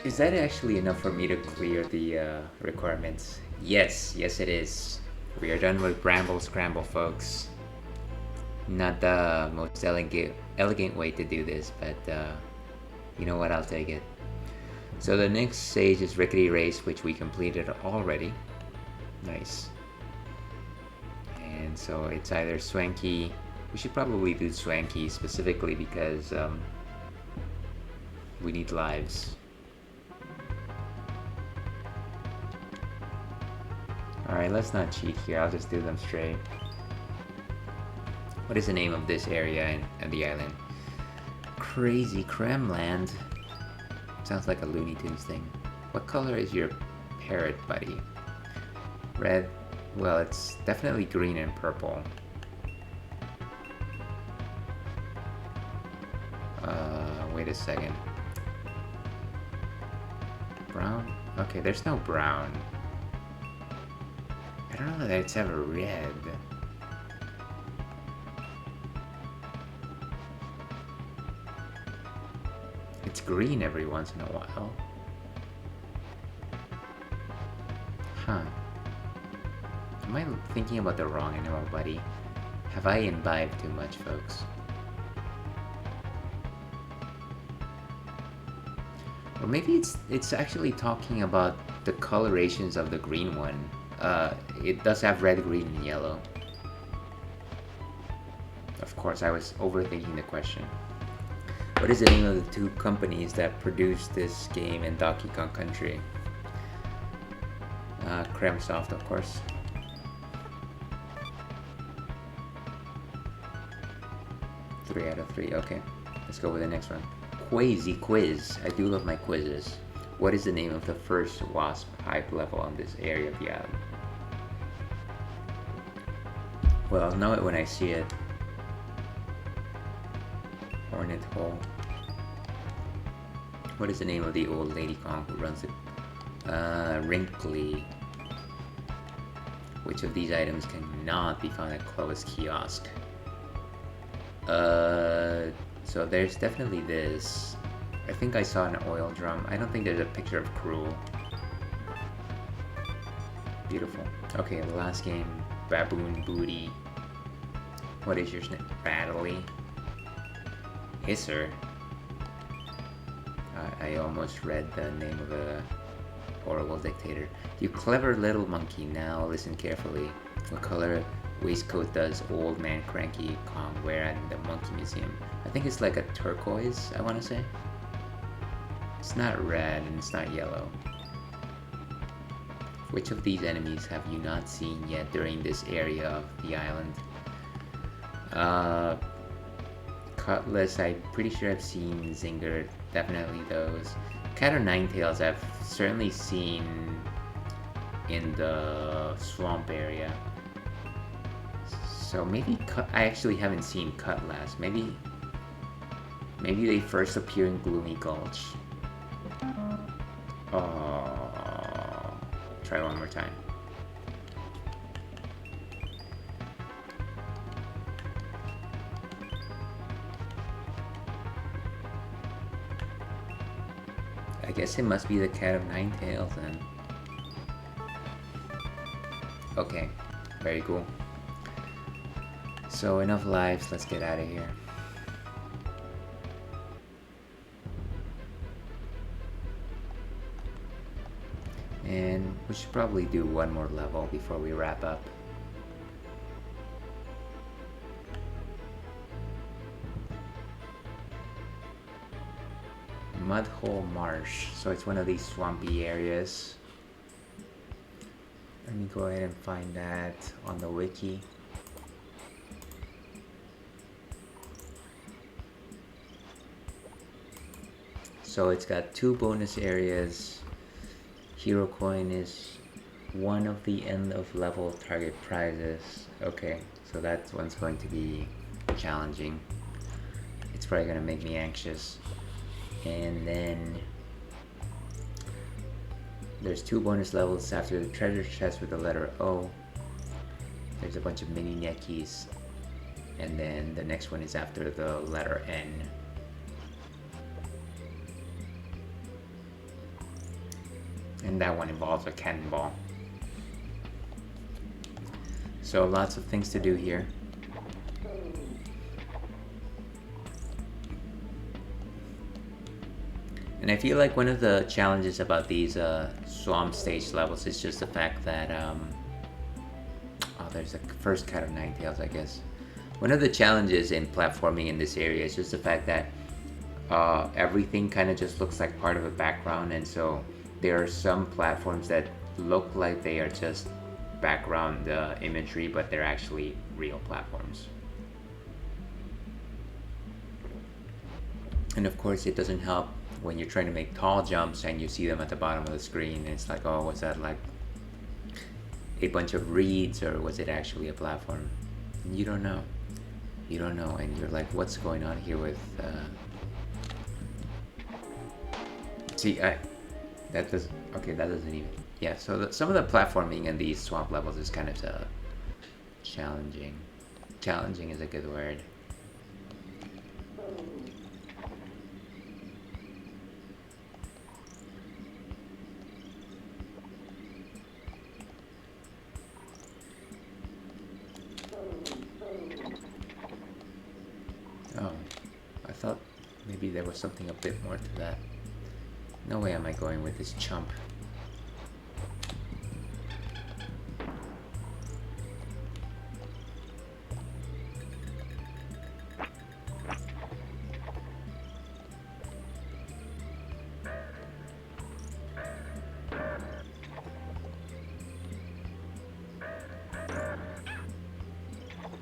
Is that actually enough for me to clear the requirements? Yes, yes it is. We are done with Bramble Scramble, folks. Not the most elegant way to do this, but you know what, I'll take it. So the next stage is Rickety Race, which we completed already. Nice. And so it's either Swanky. We should probably do Swanky specifically because we need lives. Alright, let's not cheat here. I'll just do them straight. What is the name of this area and the island? Crazy Kremland. Sounds like a Looney Tunes thing. What color is your parrot, buddy? Red? Well, it's definitely green and purple. Wait a second. Brown? Okay, there's no brown. I don't know that it's ever red. It's green every once in a while. Huh. Am I thinking about the wrong animal, buddy? Have I imbibed too much, folks? Or maybe it's actually talking about the colorations of the green one. It does have red, green, and yellow. Of course, I was overthinking the question. What is the name of the two companies that produced this game in Donkey Kong Country? Kremsoft, of course. Three out of 3, okay. Let's go with the next one. Quasi Quiz. I do love my quizzes. What is the name of the first wasp hype level on this area of the island? Well, I'll know it when I see it. Hornet Hole. What is the name of the old lady Kong who runs it? Wrinkly. Which of these items cannot be found at Klubba's kiosk? So there's definitely this. I think I saw an oil drum. I don't think there's a picture of Cruel. Beautiful. Okay, the last game. Baboon Booty. What is your name? Battly. Hisser. I almost read the name of a horrible dictator. You clever little monkey, now listen carefully. What color waistcoat does old man Cranky Kong wear at the Monkey Museum? I think it's like a turquoise, I want to say. It's not red and it's not yellow. Which of these enemies have you not seen yet during this area of the island? Cutlass, I'm pretty sure I've seen. Zinger, definitely those. Cat o' nine tails, I've certainly seen in the swamp area. So maybe I actually haven't seen Cutlass. Maybe they first appear in Gloomy Gulch. Oh, try one more time. I guess it must be the Cat of Nine Tails then. Okay, very cool. So enough lives, let's get out of here. And we should probably do one more level before we wrap up. Mudhole Marsh, so it's one of these swampy areas. Let me go ahead and find that on the wiki. So it's got 2 bonus areas. Hero coin is one of the end of level target prizes. Okay, so that one's going to be challenging. It's probably gonna make me anxious. And then there's 2 bonus levels after the treasure chest with the letter O. There's a bunch of mini Nekis. And then the next one is after the letter N. And that one involves a cannonball. So lots of things to do here. And I feel like one of the challenges about these swamp stage levels is just the fact that oh, there's the first Cat of Nine Tails, I guess. One of the challenges in platforming in this area is just the fact that everything kind of just looks like part of a background, and so there are some platforms that look like they are just background imagery, but they're actually real platforms. And of course, it doesn't help when you're trying to make tall jumps and you see them at the bottom of the screen, and it's like, oh, was that like a bunch of reeds, or was it actually a platform? And you don't know. You don't know, and you're like, what's going on here with... See, that doesn't... Okay, that doesn't even... Yeah, so some of the platforming in these swamp levels is kind of challenging. Challenging is a good word. Oh, I thought maybe there was something a bit more to that. No way am I going with this chump.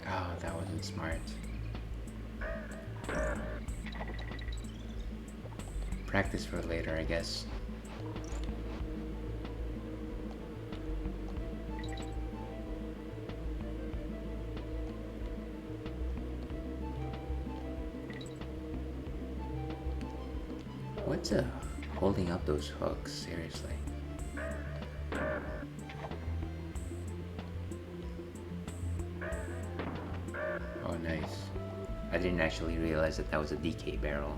Oh, that wasn't smart. Practice for later, I guess. What's holding up those hooks? Seriously. Oh, nice. I didn't actually realize that that was a DK barrel.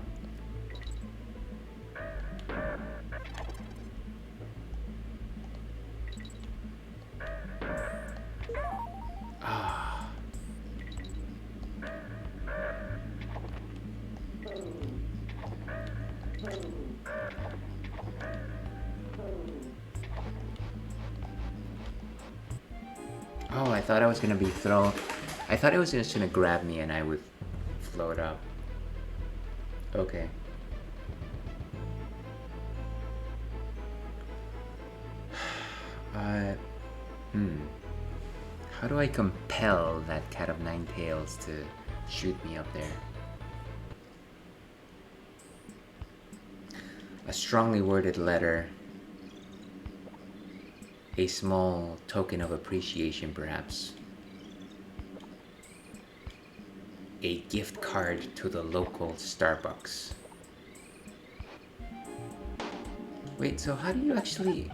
Oh, I thought I was gonna be thrown. I thought it was just gonna grab me and I would float up. Okay. How do I compel that Cat of Nine Tails to shoot me up there? A strongly worded letter, a small token of appreciation perhaps, a gift card to the local Starbucks. Wait, so how do you actually...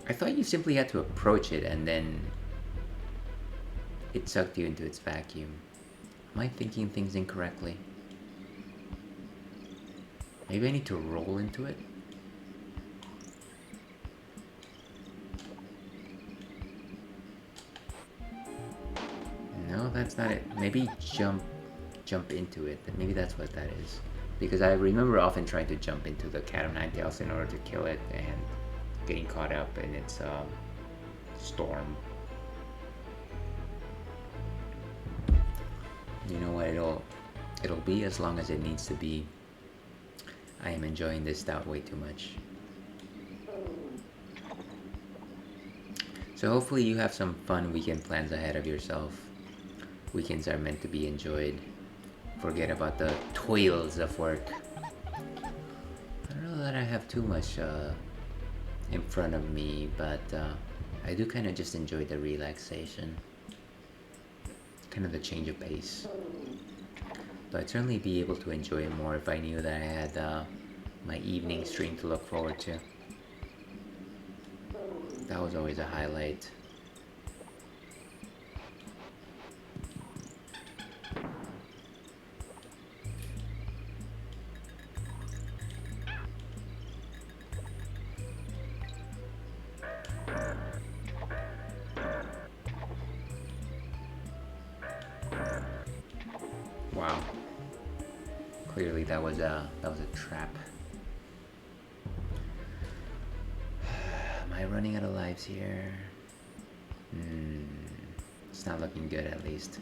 I thought you simply had to approach it and then it sucked you into its vacuum. Am I thinking things incorrectly? Maybe I need to roll into it? No, that's not it. Maybe jump into it. Maybe that's what that is. Because I remember often trying to jump into the cat o' nine tails in order to kill it and getting caught up in its storm. You know what, it'll be as long as it needs to be. I am enjoying this stout way too much. So hopefully you have some fun weekend plans ahead of yourself. Weekends are meant to be enjoyed. Forget about the toils of work. I don't know that I have too much in front of me, but I do kind of just enjoy the relaxation. Kind of the change of pace. But I'd certainly be able to enjoy it more if I knew that I had my evening stream to look forward to. That was always a highlight. Wow. Clearly that was a trap. Am I running out of lives here? It's not looking good, at least.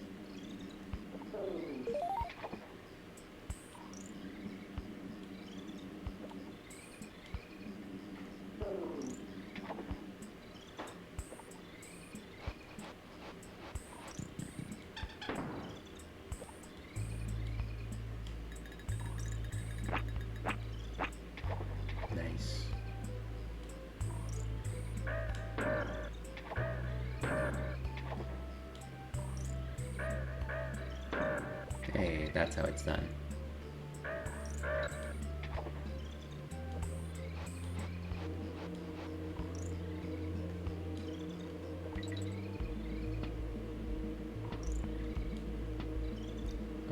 Nice. Hey, that's how it's done.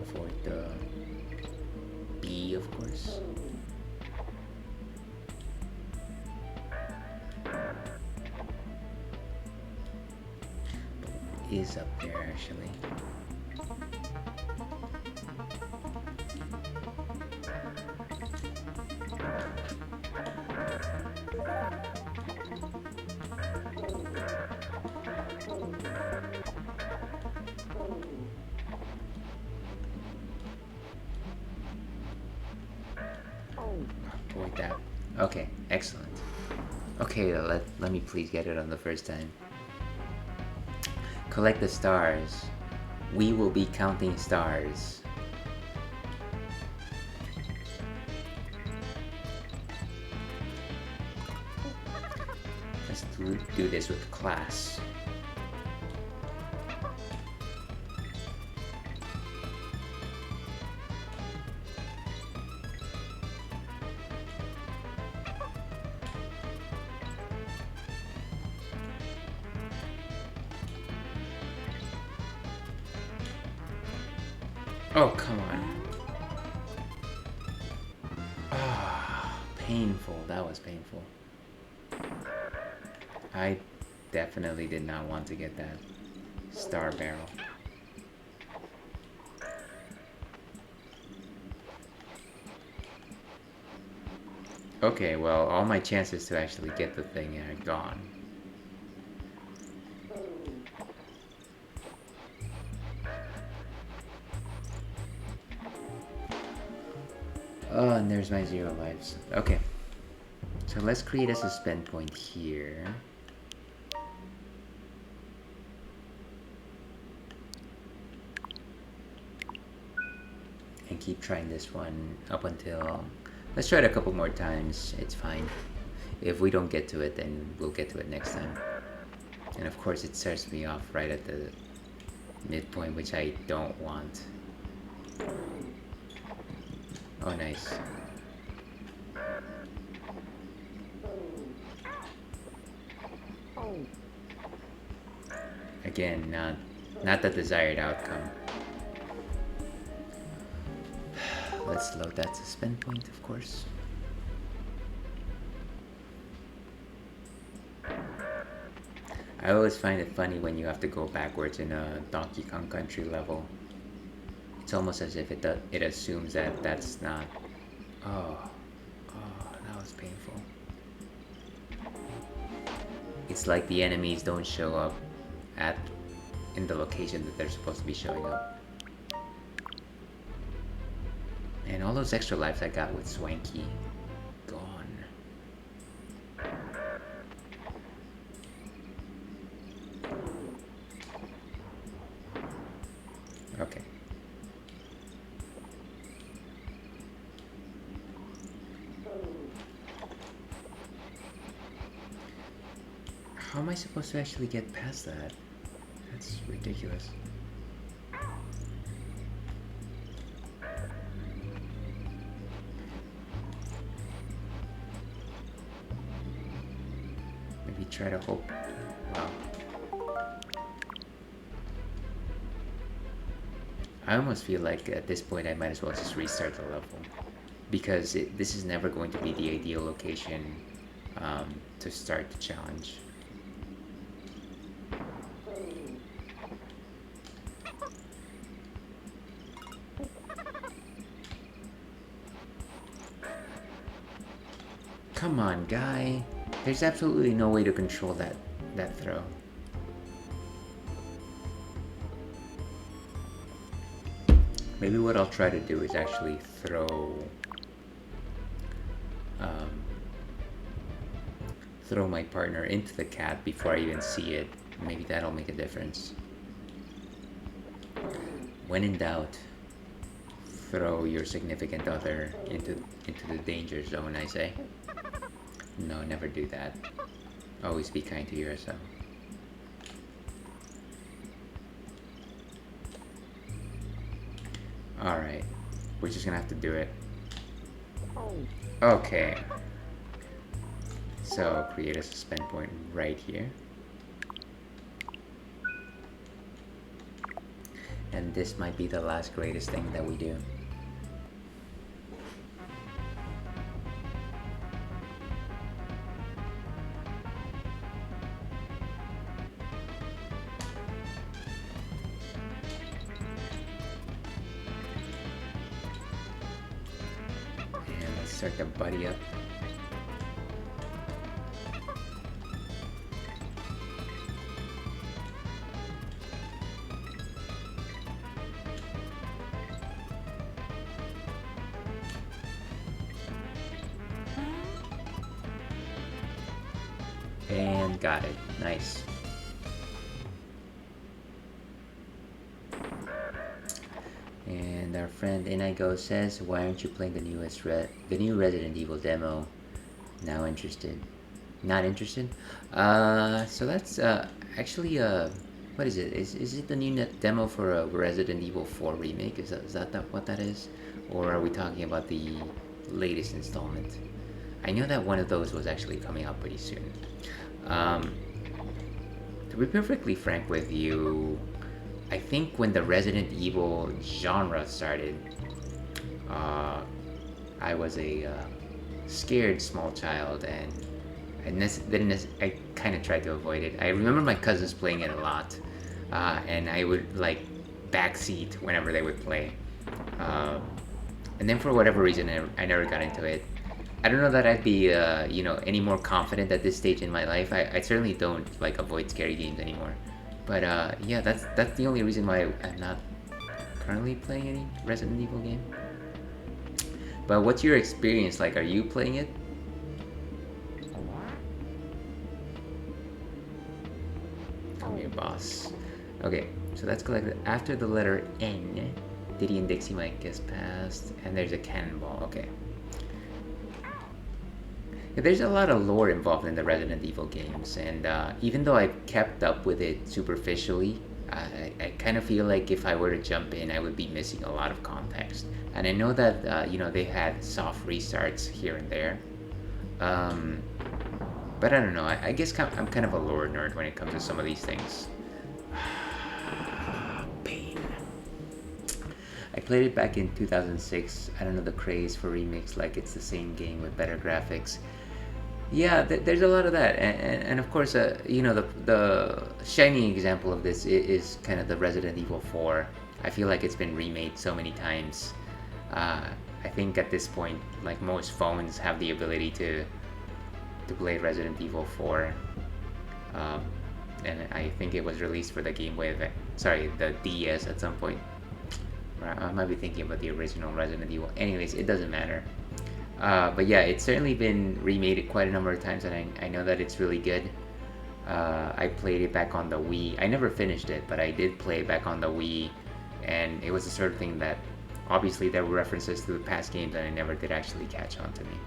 Avoid the B, of course. Is up there actually. Avoid that. Okay, excellent. Okay, let me please get it on the first time. Collect the stars. We will be counting stars. Let's do this with class. Oh, come on. Ah, painful. That was painful. I definitely did not want to get that star barrel. Okay, well, all my chances to actually get the thing are gone. Oh, and there's my 0 lives. Okay. So let's create a suspend point here. And keep trying this one up until Let's try it a couple more times. It's fine. If we don't get to it, then we'll get to it next time. And of course, it starts me off right at the midpoint, which I don't want. Oh, nice. Again, not the desired outcome. Let's load that suspend point, of course. I always find it funny when you have to go backwards in a Donkey Kong Country level. It's almost as if it assumes that that's not... Oh, that was painful. It's like the enemies don't show up in the location that they're supposed to be showing up. And all those extra lives I got with Swanky, gone. Okay. How am I supposed to actually get past that? That's ridiculous. Maybe try to hope. Wow. I almost feel like at this point I might as well just restart the level, because this is never going to be the ideal location to start the challenge. Come on, guy. There's absolutely no way to control that throw. Maybe what I'll try to do is actually throw my partner into the cat before I even see it. Maybe that'll make a difference. When in doubt, throw your significant other into the danger zone, I say. No, never do that. Always be kind to yourself. Alright, we're just gonna have to do it. Okay. So, create a suspend point right here. And this might be the last greatest thing that we do. Start to buddy up. And got it. Nice. And our friend Inigo says, "Why aren't you playing the new Resident Evil demo? Now interested? Not interested? So that's actually what is it? Is it the new demo for a Resident Evil 4 remake? Is that what that is, or are we talking about the latest installment? I know that one of those was actually coming out pretty soon. To be perfectly frank with you, I think when the Resident Evil genre started, I was a scared small child, and I kind of tried to avoid it. I remember my cousins playing it a lot, and I would like backseat whenever they would play. And then for whatever reason, I never got into it. I don't know that I'd be, any more confident at this stage in my life. I certainly don't like avoid scary games anymore. But yeah, that's the only reason why I'm not currently playing any Resident Evil game. But what's your experience like? Are you playing it? Come here, boss. Okay, so that's collected after the letter N. Diddy and Dixie Mike gets passed, and there's a cannonball. Okay. There's a lot of lore involved in the Resident Evil games, and even though I've kept up with it superficially, I kind of feel like if I were to jump in, I would be missing a lot of context. And I know that they had soft restarts here and there, um, but I don't know. I guess I'm kind of a lore nerd when it comes to some of these things. Pain. I played it back in 2006. I don't know the craze for remakes, like it's the same game with better graphics. Yeah, there's a lot of that, and of course, the shining example of this is kind of the Resident Evil 4. I feel like it's been remade so many times. I think at this point, like most phones have the ability to play Resident Evil 4, and I think it was released for the the DS at some point. I might be thinking about the original Resident Evil. Anyways, it doesn't matter. But yeah, it's certainly been remade quite a number of times, and I know that it's really good. I played it back on the Wii. I never finished it, but I did play it back on the Wii, and it was the sort of thing that obviously there were references to the past games and I never did actually catch on to me.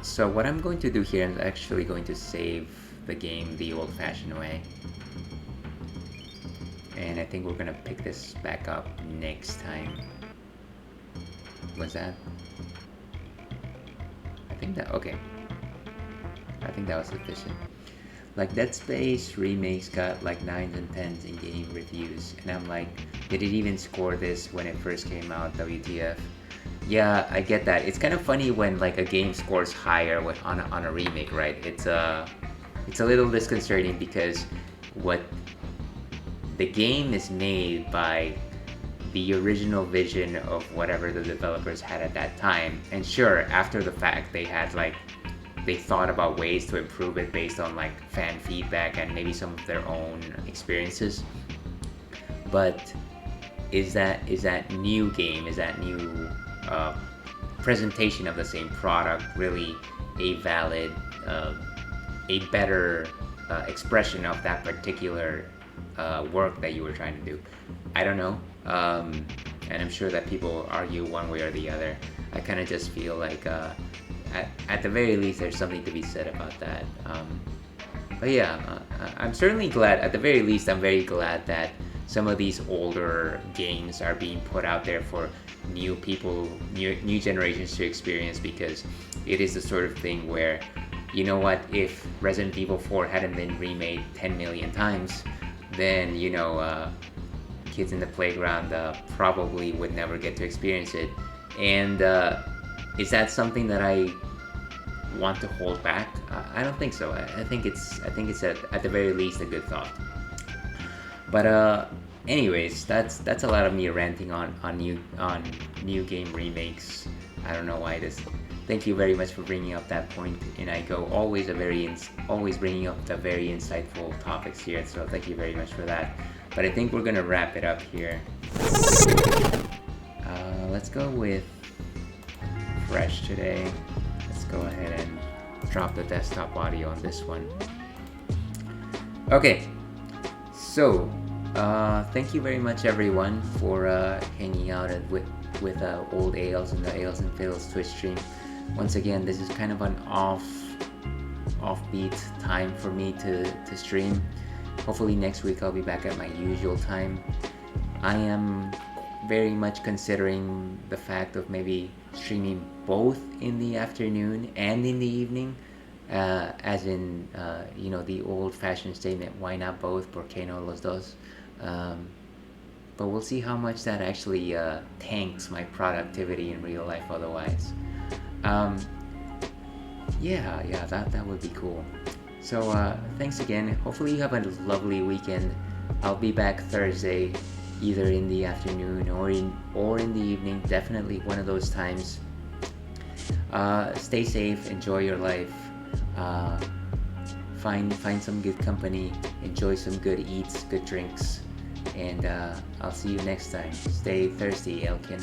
So what I'm going to do here is actually going to save the game the old-fashioned way. And I think we're gonna pick this back up next time. What's that? Okay. I think that was sufficient. Like, Dead Space remakes got like 9s and 10s in game reviews, and I'm like, did it even score this when it first came out, WTF? Yeah, I get that. It's kind of funny when like a game scores higher on a remake, right? It's a little disconcerting because what the game is made by the original vision of whatever the developers had at that time, and sure, after the fact they thought about ways to improve it based on like fan feedback and maybe some of their own experiences. But is that new presentation of the same product really a valid, a better expression of that particular work that you were trying to do? I don't know, and I'm sure that people argue one way or the other. I kind of just feel like at the very least there's something to be said about that. But yeah, I'm certainly glad, at the very least I'm very glad that some of these older games are being put out there for new people, new generations to experience, because it is the sort of thing where, you know what, if Resident Evil 4 hadn't been remade 10 million times, then, you know, kids in the playground probably would never get to experience it. And is that something that I want to hold back? I don't think so. I think it's at the very least a good thought. But anyways, that's a lot of me ranting on new game remakes. I don't know why this. Thank you very much for bringing up that point, and I go always bringing up the very insightful topics here. So thank you very much for that. But I think we're gonna wrap it up here. Let's go with fresh today. Let's go ahead and drop the desktop audio on this one. Okay, so thank you very much everyone for hanging out with Old Ales and the Ales and Fails Twitch stream. Once again, this is kind of an offbeat time for me to stream. Hopefully next week I'll be back at my usual time. I am very much considering the fact of maybe streaming both in the afternoon and in the evening, as in the old-fashioned statement, why not both, por qué no los dos? But we'll see how much that actually tanks my productivity in real life otherwise. That would be cool. So thanks again. Hopefully you have a lovely weekend. I'll be back Thursday, either in the afternoon or in the evening. Definitely one of those times. Stay safe. Enjoy your life. Find some good company. Enjoy some good eats, good drinks, and I'll see you next time. Stay thirsty, Elkin.